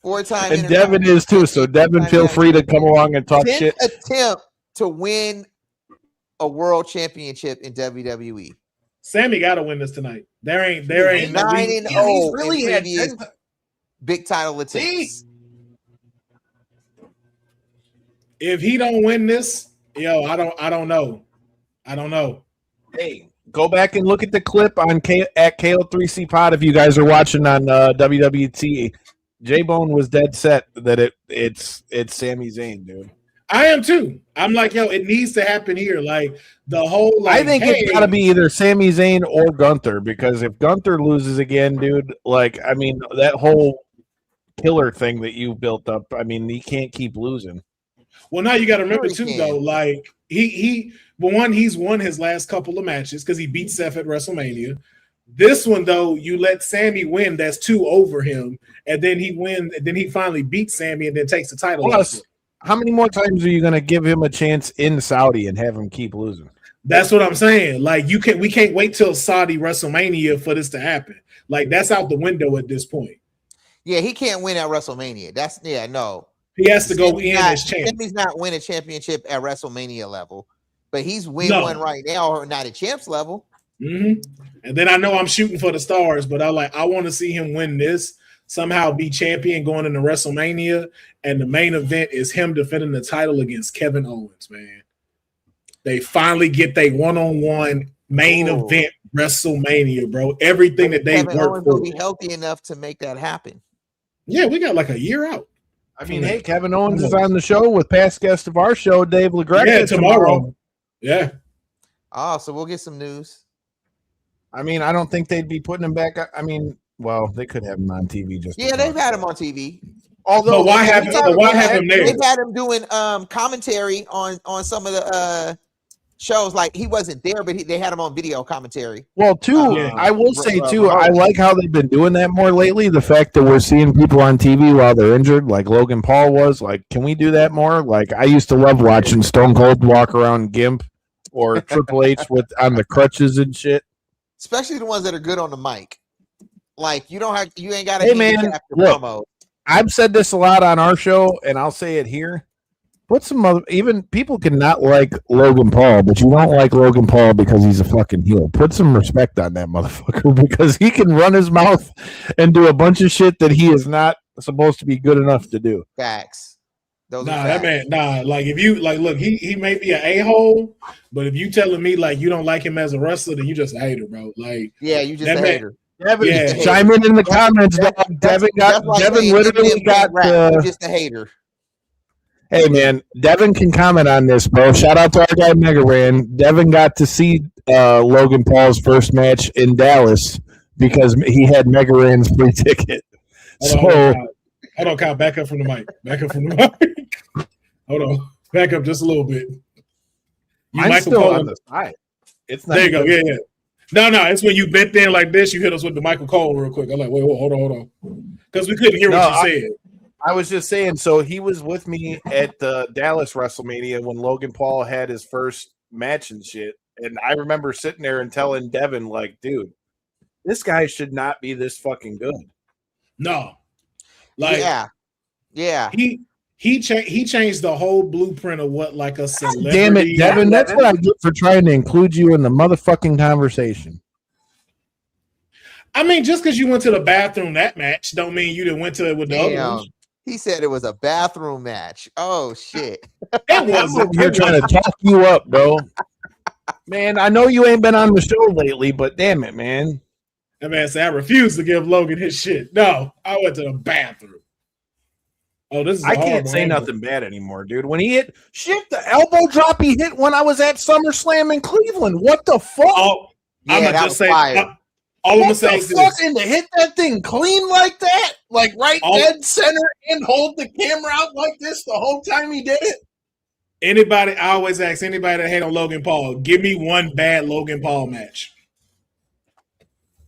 Four-time And Devin is too, so Devin, feel free to come along and talk 10th shit. attempt to win a world championship in WWE. Sammy got to win this tonight. There ain't. 9-0 He's really in had previous 10 big title attempts. If he don't win this, yo, I don't know. Hey, go back and look at the clip on at KO3C Pod if you guys are watching on WWT. J-Bone was dead set that it's Sami Zayn, dude. I am too. I'm like, yo, it needs to happen here. Like the whole. Like, I think it's got to be either Sami Zayn or Gunther, because if Gunther loses again, dude, like, I mean, that whole killer thing that you built up, I mean, he can't keep losing. Well, now you got to remember Sure he too, can. though. Like he's won his last couple of matches because he beat Seth at WrestleMania. This one, though, you let Sammy win. That's 2 over him, and then he wins. And then he finally beats Sammy, and then takes the title. Plus, how many more times are you going to give him a chance in Saudi and have him keep losing? That's what I'm saying. Like we can't wait till Saudi WrestleMania for this to happen. Like that's out the window at this point. Yeah, he can't win at WrestleMania. No. He has to go in as champ. Sammy's not win a championship at WrestleMania level, but he's win No. one right now, or not at champs level. Mm-hmm. And then I know I'm shooting for the stars, but I want to see him win this, somehow be champion going into WrestleMania, and the main event is him defending the title against Kevin Owens, man. They finally get their one-on-one main Ooh. event WrestleMania, bro. Everything that they Kevin worked Owens will for. be healthy enough to make that happen. Yeah, we got like a year out. I mean, hey, Kevin Owens is on the show with past guest of our show, Dave LaGreca. Yeah, tomorrow. Yeah. Oh, so we'll get some news. I mean, I don't think they'd be putting him back. I mean, well, they could have him on TV. They've had him on TV. Although, why have him there? They've had him doing commentary on some of the shows. Like he wasn't there, but they had him on video commentary. Well, I will say too, I like how they've been doing that more lately. The fact that we're seeing people on TV while they're injured, like Logan Paul was. Like, can we do that more? Like, I used to love watching Stone Cold walk around Gimp or Triple H on the crutches and shit. Especially the ones that are good on the mic. Like you ain't got to. Hey man, look, I've said this a lot on our show, and I'll say it here. Put some other, even people can not like Logan Paul, but you don't like Logan Paul because he's a fucking heel. Put some respect on that motherfucker because he can run his mouth and do a bunch of shit that he is not supposed to be good enough to do. Facts. That man, like if you like, look, he may be an a-hole, but if you telling me like you don't like him as a wrestler, then you just a hater, bro. Like, yeah, you just a hater. Devin, chime in the comments. Devin literally got just a hater. Hey man, Devin can comment on this, bro. Shout out to our guy Mega Ran. Devin got to see Logan Paul's first match in Dallas because he had Mega Ran's free ticket. Hold on, Kyle. Back up from the mic. Hold on. Back up just a little bit. Mine's still on the side. It's not. There you go. Yeah. No. It's when you bent in like this. You hit us with the Michael Cole real quick. I'm like, wait, hold on, because we couldn't hear what you said. I was just saying. So he was with me at the Dallas WrestleMania when Logan Paul had his first match and shit, and I remember sitting there and telling Devin, like, dude, this guy should not be this fucking good. No. Like, yeah. He changed the whole blueprint of what like a celebrity. Damn it, Devin! That's what I get for trying to include you in the motherfucking conversation. I mean, just because you went to the bathroom that match, don't mean you didn't went to it with the other ones. He said it was a bathroom match. Oh shit! It wasn't. You're trying to talk you up, bro. Man, I know you ain't been on the show lately, but damn it, man. That man said I refuse to give Logan his shit. No, I went to the bathroom. Oh, this is. I can't say nothing bad anymore, dude. When he hit the elbow drop he hit when I was at SummerSlam in Cleveland. What the fuck? Oh, yeah, I'm gonna just say. All I'm gonna say is this. And to hit that thing clean like that, like dead center, and hold the camera out like this the whole time he did it. Anybody, I always ask anybody that hate on Logan Paul, give me one bad Logan Paul match.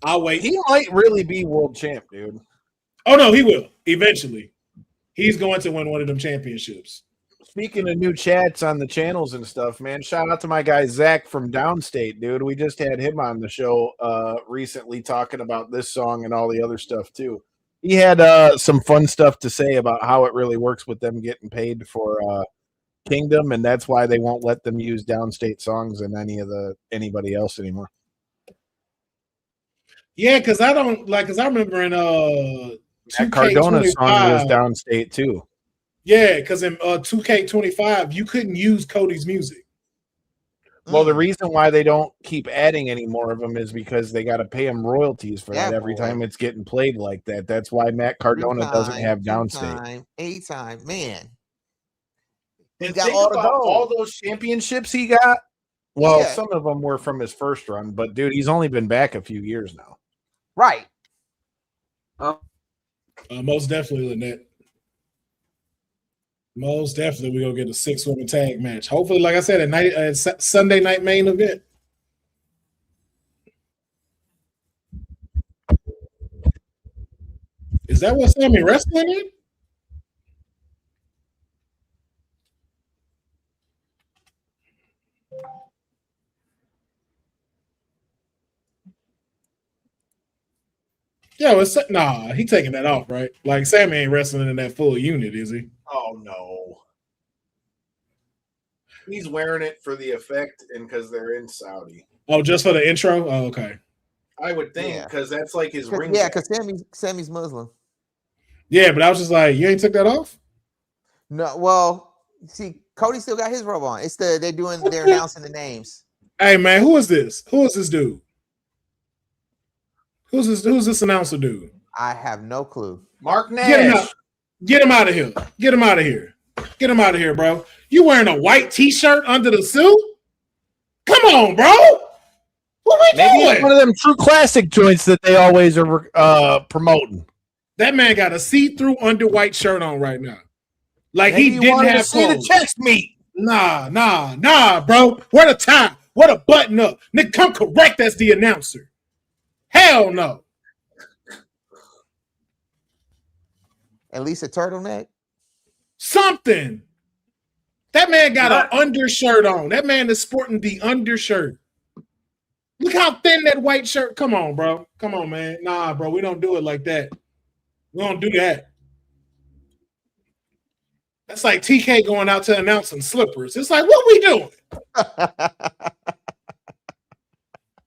I'll wait. He might really be world champ, dude. Oh no, he will eventually. He's going to win one of them championships. Speaking of new chats on the channels and stuff, man, shout out to my guy Zach from Downstate, dude. We just had him on the show recently talking about this song and all the other stuff too. He had some fun stuff to say about how it really works with them getting paid for Kingdom, and that's why they won't let them use Downstate songs in anybody else anymore. Yeah, because I remember in Cardona's song was Downstate too. Yeah, because in 2K25 you couldn't use Cody's music. Well, the reason why they don't keep adding any more of them is because they got to pay him royalties for that every time it's getting played like that. That's why Matt Cardona doesn't have Downstate. 8-time, man. He got all those championships he got. Well, some of them were from his first run, but dude, he's only been back a few years now. Right. Most definitely, Lynette. Most definitely, we're gonna get a 6-woman tag match. Hopefully, like I said, a Sunday night main event. Is that what Sammy wrestling in? Yo, he taking that off, right? Like Sammy ain't wrestling in that full unit, is he? Oh no. He's wearing it for the effect and because they're in Saudi. Oh, just for the intro? Oh, okay. I would think because that's like his ring. Yeah, because Sammy's Muslim. Yeah, but I was just like, you ain't took that off? No, well, see, Cody still got his robe on. They're announcing the names. Hey man, who is this? Who is this dude? Who's this announcer dude? I have no clue. Mark Nash. Get him out of here. Get him out of here. Get him out of here, bro. You wearing a white t-shirt under the suit? Come on, bro. What we Maybe doing? it's one of them true classic joints that they always are promoting. That man got a see-through under white shirt on right now. Like Maybe he didn't have to see the clothes. chest meat. Nah, bro. Wear the tie. Wear the button up. Nigga, come correct as the announcer. Hell no. At least a turtleneck. Something. That man got an undershirt on. That man is sporting the undershirt. Look how thin that white shirt. Come on, bro. Come on, man. Nah, bro. We don't do it like that. We don't do that. That's like TK going out to announce some slippers. It's like, what we doing?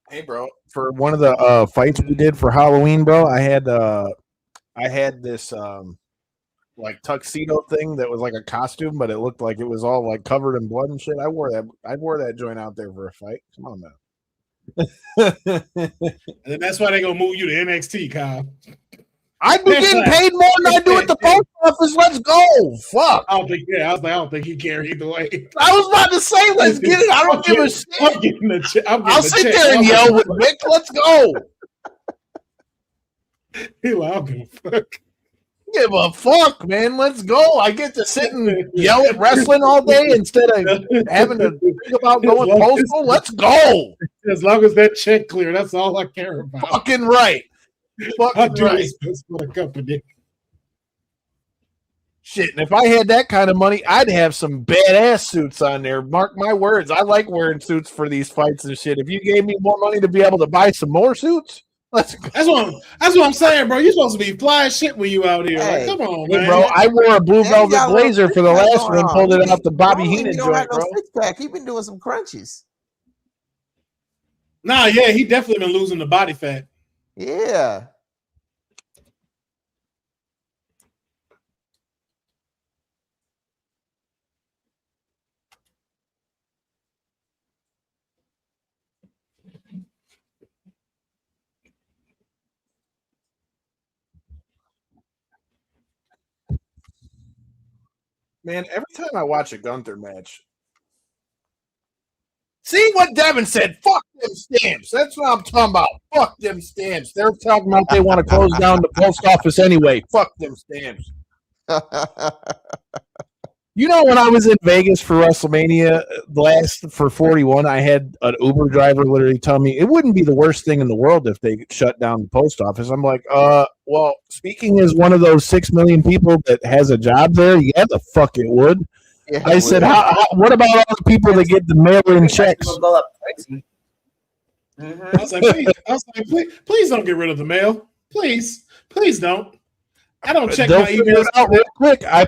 Hey, bro. For one of the fights we did for Halloween, bro, I had this like tuxedo thing that was like a costume, but it looked like it was all like covered in blood and shit. I wore that joint out there for a fight. Come on, man. And that's why they gonna move you to NXT, Kyle. I'd be getting paid more than I do at the post office. Let's go. Fuck. I don't think he cared either way. I was about to say, let's get it. I don't give a shit. I'm getting the check. I'll sit there and yell with Vic. Let's go. I don't give a fuck. Give a fuck, man. Let's go. I get to sit and yell at wrestling all day instead of having to think about going postal. Let's go. As long as that check clear, that's all I care about. Fucking right. I do Right. this best for the company. Shit, and if I had that kind of money, I'd have some badass suits on there. Mark my words. I like wearing suits for these fights and shit. If you gave me more money to be able to buy some more suits, let's go. That's what I'm saying, bro. You're supposed to be fly shit when you out here. Hey. Like, come on, Hey, man. bro, I wore a blue Hey, velvet y'all blazer for the what's last going one and on? pulled it off the Bobby Normally Heenan we don't have joint, no bro. six-pack. He been doing some crunches. Nah, yeah, he definitely been losing the body fat. Yeah. Man, every time I watch a Gunther match, see what Devin said. Fuck them stamps. That's what I'm talking about. Fuck them stamps. They're talking about they want to close down the post office anyway. Fuck them stamps. You know, when I was in Vegas for WrestleMania for 41, I had an Uber driver literally tell me it wouldn't be the worst thing in the world if they shut down the post office. I'm like, well, speaking as one of those 6 million people that has a job there, yeah, the fuck it would. Yeah, I said, what about all the people that get the mail-in checks? Will go up crazy. Mhm. I was like, please don't get rid of the mail. Please don't. I don't check They'll my figure emails it out real quick. I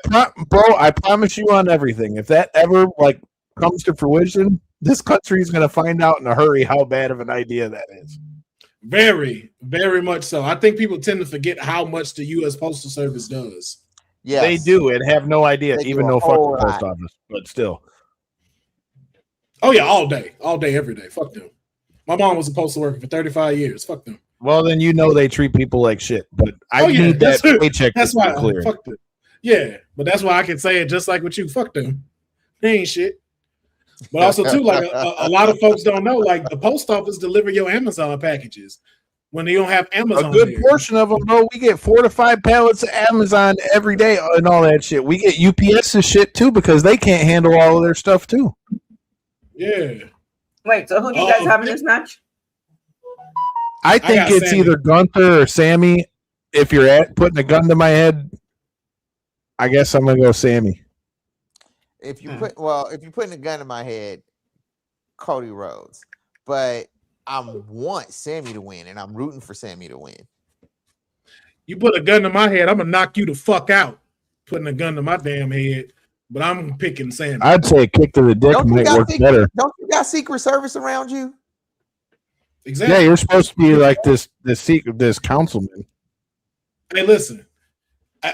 promise you on everything. If that ever like comes to fruition, this country is going to find out in a hurry how bad of an idea that is. Very, very much so. I think people tend to forget how much the U.S. Postal Service does. Yes. They do and have no idea, They do even a though fuck whole the post lot. office, but still. Oh yeah, all day, every day. Fuck them. My mom was a postal worker for 35 years. Fuck them. Well, then you know they treat people like shit. But I Oh, yeah, need that that's- paycheck That's to why. be clear. Fuck them. Yeah, but that's why I can say it just like with you. Fuck them. They ain't shit. But also too, like a lot of folks don't know, like the post office deliver your Amazon packages when they don't have Amazon. A good there. portion of them, bro. We get 4 to 5 pallets of Amazon every day and all that shit. We get UPS's shit too because they can't handle all of their stuff too. Yeah. Wait, so who do you guys have in this match? I think got it's Sammy. either Gunther or Sammy. If you're putting a gun to my head, I guess I'm gonna go Sammy. If you're putting a gun in my head, Cody Rhodes. But I want Sammy to win, and I'm rooting for Sammy to win. You put a gun to my head, I'm gonna knock you the fuck out. Putting a gun to my damn head, but I'm picking Sammy. I'd say a kick to the dick Don't you might got work secret- better. Don't you got Secret Service around you? Exactly. Yeah, you're supposed to be like this councilman. Hey, listen.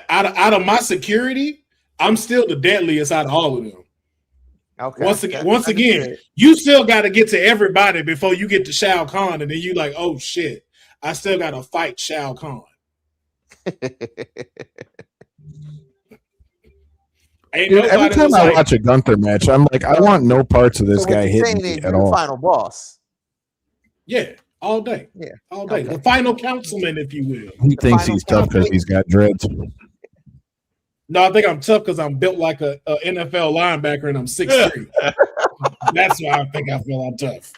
Out of my security, I'm still the deadliest out of all of them. Okay. Once again, you still got to get to everybody before you get to Shao Kahn, and then you like, oh shit, I still got to fight Shao Kahn. Ain't Dude, every nobody time was I like, watch a Gunther match, I'm like, I want no parts of this So what guy you're hitting saying me is at you're the all. final boss. yeah, all day. Yeah. All day. Okay. The final councilman, if you will. He thinks final he's tough because he's got dreads. No, I think I'm tough because I'm built like a NFL linebacker and I'm 6'3". That's why I think I feel I'm tough.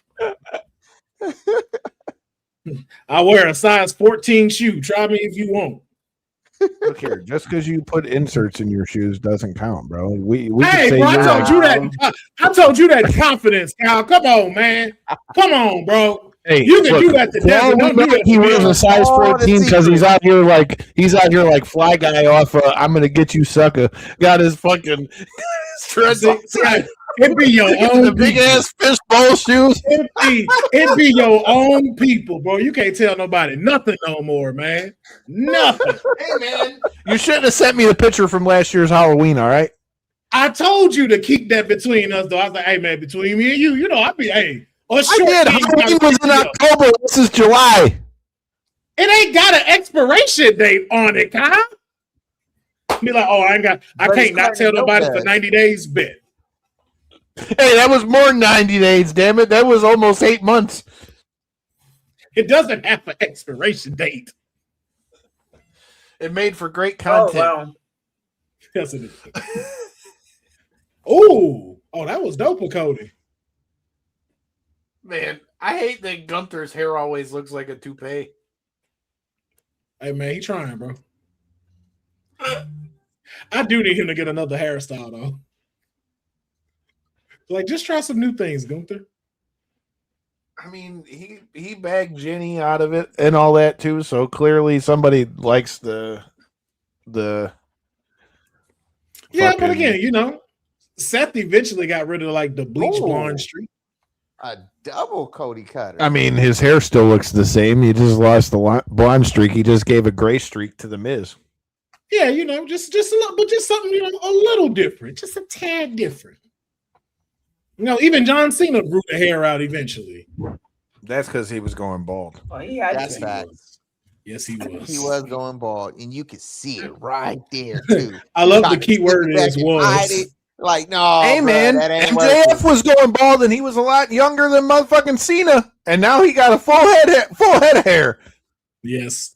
I wear a size 14 shoe. Try me if you want. Look here, just because you put inserts in your shoes doesn't count, bro. We Hey, can say bro, I you're told like, you that. I told you that confidence, Kyle. Come on, man. Come on, bro. hey, You can look, do that to Devin. Don't do that he to wears me. a size All the 14 because he's secrets. out here like Fly Guy off. I'm gonna get you, sucker. Got his fucking dreads See, outside. it be your The own big people. ass fishbowl shoes. It be your own people, bro. You can't tell nobody nothing no more, man. Nothing. Hey man, you shouldn't have sent me the picture from last year's Halloween. All right. I told you to keep that between us, though. I was like, hey, man, between me and you, you know, I be, hey, I did. Halloween was in October. This is July. It ain't got an expiration date on it, Kyle. Be like, oh, I But can't it's not tell claiming nobody Lopez. for 90 days. Bet. Hey, that was more than 90 days. Damn it, that was almost 8 months. It doesn't have an expiration date. It made for great Oh, content. wow. Yes, it is. Oh, that was dope with Cody. Man, I hate that Gunther's hair always looks like a toupee. Hey, man, he trying, bro. I do need him to get another hairstyle, though. Like, just try some new things, Gunther. I mean, he bagged Jenny out of it and all that too. So clearly, somebody likes the. Yeah, but fucking- again, you know, Seth eventually got rid of like the bleach Ooh. blonde streak. A double Cody Cutter. I mean, his hair still looks the same. He just lost the blonde streak. He just gave a gray streak to the Miz. Yeah, you know, just a little, but just something, you know, a little different, just a tad different. You know, even John Cena grew the hair out eventually. That's because he was going bald. Oh, he had That's to. facts. Yes, he was. He was going bald, and you could see it right there too. I love the Tried to key stick word it back is and hide was. it. Like, no, Hey bruh, man, that ain't MJF working. was going bald, and he was a lot younger than motherfucking Cena, and now he got a full head of hair. Yes.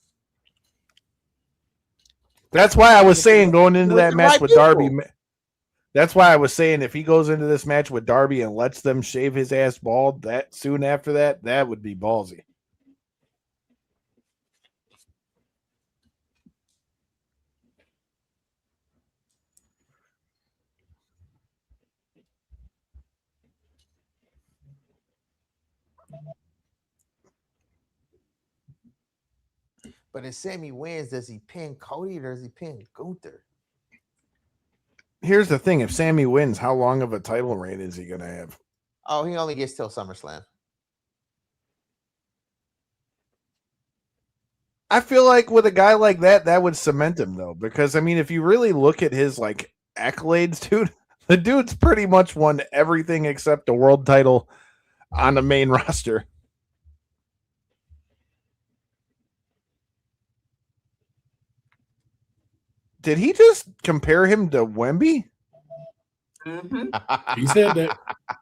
That's why I was saying going into With that the match right with Darby. people. That's why I was saying if he goes into this match with Darby and lets them shave his ass bald that soon after that, that would be ballsy. But if Sammy wins, does he pin Cody or does he pin Gunther? Here's the thing: if Sammy wins, how long of a title reign is he going to have? Oh, he only gets till SummerSlam. I feel like with a guy like that, that would cement him though, because I mean, if you really look at his like accolades, dude, the dude's pretty much won everything except the world title on the main roster. Did he just compare him to Wemby? Mm-hmm. He said that. I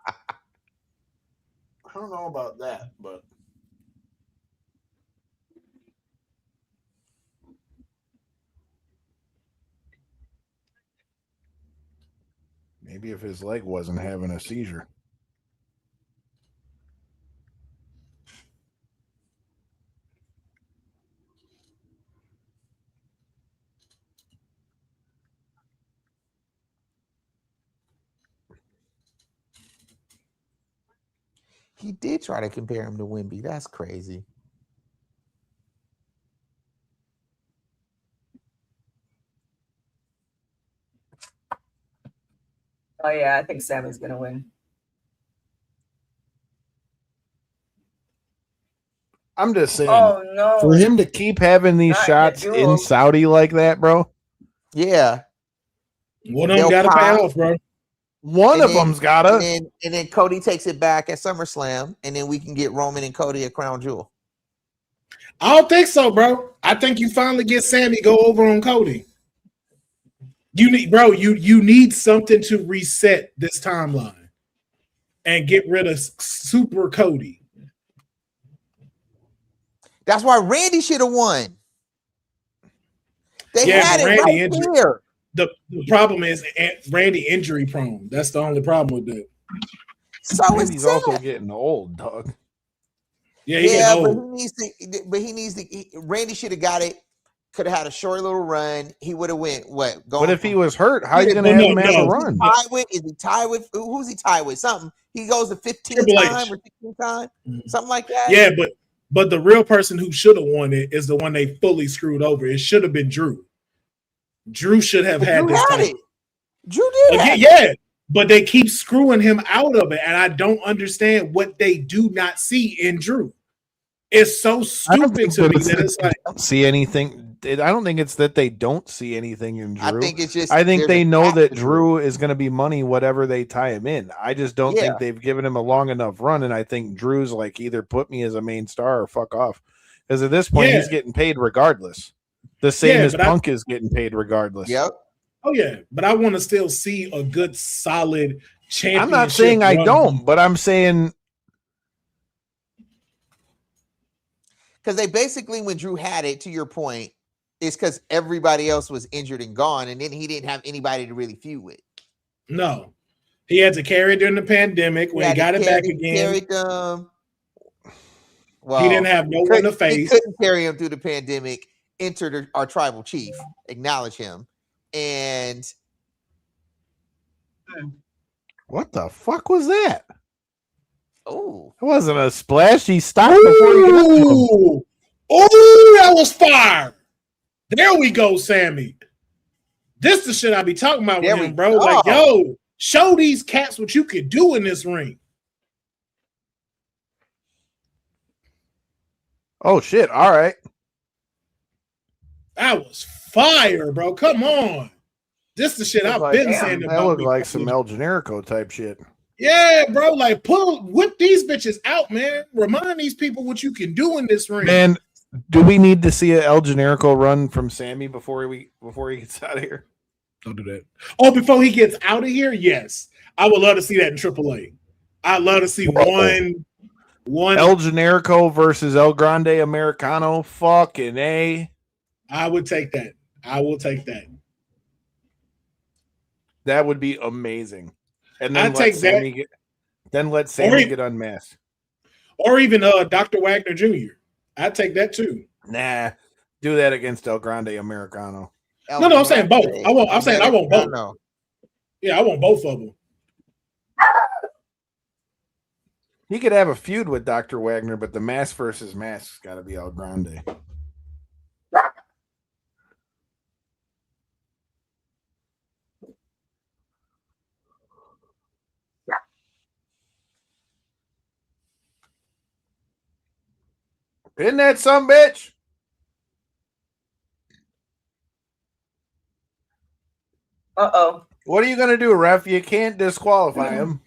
don't know about that, but maybe if his leg wasn't having a seizure. He did try to compare him to Wemby. That's crazy. Oh, yeah, I think Sammy's going to win. I'm just saying, Oh, no. for him to keep having these Not shots the in duel. Saudi like that, bro. Yeah. One of them They'll got to pay pop. off, bro. One And of then- them's gotta. And then Cody takes it back at SummerSlam, and then we can get Roman and Cody a crown jewel. I don't think so, bro. I think you finally get Sammy go over on Cody. You need, bro. You need something to reset this timeline and get rid of Super Cody. That's why Randy should have won. They Yeah, had but it Randy right injured. there. The problem is Randy injury prone. That's the only problem with that. So Randy's also getting old, dog. Yeah, he yeah, getting but old. he needs to. Randy should have got it. Could have had a short little run. He would have went what? But if he was hurt, how are you going to Well, have him have a no. run? Is he tied with who's he tied with? Something. He goes to 15 Triple H. time or 16 time, something like that. Yeah, but the real person who should have won it is the one they fully screwed over. It should have been Drew. Drew should have But had Drew this had title. it. Drew did. Again, yeah, but they keep screwing him out of it, and I don't understand what they do not see in Drew. It's so stupid to me that it's like don't see anything. I don't think it's that they don't see anything in Drew. I think it's just. I think they know that Drew. Drew is going to be money whatever they tie him in. I just don't think they've given him a long enough run, and I think Drew's like either put me as a main star or fuck off. Because at this point, he's getting paid regardless. The same as Punk is getting paid regardless. Yep. Oh yeah, but I want to still see a good, solid championship. I'm not saying I don't, but I'm saying because they basically, when Drew had it, to your point, it's because everybody else was injured and gone, and then he didn't have anybody to really feud with. No, he had to carry it during the pandemic when he got it back again. Well, he didn't have no one to face. He couldn't carry him through the pandemic. Entered our tribal chief, acknowledge him, and what the fuck was that? Oh, it wasn't a splash. He stopped before he got to him. Oh, that was fire. There we go, Sammy. This the shit I be talking about with him, bro. Like, yo, show these cats what you can do in this ring. Oh shit! All right. That was fire, bro. Come on. This the shit I've been saying about. That looked like some El Generico type shit. Yeah, bro. Like, whip these bitches out, man. Remind these people what you can do in this ring. Man, do we need to see an El Generico run from Sammy before he gets out of here? Don't do that. Oh, before he gets out of here, yes. I would love to see that in AAA. I'd love to see one El Generico versus El Grande Americano. Fucking A. I would take that. I will take that. That would be amazing. And then let Sammy get unmasked. Or even Dr. Wagner Jr. I'd take that too. Nah, do that against El Grande Americano. No, I'm saying both. I want both. No. Yeah, I want both of them. He could have a feud with Dr. Wagner, but the mask versus mask's got to be El Grande. Isn't that some bitch? Uh-oh. What are you going to do, ref? You can't disqualify him.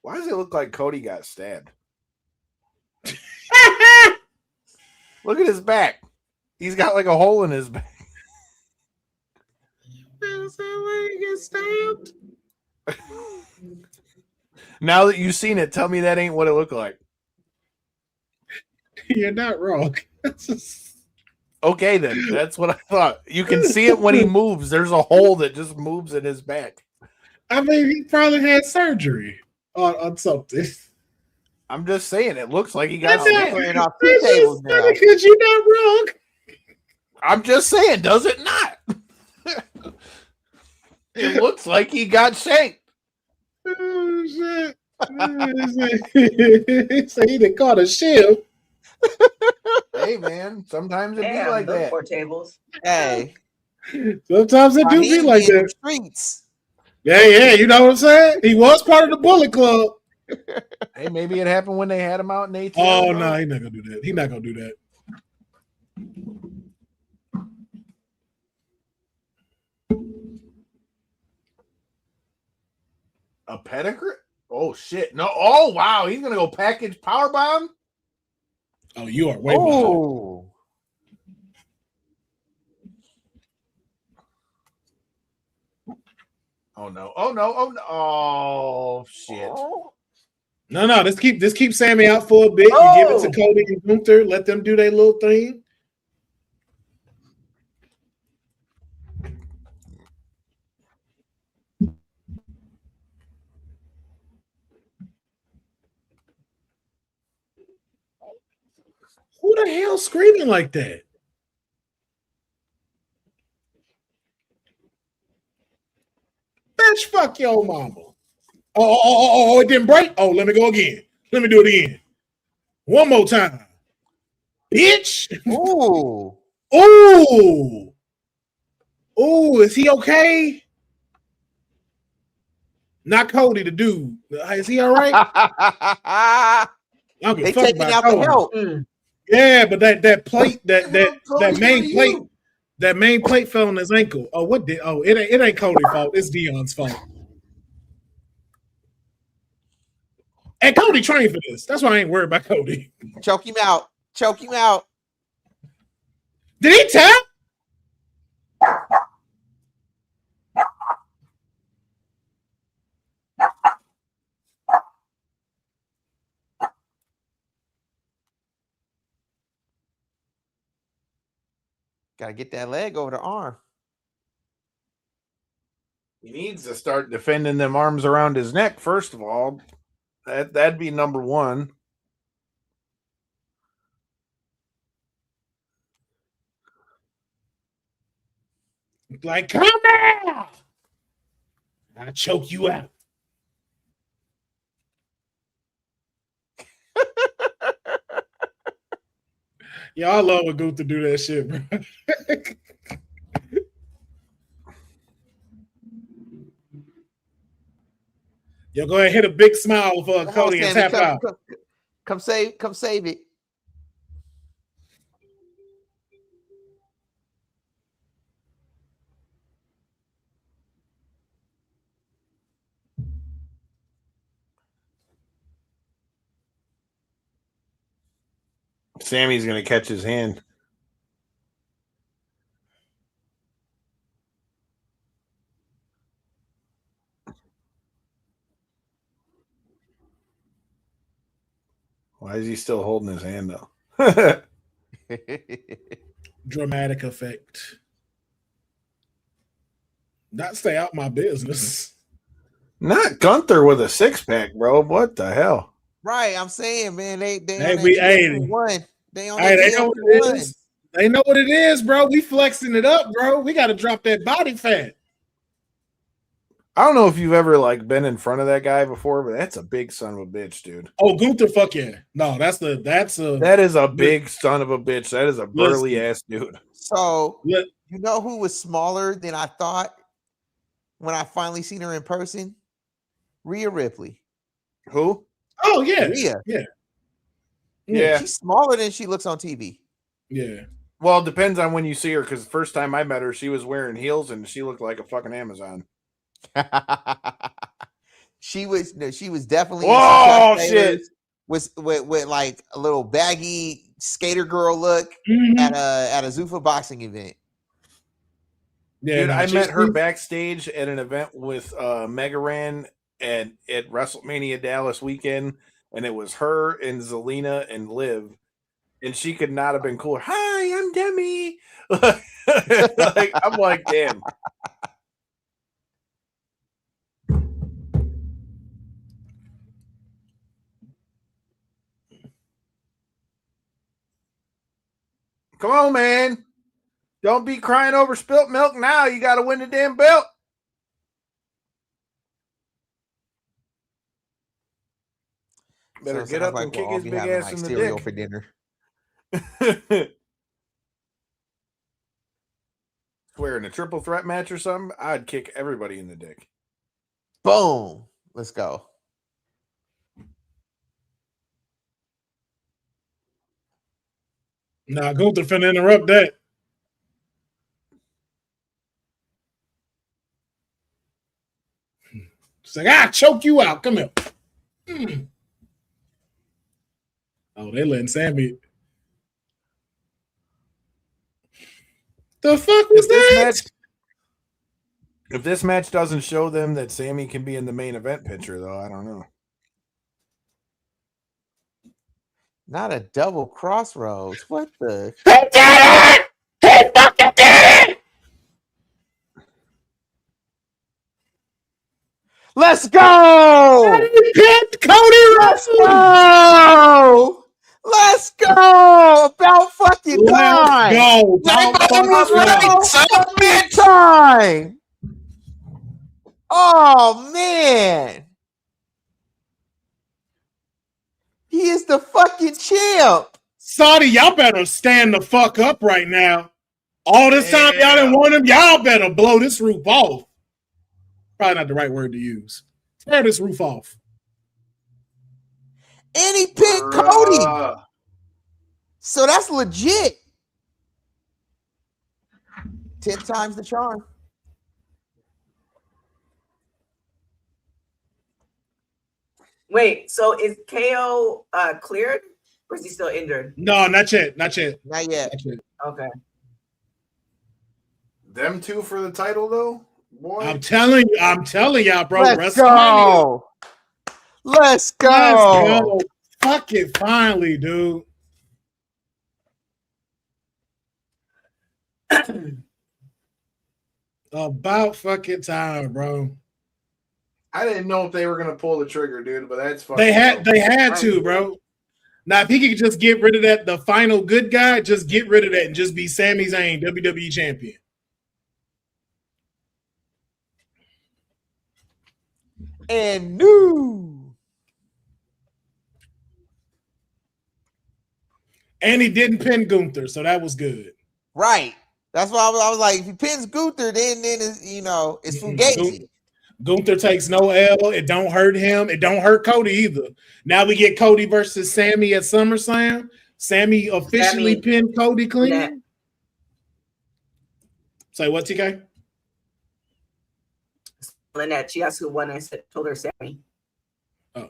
Why does it look like Cody got stabbed? Look at his back. He's got like a hole in his back. Is that why he gets stabbed? Now that you've seen it, tell me that ain't what it looked like. You're not wrong. Okay, then. That's what I thought. You can see it when he moves. There's a hole that just moves in his back. I mean, he probably had surgery on something. I'm just saying, it looks like he got playing off two tables now. Because you're not wrong. I'm just saying, does it not? It looks like he got shanked. Oh, shit. So he done caught a ship. Hey, man, sometimes it be like that. 4 tables. Hey, sometimes it do be like that. Streets. Yeah, you know what I'm saying? He was part of the Bullet Club. Hey, maybe it happened when they had him out in ATL. Oh, no, he's not going to do that. He's not going to do that. A pedigree? Oh, shit. No. Oh, wow. He's going to go package powerbomb? Oh, you are way behind. Oh, Oh no! Oh no! Oh no! Oh shit! No. Let's keep Sammy out for a bit. You give it to Cody and Gunther. Let them do their little thing. Who the hell screaming like that? Bitch, fuck your mama. Oh, it didn't break? Oh, let me go again. Let me do it again. One more time. Bitch. ooh. Ooh. Ooh, is he okay? Not Cody, the dude. Is he all right? I don't give a They fuck taking about out the Cody. help. Yeah, but that plate, that Cody, main what are plate, you? that main plate fell on his ankle. Oh, what did? Oh, it ain't Cody's fault. It's Dion's fault. And Cody trained for this. That's why I ain't worried about Cody. Choke him out. Choke him out. Did he tap? Gotta get that leg over the arm. He needs to start defending them arms around his neck first of all. That'd be number one. Like, come now. I'll choke you out. Y'all love when Gunther do that shit, bro. Yo, go ahead, hit a big smile for Cody and tap out. Come save it. Sammy's gonna catch his hand. Why is he still holding his hand though? Dramatic effect. Not stay out my business. Not Gunther with a six-pack, bro. What the hell? Right, I'm saying, man, they Hey, on we- that hey. one. They on Hey, that they know what it one. is. They know what it is, bro. We flexing it up, bro. We got to drop that body fat. I don't know if you've ever like been in front of that guy before, but that's a big son of a bitch, dude. Oh, Gunther, fuck yeah. No, that is a big son of a bitch. That is a burly ass dude. So Look. you know who was smaller than I thought when I finally seen her in person? Rhea Ripley. Who? Oh yeah, Rhea. Yeah. She's smaller than she looks on TV. Yeah. Well, it depends on when you see her, because the first time I met her, she was wearing heels and she looked like a fucking Amazon. she was definitely oh shit with like a little baggy skater girl look at a Zuffa boxing event. Yeah, dude, I met her backstage at an event with Megaran at WrestleMania Dallas weekend, and it was her and Zelina and Liv, and she could not have been cooler. Hi, I'm Demi. Like, I'm like, damn. Come on, man. Don't be crying over spilt milk now. You got to win the damn belt. Better get up and kick his big ass in the dick. For dinner. Swear, in a triple threat match or something, I'd kick everybody in the dick. Boom. Let's go. Nah, Gunther finna interrupt that. It's like, I choke you out. Come here. Oh, they letting Sammy. The fuck was that? If this match doesn't show them that Sammy can be in the main event picture, though, I don't know. Not a double crossroads. What the? He did it! He fucking did it! Let's go! He pinned Cody Let's Rhodes! go! Let's go! About fucking time! Let's go! About fucking time! Oh man! He is the fucking champ. Saudi, y'all better stand the fuck up right now. All this time y'all didn't want him. Y'all better blow this roof off. Probably not the right word to use. Tear this roof off. And he picked Cody. So that's legit. 10 times the charm. Wait, so is KO cleared or is he still injured? No, not yet. Not yet. Not yet. Not yet. Okay. Them two for the title, though? Boy. I'm telling y'all, bro. Let's go. Let's go. Let's go. Fuck it, finally, dude. About fucking time, bro. I didn't know if they were gonna pull the trigger, dude, but that's fucking. They had to, bro. Now, if he could just get rid of that, the final good guy, just get rid of that and just be Sami Zayn, WWE champion. And new. And he didn't pin Gunther, so that was good. Right. That's why I was like, if he pins Gunther, then it's, it's Fugazi. Gunther takes no L. It don't hurt him. It don't hurt Cody either. Now we get Cody versus Sammy at SummerSlam. Sammy officially pinned Cody clean. Yeah. Say what, TK? Lynette, she asked who won. I told her Sammy. Oh.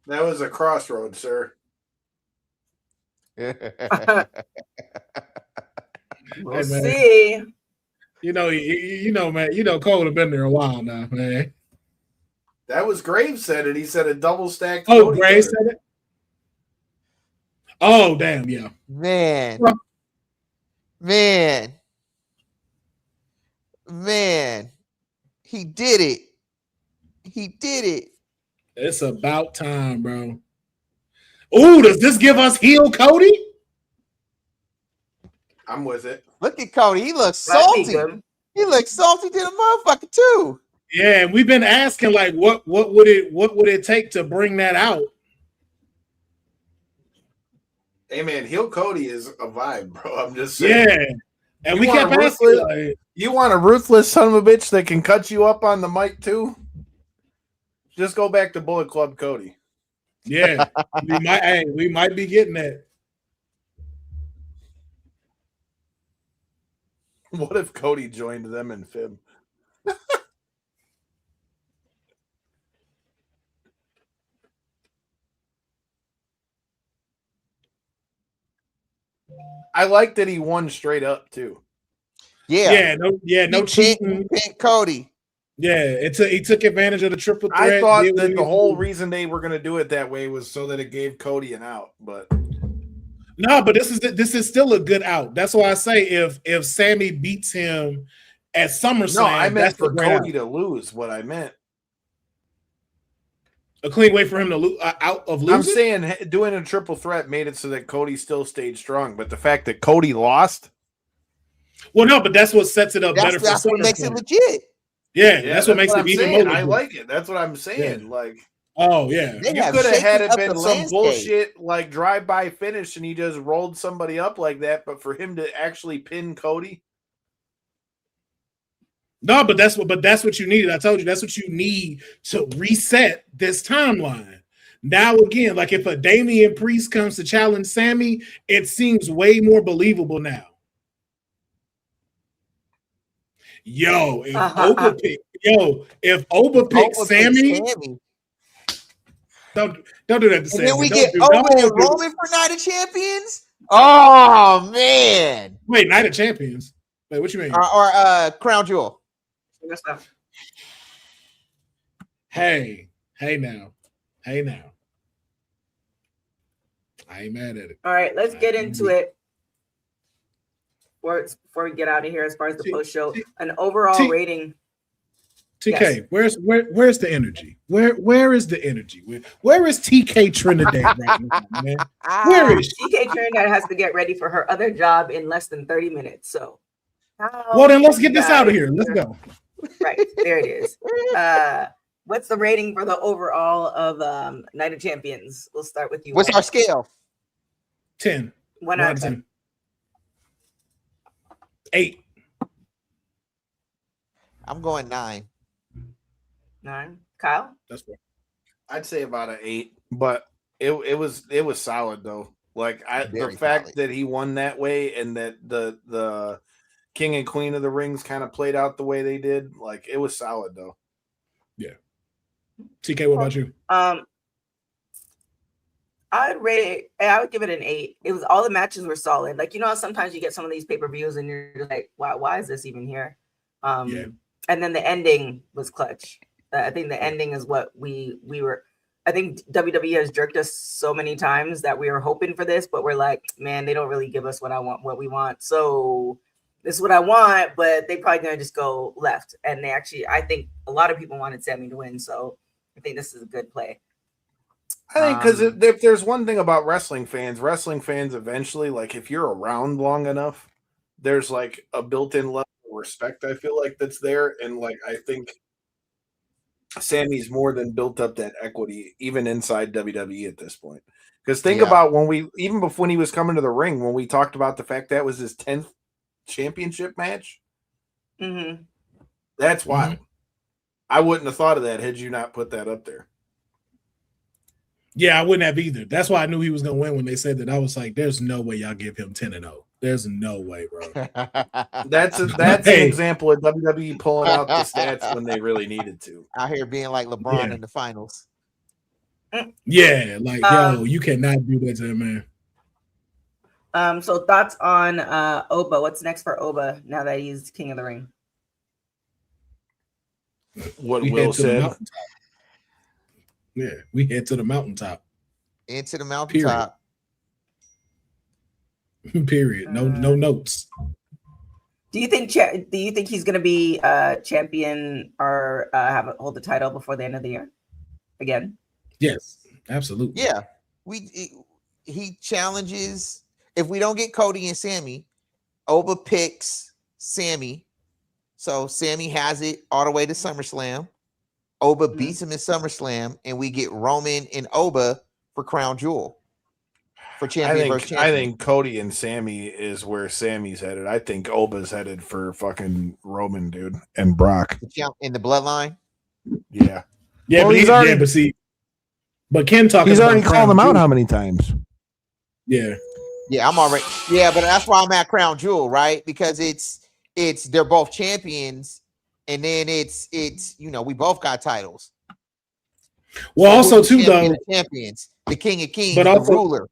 That was a crossroad, sir. We'll Hey, man. see. You know, man. You know, Cole have been there a while now, man. That was Graves said it. He said a double stacked. Oh, Cody Graves cutter. said it. Oh, damn, yeah. Man. He did it. He did it. It's about time, bro. Ooh, does this give us heel Cody? I'm with it. Look at Cody. He looks That'd be salty. good. He looks salty to the motherfucker too. Yeah, and we've been asking like, what would it take to bring that out? Hey man, heel Cody is a vibe, bro. I'm just saying. Yeah, and You we want kept a asking, like, You want a ruthless son of a bitch that can cut you up on the mic too? Just go back to Bullet Club Cody. yeah, we might be getting that. What if Cody joined them in Fib? I like that he won straight up too. Yeah. No cheating. Pinned Cody. Yeah, he took advantage of the triple threat. I thought that the whole reason they were going to do it that way was so that it gave Cody an out, but no, but this is still a good out. That's why I say if Sammy beats him at SummerSlam, no, I meant that's for a great Cody out. to lose. What I meant, A clean way for him to lose out of losing. I'm saying doing a triple threat made it so that Cody still stayed strong, but the fact that Cody lost, well, no, but that's what sets it up better for That's what makes it SummerSlam. legit. Yeah, that's what makes it I'm even saying. more. I legit. like it. That's what I'm saying. Yeah. Like, Oh yeah, They you have could have shaken had it up been the some landscape. bullshit like drive-by finish, and he just rolled somebody up like that. But for him to actually pin Cody, No, but that's what you needed. I told you that's what you need to reset this timeline. Now again, like if a Damian Priest comes to challenge Sammy, it seems way more believable now. Yo, if Oba picks Sammy, don't do that to Sammy. And then we Don't get do- Oba don't and do- Roman for Night of Champions. Oh man! Wait, Night of Champions. Wait, what you mean? Or Crown Jewel. Hey now. I ain't mad at it. All right, let's get into it. Before we get out of here, as far as the post show, an overall rating. TK, yes. Where's the energy? Where is the energy? Where is TK Trinidad right now, man? Where is she? TK Trinidad has to get ready for her other job in less than 30 minutes. So, well, then let's get this out of here. Let's go. Right there it is. What's the rating for the overall of Night of Champions? We'll start with you. What's our scale? 10. 1 out of 10. 8. I'm going 9. 9. Kyle? That's right. I'd say about an 8, but it was solid though. Like the fact solid. that he won that way and that the King and Queen of the Rings kind of played out the way they did, like it was solid though. Yeah. TK, what about you? I would give it an 8. It was all the matches were solid. Like, you know, sometimes you get some of these pay-per-views and you're just like, wow, why is this even here? Yeah. And then the ending was clutch. I think the ending is what we were. I think WWE has jerked us so many times that we were hoping for this, but we're like, man, they don't really give us what we want. So this is what I want, but they probably gonna just go left. And they actually, I think a lot of people wanted Sammy to win, so I think this is a good play. I think because if there's one thing about wrestling fans eventually, like if you're around long enough, there's like a built-in level of respect. I feel like that's there, and like I think Sammy's more than built up that equity even inside WWE at this point. Because think about when he was coming to the ring, when we talked about the fact that was his 10th championship match. Mm-hmm. That's wild. Mm-hmm. I wouldn't have thought of that had you not put that up there. Yeah, I wouldn't have either. That's why I knew he was going to win when they said that. I was like, there's no way y'all give him 10-0. There's no way, bro. That's an example of WWE pulling out the stats when they really needed to. Out here being like LeBron in the finals. Yeah, like, yo, you cannot do that to him, man. So thoughts on Oba? What's next for Oba now that he's King of the Ring? What Will said. Yeah, we head to the mountaintop. Into the mountaintop. Period. No notes. Do you think he's going to be champion or hold the title before the end of the year again? Yes, absolutely. Yeah, he challenges. If we don't get Cody and Sammy, Oba picks Sammy, so Sammy has it all the way to SummerSlam. Oba beats him in SummerSlam, and we get Roman and Oba for Crown Jewel. For champion versus champion. I think Cody and Sammy is where Sammy's headed. I think Oba's headed for fucking Roman, dude, and Brock. In the bloodline? Yeah. Yeah, well, but Ken talking. He's already called them out how many times? Yeah. Yeah, I'm already. Yeah, but that's why I'm at Crown Jewel, right? Because it's they're both champions, and then it's we both got titles. Well, also too though, champions, the King of Kings, but also, the ruler,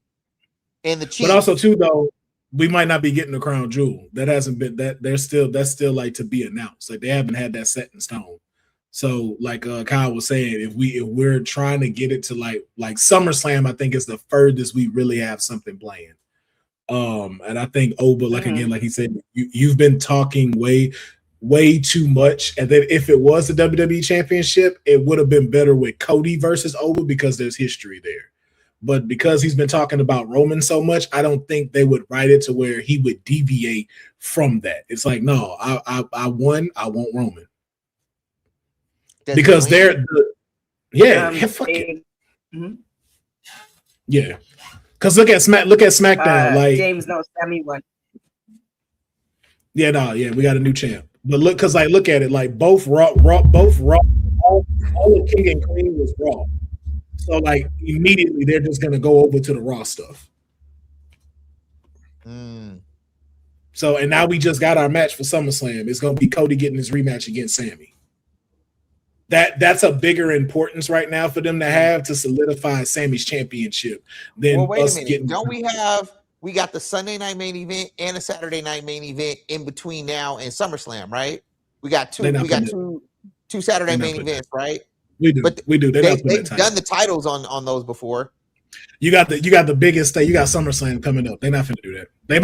and the chief. But also too though, we might not be getting the Crown Jewel. That hasn't been that's still like to be announced. Like they haven't had that set in stone. So like Kyle was saying, if we're trying to get it to like SummerSlam, I think is the furthest we really have something planned. And I think Oba, like again, like he said, you've been talking way too much. And then if it was the WWE Championship, it would have been better with Cody versus Oba because there's history there. But because he's been talking about Roman so much, I don't think they would write it to where he would deviate from that. It's like, no, I won. I want Roman. Because they're fuck it. Mm-hmm. Yeah. Because look at SmackDown. Like James knows Sammy won. Yeah, we got a new champ. But look, because look at it, like both Raw, all of King and Queen was Raw. So like immediately they're just gonna go over to the Raw stuff. So and now we just got our match for SummerSlam. It's gonna be Cody getting his rematch against Sammy. That's a bigger importance right now for them to have to solidify Sammy's championship than wait us a minute. getting. Don't we got the Sunday night main event and a Saturday night main event in between now and SummerSlam, right? We got two Saturday main events, right? We do. But we do. They've done the titles on those before. You got the biggest thing. You got SummerSlam coming up. They're not going to do that. They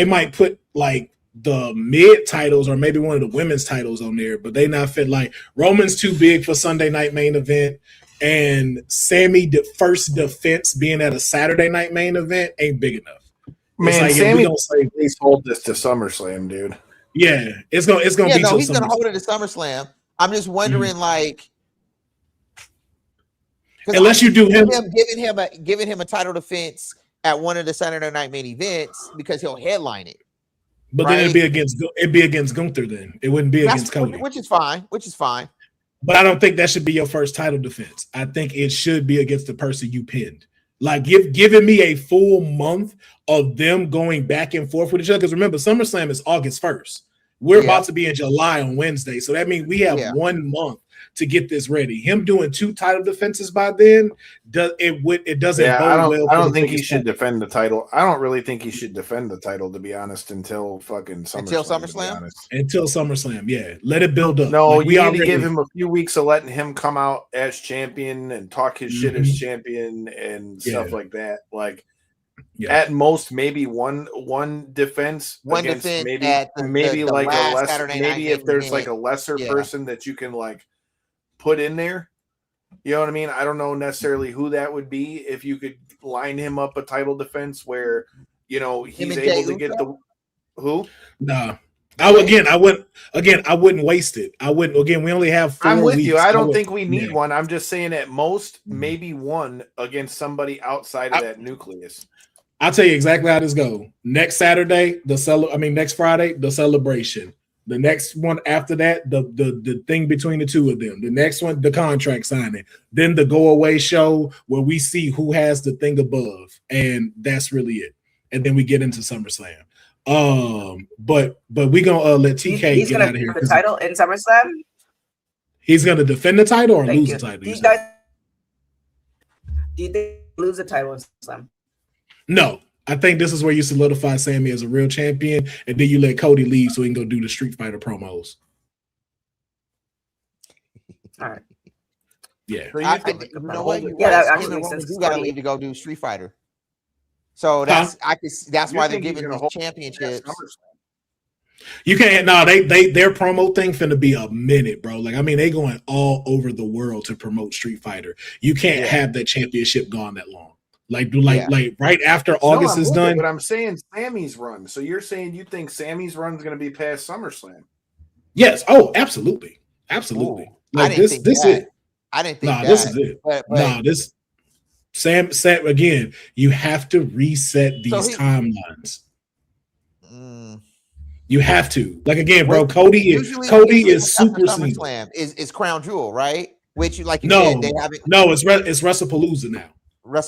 might put like the mid titles or maybe one of the women's titles on there, but they not fit. Like Roman's too big for Sunday night main event, and Sammy the first defense being at a Saturday night main event ain't big enough. Man, like, Sammy don't say please hold this to SummerSlam, dude. Yeah, it's gonna be. No, he's gonna hold it to SummerSlam. I'm just wondering, like, unless you do giving him a title defense at one of the Saturday night main events because he'll headline it. But then it'd be against Gunther. Then it wouldn't be against Cody, which is fine. But I don't think that should be your first title defense. I think it should be against the person you pinned. Like giving me a full month of them going back and forth with each other. Because remember, SummerSlam is August 1st. We're about to be in July on Wednesday. So that means we have 1 month to get this ready. Him doing 2 title defenses by then it doesn't bode well. I don't think he should defend the title. I don't really think he should defend the title, to be honest, until fucking SummerSlam. Until SummerSlam, yeah. Let it build up. No, you need to give him a few weeks of letting him come out as champion and talk his shit as champion and stuff like that. Like at most, maybe one defense. Maybe like a lesser. Maybe if there's like a lesser person that you can like put in there. You know what I mean? I don't know necessarily who that would be. If you could line him up a title defense where, you know, he's able to get the who? No. I wouldn't waste it. I wouldn't. Again, we only have 4 I'm with weeks. you. I don't think we need one. I'm just saying at most, maybe one against somebody outside of that nucleus. I'll tell you exactly how this goes. Next Saturday, next Friday, the celebration. The next one after that, the thing between the two of them. The next one, the contract signing. Then the go away show where we see who has the thing above, and that's really it. And then we get into SummerSlam. But we gonna let TK get out of here. The title in SummerSlam. He's gonna defend the title or lose the title. Do you think lose the title in SummerSlam? No. I think this is where you solidify Sammy as a real champion, and then you let Cody leave so he can go do the Street Fighter promos. All right. Yeah. So you know what? You gotta leave to go do Street Fighter. So that's why they're giving these championships. You can't. No, their promo thing finna be a minute, bro. Like, I mean, they going all over the world to promote Street Fighter. You can't have that championship gone that long. Like right after August is done. But I'm saying Sammy's run. So you're saying you think Sammy's run is going to be past SummerSlam? Yes. Oh, absolutely, absolutely. Ooh, like this is it. I didn't think that. This is it. This Sam again. You have to reset these timelines. You have to. Like again, bro. Cody is super SummerSlam is Crown Jewel, right? Which said, they haven't. No, it's WrestlePalooza now.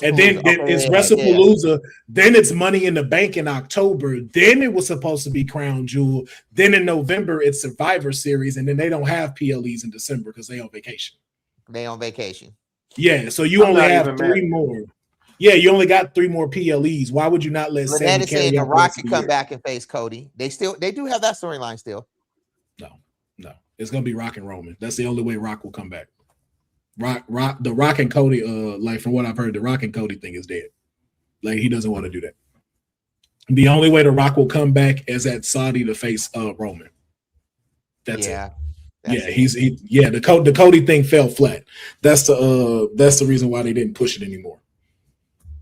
And then it's WrestlePalooza. Then it's Money in the Bank in October. Then it was supposed to be Crown Jewel. Then in November it's Survivor Series, and then they don't have PLEs in December because they on vacation. Yeah, so you only have 3 more. Yeah, you only got 3 more PLEs. Why would you not let Sammy carry The Rock could come back and face Cody? They do have that storyline still. No, it's gonna be Rock and Roman. That's the only way Rock will come back. The Rock and Cody, like from what I've heard, the Rock and Cody thing is dead. Like he doesn't want to do that. The only way the Rock will come back is at Saudi to face Roman. That's it. The Cody thing fell flat. That's the reason why they didn't push it anymore.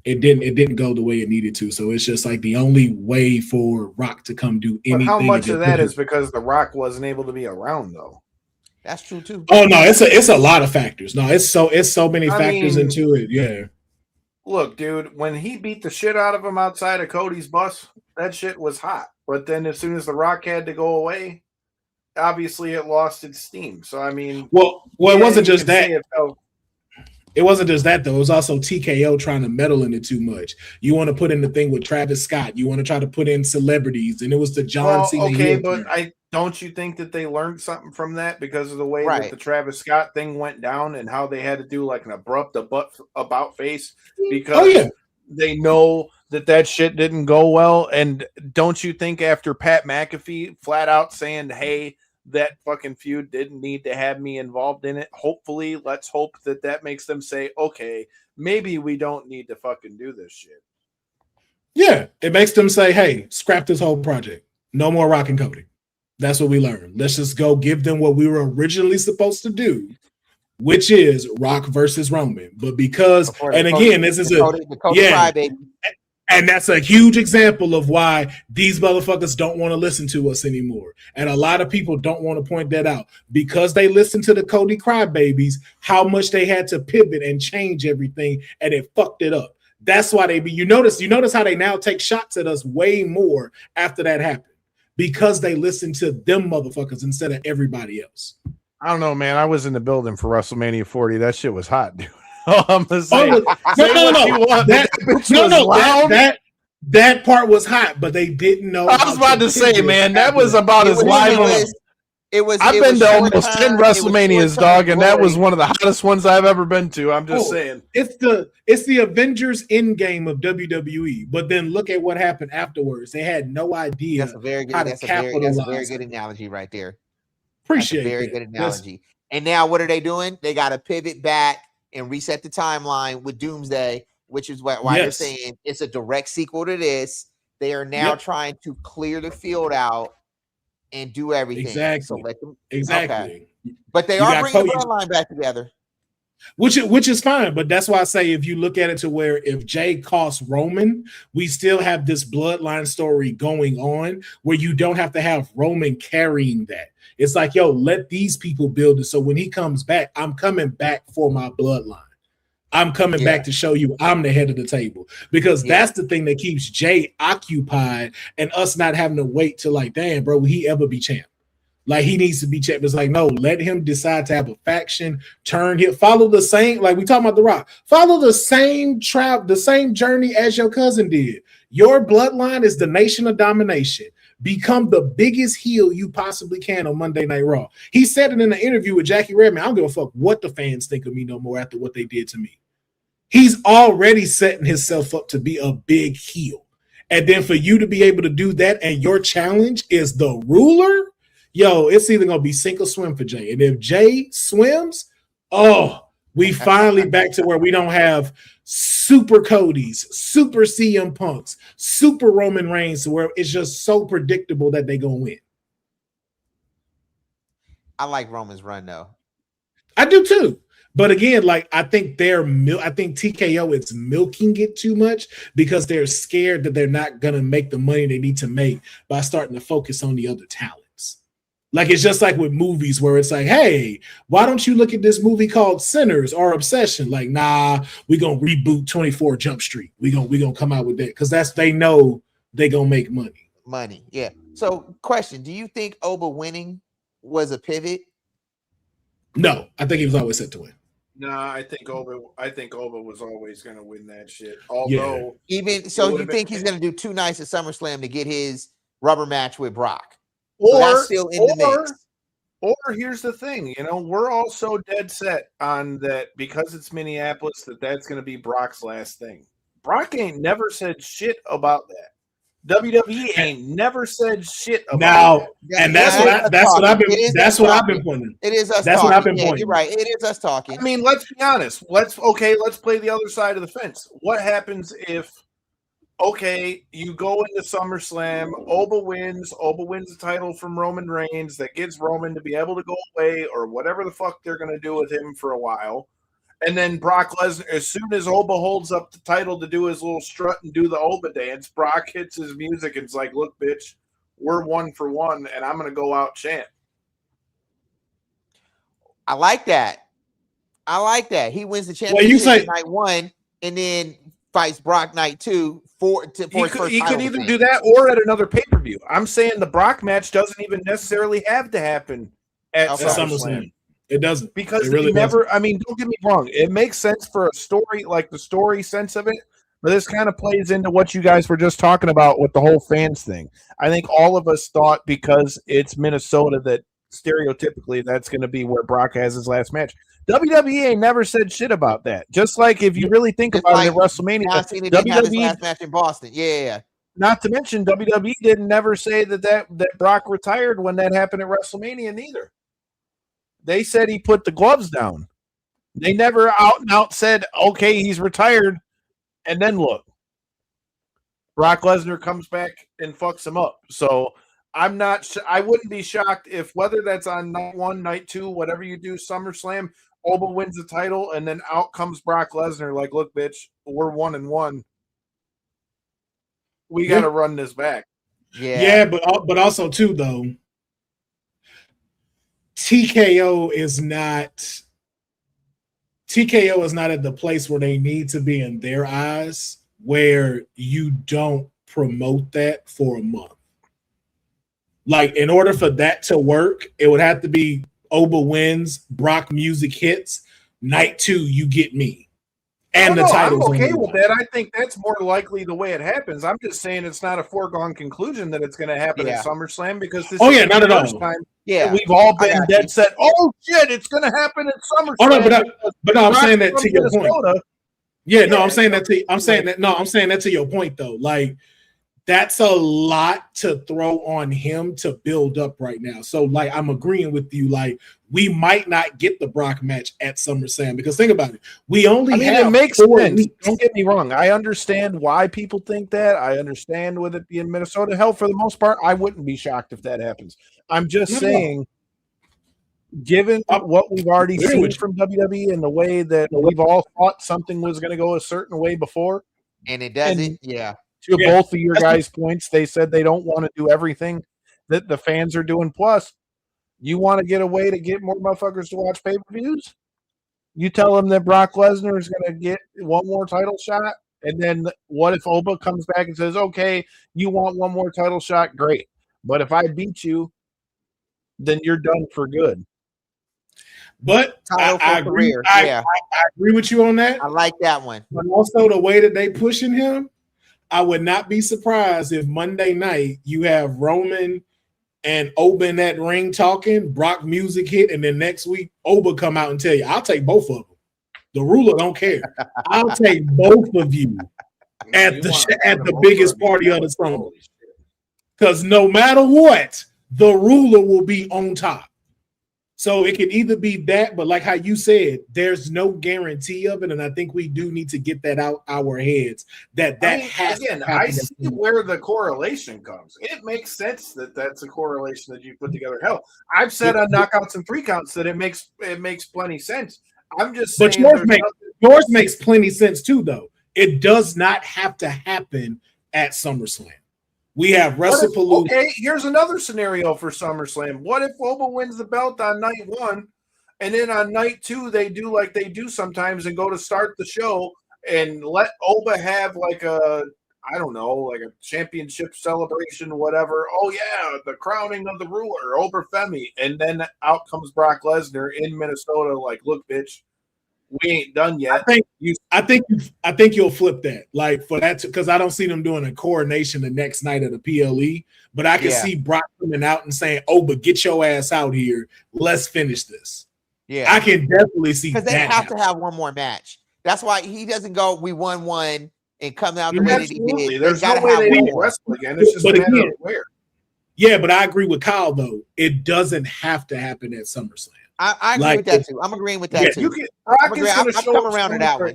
It didn't go the way it needed to. So it's just like the only way for Rock to come do anything. But how much of that is because the Rock wasn't able to be around though? That's true too. Oh no, it's a lot of factors. No, it's so many factors into it. Yeah. Look, dude, when he beat the shit out of him outside of Cody's bus, that shit was hot. but then as soon as The Rock had to go away, obviously it lost its steam. So I mean, well, it wasn't just that. It wasn't just that though. It was also TKO trying to meddle in it too much. You want to put in the thing with Travis Scott. You want to try to put in celebrities, and it was the John Cena. Okay, but don't you think that they learned something from that because of the way that the Travis Scott thing went down and how they had to do like an abrupt about face because they know that shit didn't go well? And don't you think after Pat McAfee flat out saying, hey, that fucking feud didn't need to have me involved in it, hopefully, let's hope that makes them say, okay, maybe we don't need to fucking do this shit. Yeah, it makes them say, hey, scrap this whole project. No more Rock and Cody. That's what we learned. Let's just go give them what we were originally supposed to do, which is Rock versus Roman. But because, and again, this is and that's a huge example of why these motherfuckers don't want to listen to us anymore. And a lot of people don't want to point that out because they listen to the Cody crybabies, how much they had to pivot and change everything, and it fucked it up. That's why you notice how they now take shots at us way more after that happened because they listen to them motherfuckers instead of everybody else. I don't know, man. I was in the building for WrestleMania 40. That shit was hot, dude. I'm saying, that part was hot, but they didn't know. I was about to say, man, that was about as live as I've been to almost 10 WrestleManias, dog, and that was one of the hottest ones I've ever been to. I'm just saying. It's the Avengers Endgame of WWE, but then look at what happened afterwards. They had no idea. That's a very good analogy right there. Appreciate it. Very good analogy. And now what are they doing? They got to pivot back and reset the timeline with Doomsday, which is why they're saying it's a direct sequel to this. They are now trying to clear the field out and do everything. Exactly. So let them, Okay. But they are bringing the bloodline back together. Which is fine, but that's why I say if you look at it to where if Jay costs Roman, we still have this bloodline story going on where you don't have to have Roman carrying that. It's like, yo, let these people build it. So when he comes back, I'm coming back for my bloodline. I'm coming back to show you I'm the head of the table because that's the thing that keeps Jay occupied and us not having to wait till like, damn, bro, will he ever be champ? Like he needs to be champ. It's like, no, let him decide to have a faction, turn here, follow the same, like we talking about The Rock, follow the same the same journey as your cousin did. Your bloodline is the Nation of Domination. Become the biggest heel you possibly can on Monday Night Raw. He said it in an interview with Jackie Redman. I don't give a fuck what the fans think of me no more after what they did to me. He's already setting himself up to be a big heel. And then for you to be able to do that and your challenge is the ruler, yo, it's either going to be sink or swim for Jay. And if Jay swims, we finally back to where we don't have super Cody's, super CM Punks, super Roman Reigns, where it's just so predictable that they going to win. I like Roman's run, though. I do, too. But again, like I think TKO is milking it too much because they're scared that they're not going to make the money they need to make by starting to focus on the other talent. Like it's just like with movies where it's like, hey, why don't you look at this movie called Sinners or Obsession? Like, nah, we're gonna reboot 24 Jump Street. We gonna come out with that because they know they gonna make money. Money, yeah. So, question: do you think Oba winning was a pivot? No, I think he was always set to win. Nah, I think Oba was always gonna win that shit. Although even so, you think he's gonna do 2 nights at SummerSlam to get his rubber match with Brock? Or that's still in the mix. Or here's the thing, we're all so dead set on that because it's Minneapolis that's going to be Brock's last thing. Brock ain't never said shit about that. WWE ain't never said shit about that. And that's what I've been pointing. It is us. That's talking. what I've been pointing. You're right. It is us talking. I mean, let's be honest. Let's play the other side of the fence. What happens if? Okay, you go into SummerSlam, Oba wins the title from Roman Reigns that gives Roman to be able to go away or whatever the fuck they're going to do with him for a while. And then Brock Lesnar, as soon as Oba holds up the title to do his little strut and do the Oba dance, Brock hits his music and it's like, look, bitch, we're 1 for 1 and I'm going to go out champ. I like that. He wins the championship night 1 and then fights Brock night 2 for his first He title could either defense. do that or at another pay-per-view. I'm saying the Brock match doesn't even necessarily have to happen at SummerSlam. It doesn't. Because it really they never, doesn't. I mean, don't get me wrong. It makes sense for a story, like the story sense of it, but this kind of plays into what you guys were just talking about with the whole fans thing. I think all of us thought because it's Minnesota that stereotypically that's going to be where Brock has his last match. WWE ain't never said shit about that. Just like if you really think about it at WrestleMania, WWE have his last match in Boston. Yeah. Not to mention WWE didn't never say that Brock retired when that happened at WrestleMania neither. They said he put the gloves down. They never out and out said, okay, he's retired. And then look, Brock Lesnar comes back and fucks him up. So I wouldn't be shocked if whether that's on night 1, night 2, whatever you do, SummerSlam, Oba wins the title, and then out comes Brock Lesnar like, look, bitch, we're 1-1. We got to run this back. Yeah, but also too though, TKO is not at the place where they need to be in their eyes, where you don't promote that for a month. Like, in order for that to work, it would have to be Oba wins, Brock music hits, night 2, you get me. And the titles. I'm okay with that. I think that's more likely the way it happens. I'm just saying it's not a foregone conclusion that it's going to happen at SummerSlam because this is not at all. Time we've all been dead set. Oh shit, it's going to happen at SummerSlam. Oh no, but I'm saying that to your point. Yeah, no, I'm saying that to your point though. Like, that's a lot to throw on him to build up right now. So, like, I'm agreeing with you. Like, we might not get the Brock match at SummerSlam because think about it. We only have it makes 4 sense. weeks. Don't get me wrong. I understand why people think that. I understand with it being Minnesota. Hell, for the most part, I wouldn't be shocked if that happens. I'm just saying, given what we've already seen from WWE and the way that we've all thought something was going to go a certain way before, and it doesn't, to both of your guys' points, they said they don't want to do everything that the fans are doing. Plus, you want to get a way to get more motherfuckers to watch pay-per-views? You tell them that Brock Lesnar is going to get one more title shot, and then what if Oba comes back and says, okay, you want one more title shot? Great. But if I beat you, then you're done for good. But I agree. I agree with you on that. I like that one. But also the way that they pushing him, I would not be surprised if Monday night you have Roman and Oba in that ring talking, Brock music hit, and then next week Oba come out and tell you, I'll take both of them. The ruler don't care. I'll take both of you at the biggest party of the summer. Because no matter what, the ruler will be on top. So it can either be that, but like how you said, there's no guarantee of it, and I think we do need to get that out our heads. I see where the correlation comes. It makes sense that that's a correlation that you put together. Hell, I've said on knockouts and 3 counts that it makes plenty sense. I'm just saying, but yours makes plenty sense too, though. It does not have to happen at SummerSlam. We have WrestlePalooza. Okay, here's another scenario for SummerSlam. What if Oba wins the belt on night 1, and then on night 2 they do like they do sometimes and go to start the show and let Oba have like a championship celebration, whatever. Oh yeah, the crowning of the ruler, Oba Femi, and then out comes Brock Lesnar in Minnesota. Like, look, bitch, we ain't done yet. I think you'll flip that, like, for that, because I don't see them doing a coronation the next night of the PLE, but I can see Brock coming out and saying, "Oh, but get your ass out here. Let's finish this." Yeah, I can definitely see because they have to have one more match. That's why he doesn't go, "We won one," and come out the way that he did. There's no way they don't wrestle again. It's just a matter of where. Yeah, but I agree with Kyle though. It doesn't have to happen at SummerSlam. I agree with that too. I'm agreeing with that too. I've come around to that one.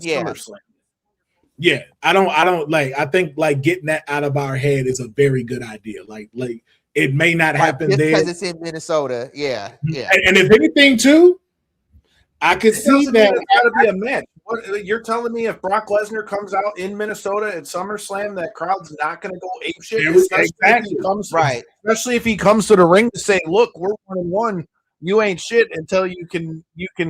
Yeah. I don't like. I think like getting that out of our head is a very good idea. Like it may not happen there because it's in Minnesota. Yeah. And if anything too, I could see that it's got to be a match. What, you're telling me if Brock Lesnar comes out in Minnesota at SummerSlam, that crowd's not going to go apeshit? Especially if he comes to the ring to say, "Look, we're 1-1. You ain't shit until you can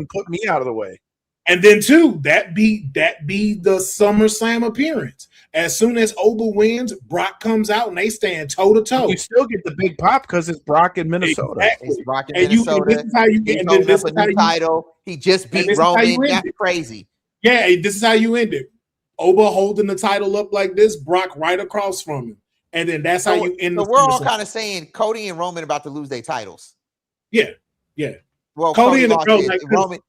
put me out of the way." And then two, that be the SummerSlam appearance. As soon as Oba wins, Brock comes out and they stand toe to toe. You still get the big pop because it's Brock in Minnesota. Exactly. It's Brock in And Minnesota. this is how you get. He's And then holding this up is a how new you. title. He just beat this is how you Roman. end That's it. crazy. Yeah, this is how you end it. Oba holding the title up like this, Brock right across from him, and then that's how you end. So we're all kind of saying Cody and Roman about to lose their titles. Yeah. Well, Cody and lost Roman. his. Like, Roman.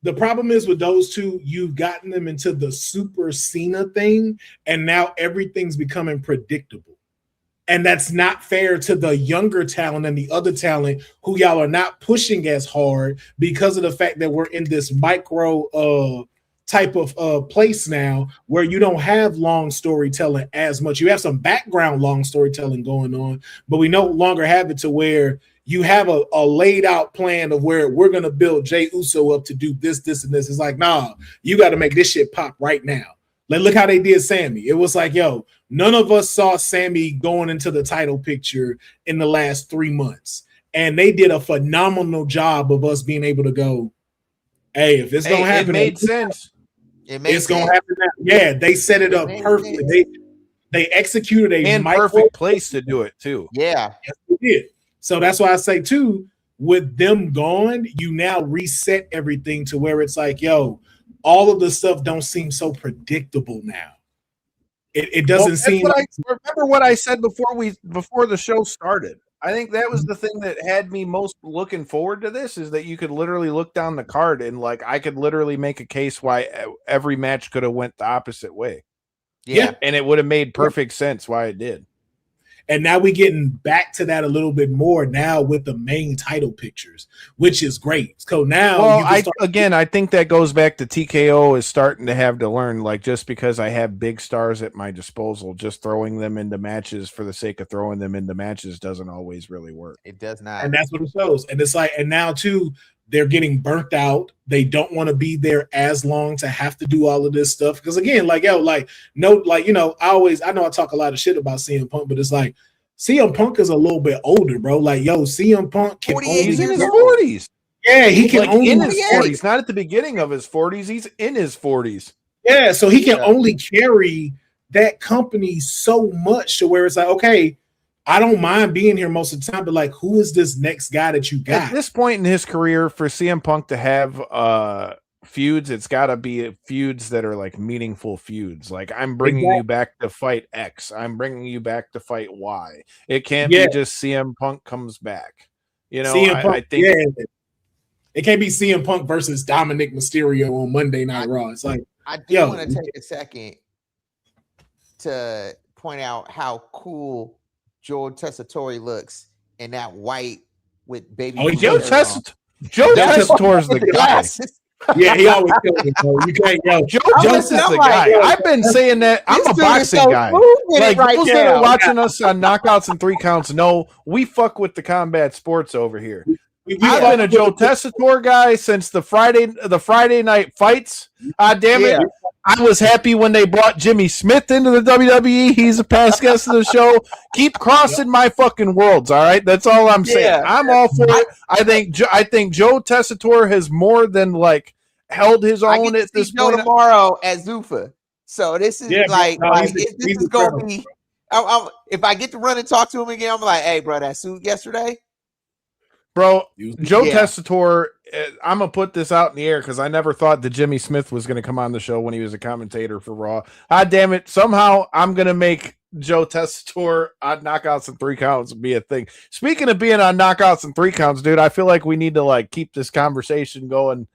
The problem is with those two, you've gotten them into the Super Cena thing, and now everything's becoming predictable. And that's not fair to the younger talent and the other talent who y'all are not pushing as hard because of the fact that we're in this micro type of place now where you don't have long storytelling as much. You have some background long storytelling going on, but we no longer have it to where you have a laid out plan of where we're going to build Jey Uso up to do this, this, and this. It's like, nah, you got to make this shit pop right now. Like, look how they did Sammy. It was like, yo, none of us saw Sammy going into the title picture in the last 3 months. And they did a phenomenal job of us being able to go, hey, if it's going to happen. It made sense. It's going to happen now. Yeah, they set it up perfectly. They executed a perfect place to do it, too. Yeah. Yes, they did. So that's why I say, too, with them gone, you now reset everything to where it's like, yo, all of the stuff don't seem so predictable now. It doesn't seem. Remember what I said before the show started. I think that was the thing that had me most looking forward to this is that you could literally look down the card and like I could literally make a case why every match could have went the opposite way. Yeah, and it would have made perfect sense why it did. And now we're getting back to that a little bit more now with the main title pictures, which is great. So now, I think that goes back to TKO is starting to have to learn, like, just because I have big stars at my disposal, just throwing them into matches for the sake of throwing them into matches doesn't always really work. It does not. And that's what it shows. And it's like, and now too, they're getting burnt out. They don't want to be there as long to have to do all of this stuff. Because again, like, yo, like, no, like, you know, I know I talk a lot of shit about CM Punk, but it's like CM Punk is a little bit older, bro. Like, yo, CM Punk can he's in his 40s. Yeah, he can only in his 40s, not at the beginning of his 40s. He's in his 40s. Yeah, so he can only carry that company so much to where it's like, okay, I don't mind being here most of the time, but like, who is this next guy that you got? At this point in his career, for CM Punk to have feuds, it's got to be feuds that are like meaningful feuds. Like, I'm bringing you back to fight X. I'm bringing you back to fight Y. It can't be just CM Punk comes back. You know, I think it can't be CM Punk versus Dominic Mysterio on Monday Night Raw. It's like, I do want to take a second to point out how cool Joe Tessitore looks in that white with baby. Joe Tessitore is the guy. Yeah, he always kills it, bro. You can't, Joe is the guy. I've been saying that. I'm a boxing guy. Like, those that are watching us on Knockouts and 3 Counts know we fuck with the combat sports over here. I've been a Joe Tessitore guy since the Friday night fights. Damn it. I was happy when they brought Jimmy Smith into the WWE. He's a past guest of the show. Keep crossing my fucking worlds, all right? That's all I'm saying. Yeah. I'm all for it. I think Joe Tessitore has more than like held his own at this point. Tomorrow at Zuffa. So this is this is gonna be. If I get to run and talk to him again, I'm like, hey, bro, that suit yesterday. Bro, Joe Tessitore, I'm going to put this out in the air because I never thought that Jimmy Smith was going to come on the show when he was a commentator for Raw. Damn it. Somehow I'm going to make Joe Tessitore on Knockouts and 3 Counts be a thing. Speaking of being on Knockouts and 3 Counts, dude, I feel like we need to like keep this conversation going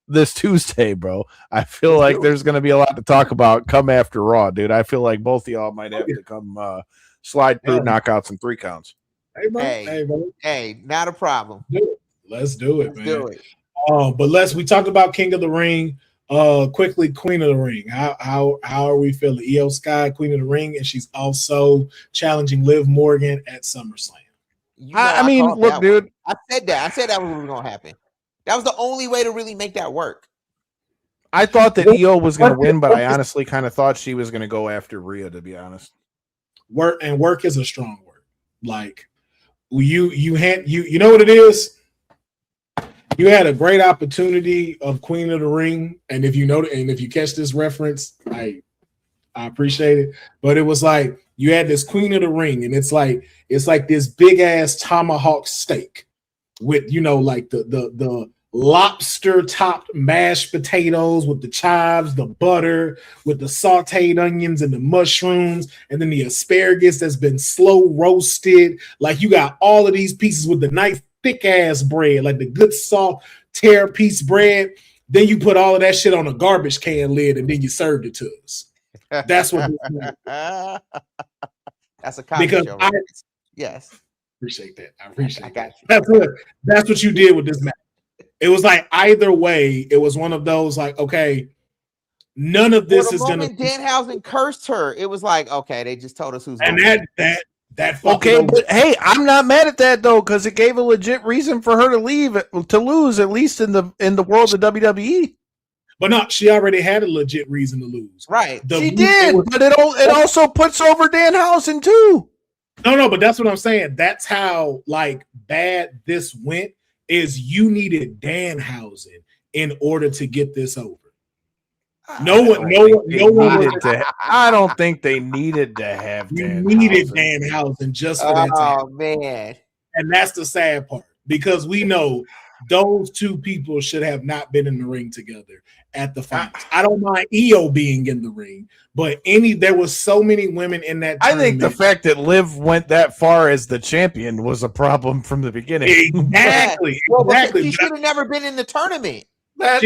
this Tuesday, bro. I feel like there's going to be a lot to talk about come after Raw, dude. I feel like both of y'all might have to come slide through Knockouts and 3 Counts. Hey, bro. Hey, not a problem. Let's do it, man. But we talked about King of the Ring. Quickly, Queen of the Ring. How are we feeling? Io Sky, Queen of the Ring, and she's also challenging Liv Morgan at SummerSlam. I mean, look, dude. I said that was going to happen. That was the only way to really make that work. I thought that Io was going to win, but I honestly kind of thought she was going to go after Rhea, to be honest. Work is a strong word. Like, you know what it is? you had a great opportunity of Queen of the Ring, and if you know, and if you catch this reference, I appreciate it. But it was like you had this Queen of the Ring, and it's like this big ass tomahawk steak with like the lobster topped mashed potatoes with the chives, the butter, with the sauteed onions and the mushrooms, and then the asparagus that's been slow roasted. Like you got all of these pieces with the nice thick ass bread, like the good soft tear piece bread. Then you put all of that shit on a garbage can lid, and then you served it to us. That's what. That's a comedy because show. I Yes, appreciate that. I appreciate I got you. That's what you did with this match. It was like either way, it was one of those like, okay, none of this is gonna. Danhausen cursed her. It was like, okay, they just told us who's. And that okay, but hey, I'm not mad at that though because it gave a legit reason for her to lose at least in the world of WWE. But no, she already had a legit reason to lose. Right, she did, but it also puts over Danhausen too. No, but that's what I'm saying. That's how like bad this went. Is you needed Danhausen in order to get this over. No one I don't think they needed to have Danhausen. You needed Danhausen just for that time. Oh man. And that's the sad part because we know those two people should have not been in the ring together at the finals. I don't mind Io being in the ring, but there was so many women in that tournament. I think the fact that Liv went that far as the champion was a problem from the beginning. Exactly. Well, she should have never been in the tournament. That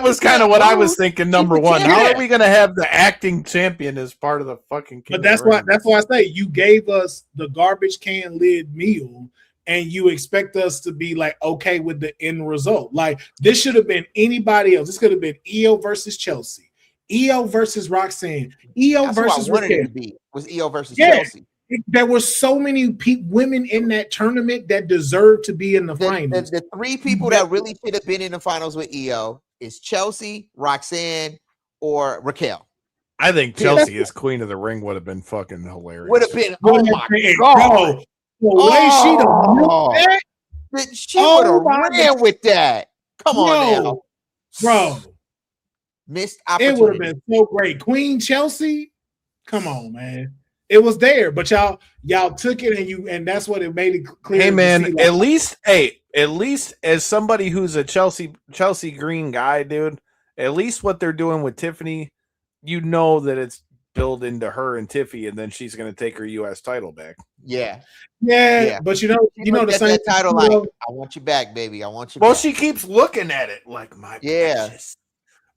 was kind of what I was thinking. Number one, how are we going to have the acting champion as part of the fucking? But that's why I say you gave us the garbage can lid meal, and you expect us to be like okay with the end result. Like this should have been anybody else. This could have been Io versus Chelsea, Io versus Roxanne, Io versus Raquel. Was Io versus Chelsea. There were so many women in that tournament that deserved to be in the finals. The three people that really should have been in the finals with Io is Chelsea, Roxanne, or Raquel. I think Chelsea as Queen of the Ring would have been fucking hilarious. Would have been. Oh my god! The way she would have ran with that. Come on now, bro. Missed opportunity. It would have been so great. Queen Chelsea, come on, man. It was there, but y'all took it and that's what it made it clear. Hey man, at least as somebody who's a Chelsea Green guy, dude, at least what they're doing with Tiffany, you know that it's built into her and Tiffy, and then she's going to take her U.S. title back. Yeah. But you know the same title. Like, I want you back, baby. I want you. Well, back. She keeps looking at it like my precious.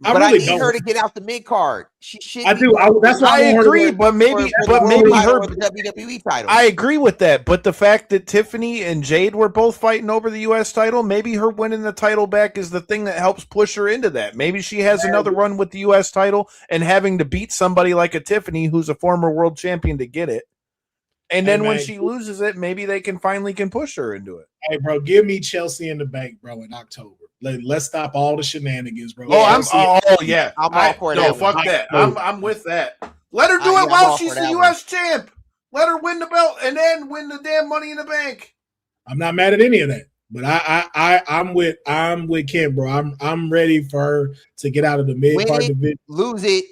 But I need her to get out the mid card. She should. I do. That's why I agree. But maybe her WWE title. I agree with that. But the fact that Tiffany and Jade were both fighting over the U.S. title, maybe her winning the title back is the thing that helps push her into that. Maybe she has another run with the U.S. title and having to beat somebody like a Tiffany who's a former world champion to get it. And then when she loses it, maybe they can push her into it. Hey, bro, give me Chelsea in the bank, bro, in October. Let's stop all the shenanigans, bro. I'm all for that. Fuck that. I'm with that. Let her do it while she's the U.S. champ. Let her win the belt and then win the damn Money in the Bank. I'm not mad at any of that, but I'm with Ken, bro. I'm ready for her to get out of the mid part division. Lose it,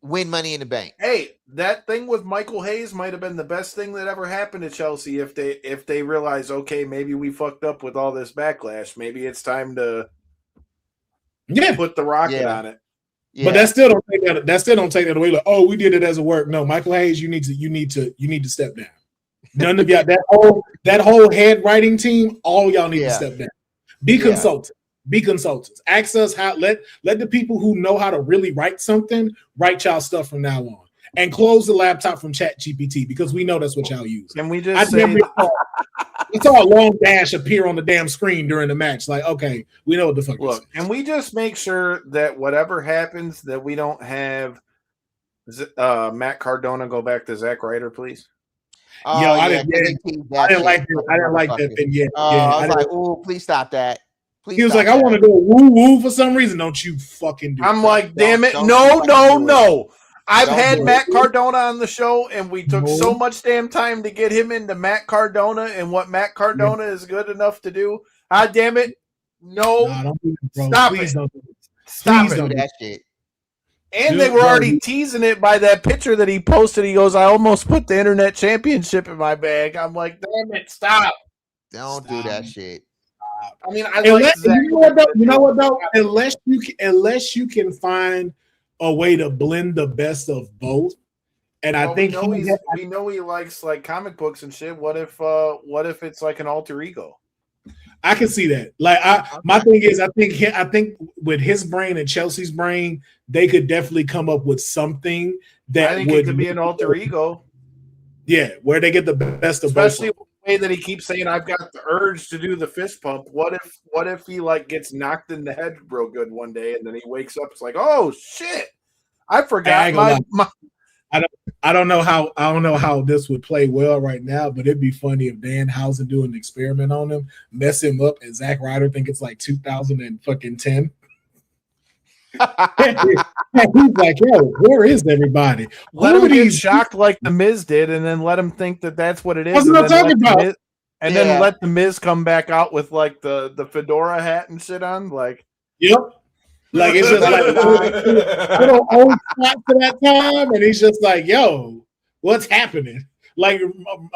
win Money in the Bank. Hey, that thing with Michael Hayes might have been the best thing that ever happened to Chelsea if they realize, okay, maybe we fucked up with all this backlash. Maybe it's time to put the rocket on it. Yeah. But that still don't take that away. Like, oh, we did it as a work. No, Michael Hayes, you need to step down. None of y'all that whole head writing team, all y'all need to step down. Be consultants. Be consultants. Ask us how. Let the people who know how to really write something write y'all stuff from now on. And close the laptop from ChatGPT because we know that's what y'all use. Can we just say it's all long dash appear on the damn screen during the match? Like, okay, we know what the fuck. Look, and we just make sure that whatever happens, that we don't have Matt Cardona go back to Zack Ryder, please. I didn't like that thing yet. I was like, oh, please stop that. Please. He was like, I want to go woo woo for some reason. Don't you fucking do it. I'm like, damn it. No. I've Don't had do Matt it. Cardona on the show, and we took No. so much damn time to get him into Matt Cardona and what Matt Cardona is good enough to do. Ah, damn it. No. Nah, don't do it, bro. Stop Please it. don't do it. Stop Please it. don't Do do that shit. And Dude, they were bro, already teasing it by that picture that he posted. He goes, I almost put the internet championship in my bag. I'm like, damn it, stop. Don't do that shit. I mean, I like Unless, Zach. you know what though? Unless you can find a way to blend the best of both. And I Well, think we know he likes like comic books and shit. What if it's like an alter ego? I can see that. Like, my thing is, I think with his brain and Chelsea's brain, they could definitely come up with something that I think would it could be an alter ego. Yeah, where they get the best of Especially both. the way that he keeps saying, "I've got the urge to do the fist pump." What if he like gets knocked in the head real good one day, and then he wakes up, it's like, "Oh shit, I forgot my." I don't know how this would play well right now, but it'd be funny if Danhausen do an experiment on him, mess him up, and Zack Ryder think it's like 2010. He's like, yo, where is everybody? Let him get shocked like the Miz did, and then let him think that that's what it is. That's what I'm talking about. Then let the Miz come back out with like the fedora hat and shit on, like. Yep. Like it's just like little old spot to that time, and he's just like, "Yo, what's happening?" Like,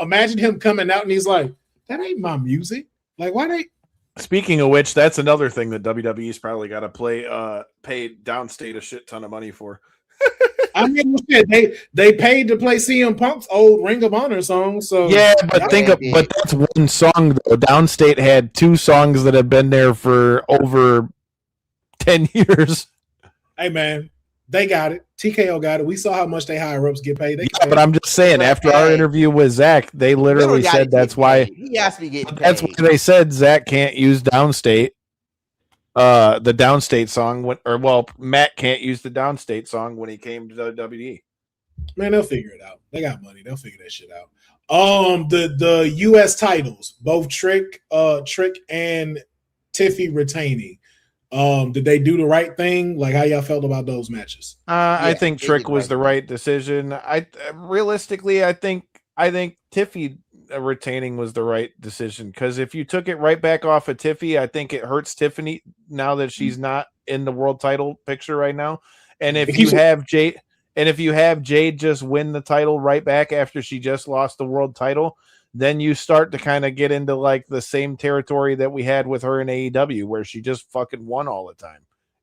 imagine him coming out and he's like, "That ain't my music." Like, why they? Speaking of which, that's another thing that WWE's probably got to pay Downstate a shit ton of money for. I mean, they paid to play CM Punk's old Ring of Honor song. So yeah, but but that's one song though. Downstate had 2 songs that have been there for over 10 years. Hey man, they got it. TKO got it. We saw how much they higher ups get paid. But I'm just saying, after our interview with Zach, they literally said that's why he has to be getting paid. That's why they said Zach can't use Downstate. The Downstate song, Matt can't use the Downstate song when he came to WWE. Man, they'll figure it out. They got money. They'll figure that shit out. The U.S. titles, both Trick and Tiffy retaining. Did they do the right thing? Like, how y'all felt about those matches? I think Trick was the right decision. I think Tiffy retaining was the right decision, because if you took it right back off of Tiffy, I think it hurts Tiffany now that she's not in the world title picture right now. And if you have Jade just win the title right back after she just lost the world title, then you start to kind of get into like the same territory that we had with her in AEW, where she just fucking won all the time,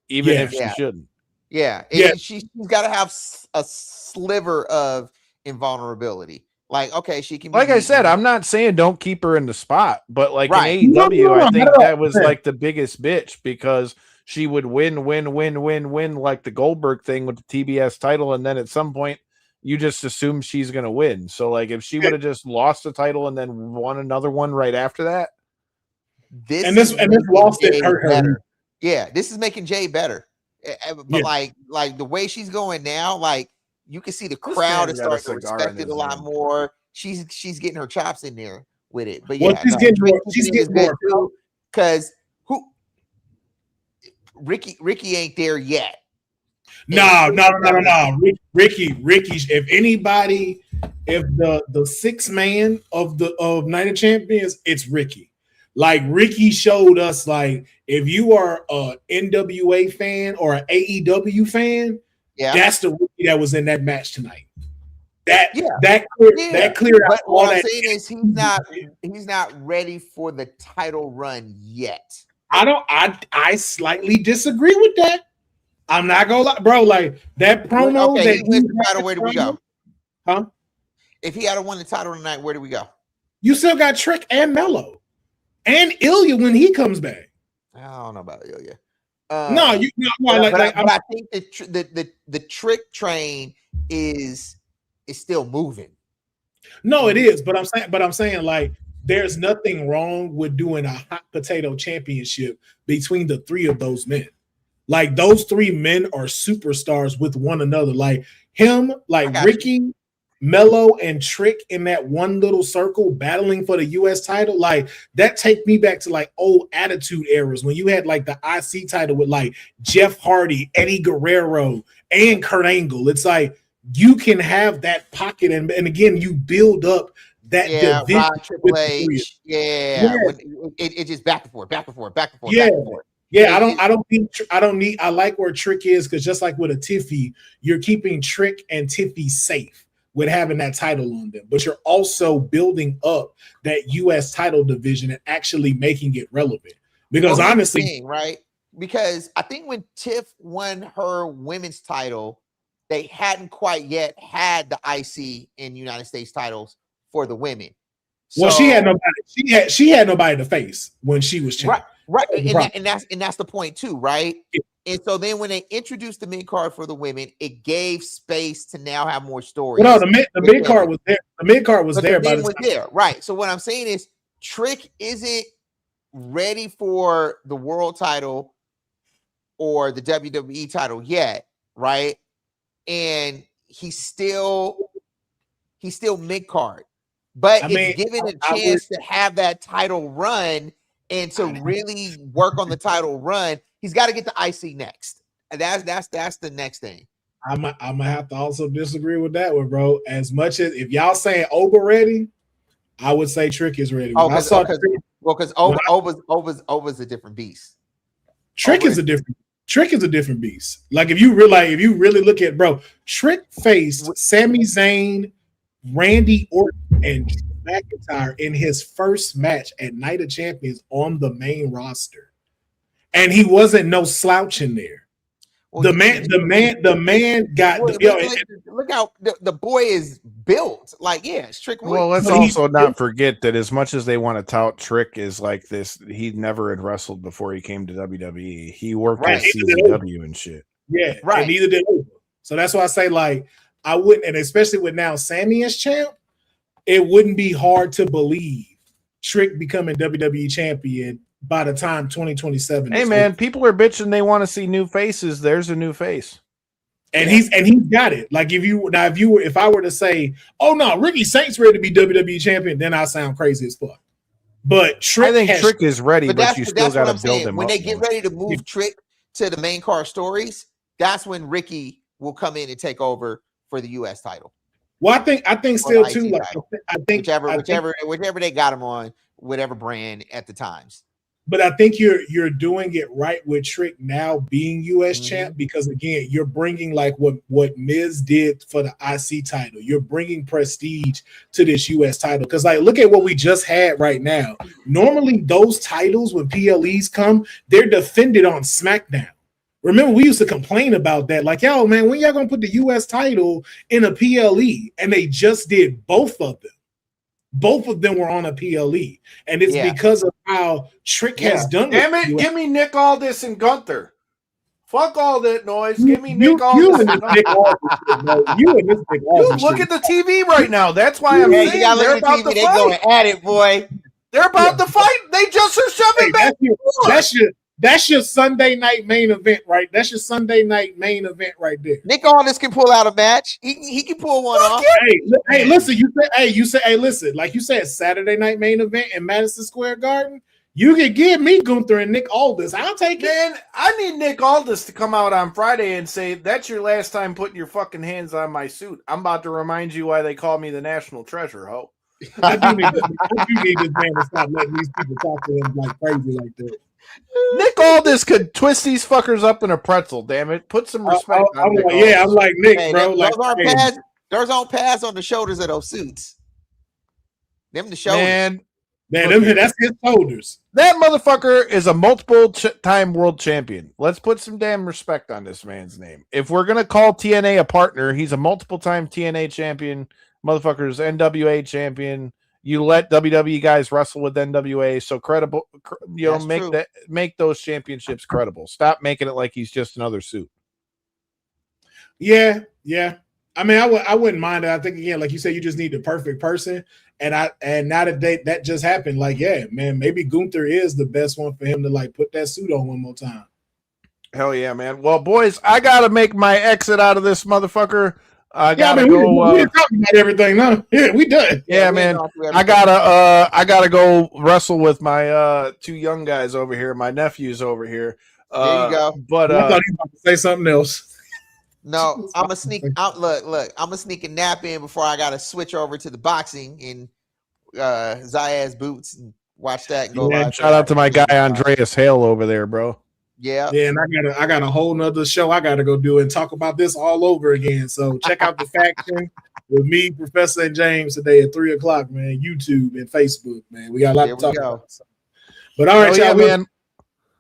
even if she shouldn't. Yeah. She's got to have a sliver of invulnerability. Like, okay, she can. Like I said, I'm not saying don't keep her in the spot, but like in No, AEW, I think that was man. like the biggest bitch, because she would win like the Goldberg thing with the TBS title, and then at some point you just assume she's going to win. So like if she would have just lost the title and then won another one right after that, this lost it hurt her. Better. Yeah, this is making Jay better. But like the way she's going now, like you can see the crowd is starting to respect it a lot more. She's getting her chops in there with it. But yeah, she's getting more too, because Ricky ain't there yet. No. Ricky. If anybody, if the sixth man of Night of Champions, it's Ricky. Like Ricky showed us, like if you are a NWA fan or an AEW fan, that's the Ricky that was in that match tonight. That cleared out. But what I'm saying is he's not ready for the title run yet. I slightly disagree with that. I'm not gonna lie, bro. Like that promo. Okay, he wins the title. Where do we go? Huh? If he had won the title tonight, where do we go? You still got Trick and Mello, and Ilya when he comes back. I don't know about Ilya. I think the Trick train is still moving. No, it is, but I'm saying like there's nothing wrong with doing a hot potato championship between the 3 of those men. Like those 3 men are superstars with one another. Like him, like Ricky, Mello, and Trick in that one little circle battling for the US title. Like that take me back to like old Attitude eras when you had like the IC title with like Jeff Hardy, Eddie Guerrero, and Kurt Angle. It's like you can have that pocket, and again, you build up that division Rod, Triple H, when it just back and forth, back and forth, back and forth, back and forth. Yeah, I don't need. I like where Trick is, because just like with a Tiffy, you're keeping Trick and Tiffy safe with having that title on them, but you're also building up that U.S. title division and actually making it relevant. Because honestly, right? Because I think when Tiff won her women's title, they hadn't quite yet had the IC in United States titles for the women. Well, she had nobody. She had nobody to face when she was champion. Right, and that's the point too, right? Yeah. And so then when they introduced the mid card for the women, it gave space to now have more stories. Well, no, the mid card was there. The mid card was there. By the time. There, right? So what I'm saying is, Trick isn't ready for the world title or the WWE title yet, right? And he's still mid card, but it's given a chance to have that title run. And to really work on the title run, he's got to get the IC next. And that's the next thing. I'm gonna have to also disagree with that one, bro. As much as if y'all saying Oba ready, I would say Trick is ready. Because Oba's a different beast. Trick is a different beast. Like if you really look at, bro, Trick faced Sami Zayn, Randy Orton, and McIntyre in his first match at Night of Champions on the main roster, and he wasn't no slouch in there. Well, the man got. Look how the boy is built. Like, it's Trick. Well, let's also not forget that as much as they want to tout Trick is like this, he never had wrestled before he came to WWE. He worked at CZW and shit. Yeah, right. And neither did Oba. So that's why I say, like, I wouldn't, and especially with now Sammy as champ, it wouldn't be hard to believe Trick becoming WWE champion by the time 2027. Hey man, people are bitching they want to see new faces. There's a new face. And he's got it. Like if I were to say, oh no, Ricky Saint's ready to be WWE champion, then I sound crazy as fuck. But Trick, I think Trick is ready, but you still got to build him when up. When they get ready to move Trick to the main card stories, that's when Ricky will come in and take over for the US title. Well, I think still too. Like, I think whichever they got him on, whatever brand at the times. But I think you're doing it right with Trick now being US champ, because again, you're bringing like what Miz did for the IC title. You're bringing prestige to this US title, because like look at what we just had right now. Normally, those titles when PLEs come, they're defended on SmackDown. Remember, we used to complain about that. Like, yo, man, when y'all gonna put the US title in a PLE? And they just did both of them. Both of them were on a PLE. And it's because of how Trick has done it. Damn it, give me Nick Aldis and Gunther. Fuck all that noise. Give me Nick Aldis. You and this Nick Aldis. Dude, look at the TV right now. That's why I'm saying they're about to fight. They're going at it, boy. They're about to fight. They just are shoving back. That's your Sunday night main event, right? That's your Sunday night main event right there. Nick Aldis can pull out a match. He can pull one off. Hey, listen. Listen. Like you said, Saturday night main event in Madison Square Garden. You can give me Gunther and Nick Aldis. I'll take it. Man, I need Nick Aldis to come out on Friday and say, that's your last time putting your fucking hands on my suit. I'm about to remind you why they call me the national treasure, ho. I do need this man to stop letting these people talk to him like crazy like that. Nick Aldis could twist these fuckers up in a pretzel, damn it. Put some respect on Nick Aldis. I'm like Nick, bro. Like, those aren't pads on the shoulders of those suits. Them the shoulders. Man, that's his shoulders. That motherfucker is a multiple-time world champion. Let's put some damn respect on this man's name. If we're going to call TNA a partner, he's a multiple-time TNA champion. Motherfucker's NWA champion. You let WWE guys wrestle with NWA, so credible. Make those championships credible. Stop making it like he's just another suit. Yeah. I mean, I wouldn't mind it. I think again, like you said, you just need the perfect person. And now that just happened, like, yeah, man, maybe Gunther is the best one for him to like put that suit on one more time. Hell yeah, man. Well, boys, I gotta make my exit out of this motherfucker. I gotta go. We're talking about everything now. Yeah, we done. Yeah, man. I gotta go wrestle with my two young guys over here, my nephews over here. There you go. But I thought he was about to say something else. No, I'm gonna sneak out. Look, I'm gonna sneak a nap in before I gotta switch over to the boxing in Zayas boots and watch that and go Yeah, live. shout out to my guy Andreas Hale over there, bro. Yeah. Yeah, and I got a whole nother show I gotta go do and talk about this all over again. So check out the faction with me, Professor and James today at 3:00, man. YouTube and Facebook, man. We got a lot to talk about. But all right, y'all, man.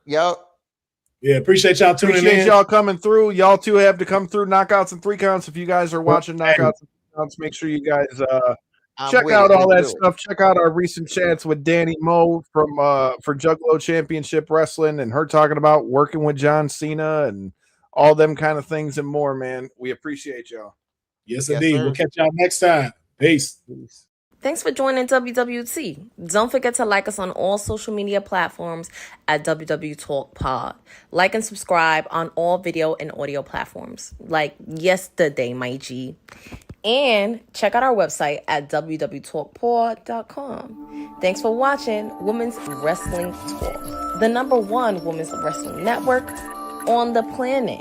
Yep. Yeah, appreciate y'all tuning in. Appreciate y'all coming through. Y'all two have to come through Knockouts and 3 Counts. If you guys are watching Knockouts and 3 Counts, make sure you guys check out all that stuff. Check out our recent chats with Danny Moe from for Juggalo Championship Wrestling and her talking about working with John Cena and all them kind of things and more, man. We appreciate y'all. Yes, indeed. We'll catch y'all next time. Peace. Thanks for joining WWT. Don't forget to like us on all social media platforms at WW Talk Pod. Like and subscribe on all video and audio platforms like yesterday, my G. And check out our website at www.talkpod.com. Thanks for watching Women's Wrestling Talk, the #1 women's wrestling network on the planet.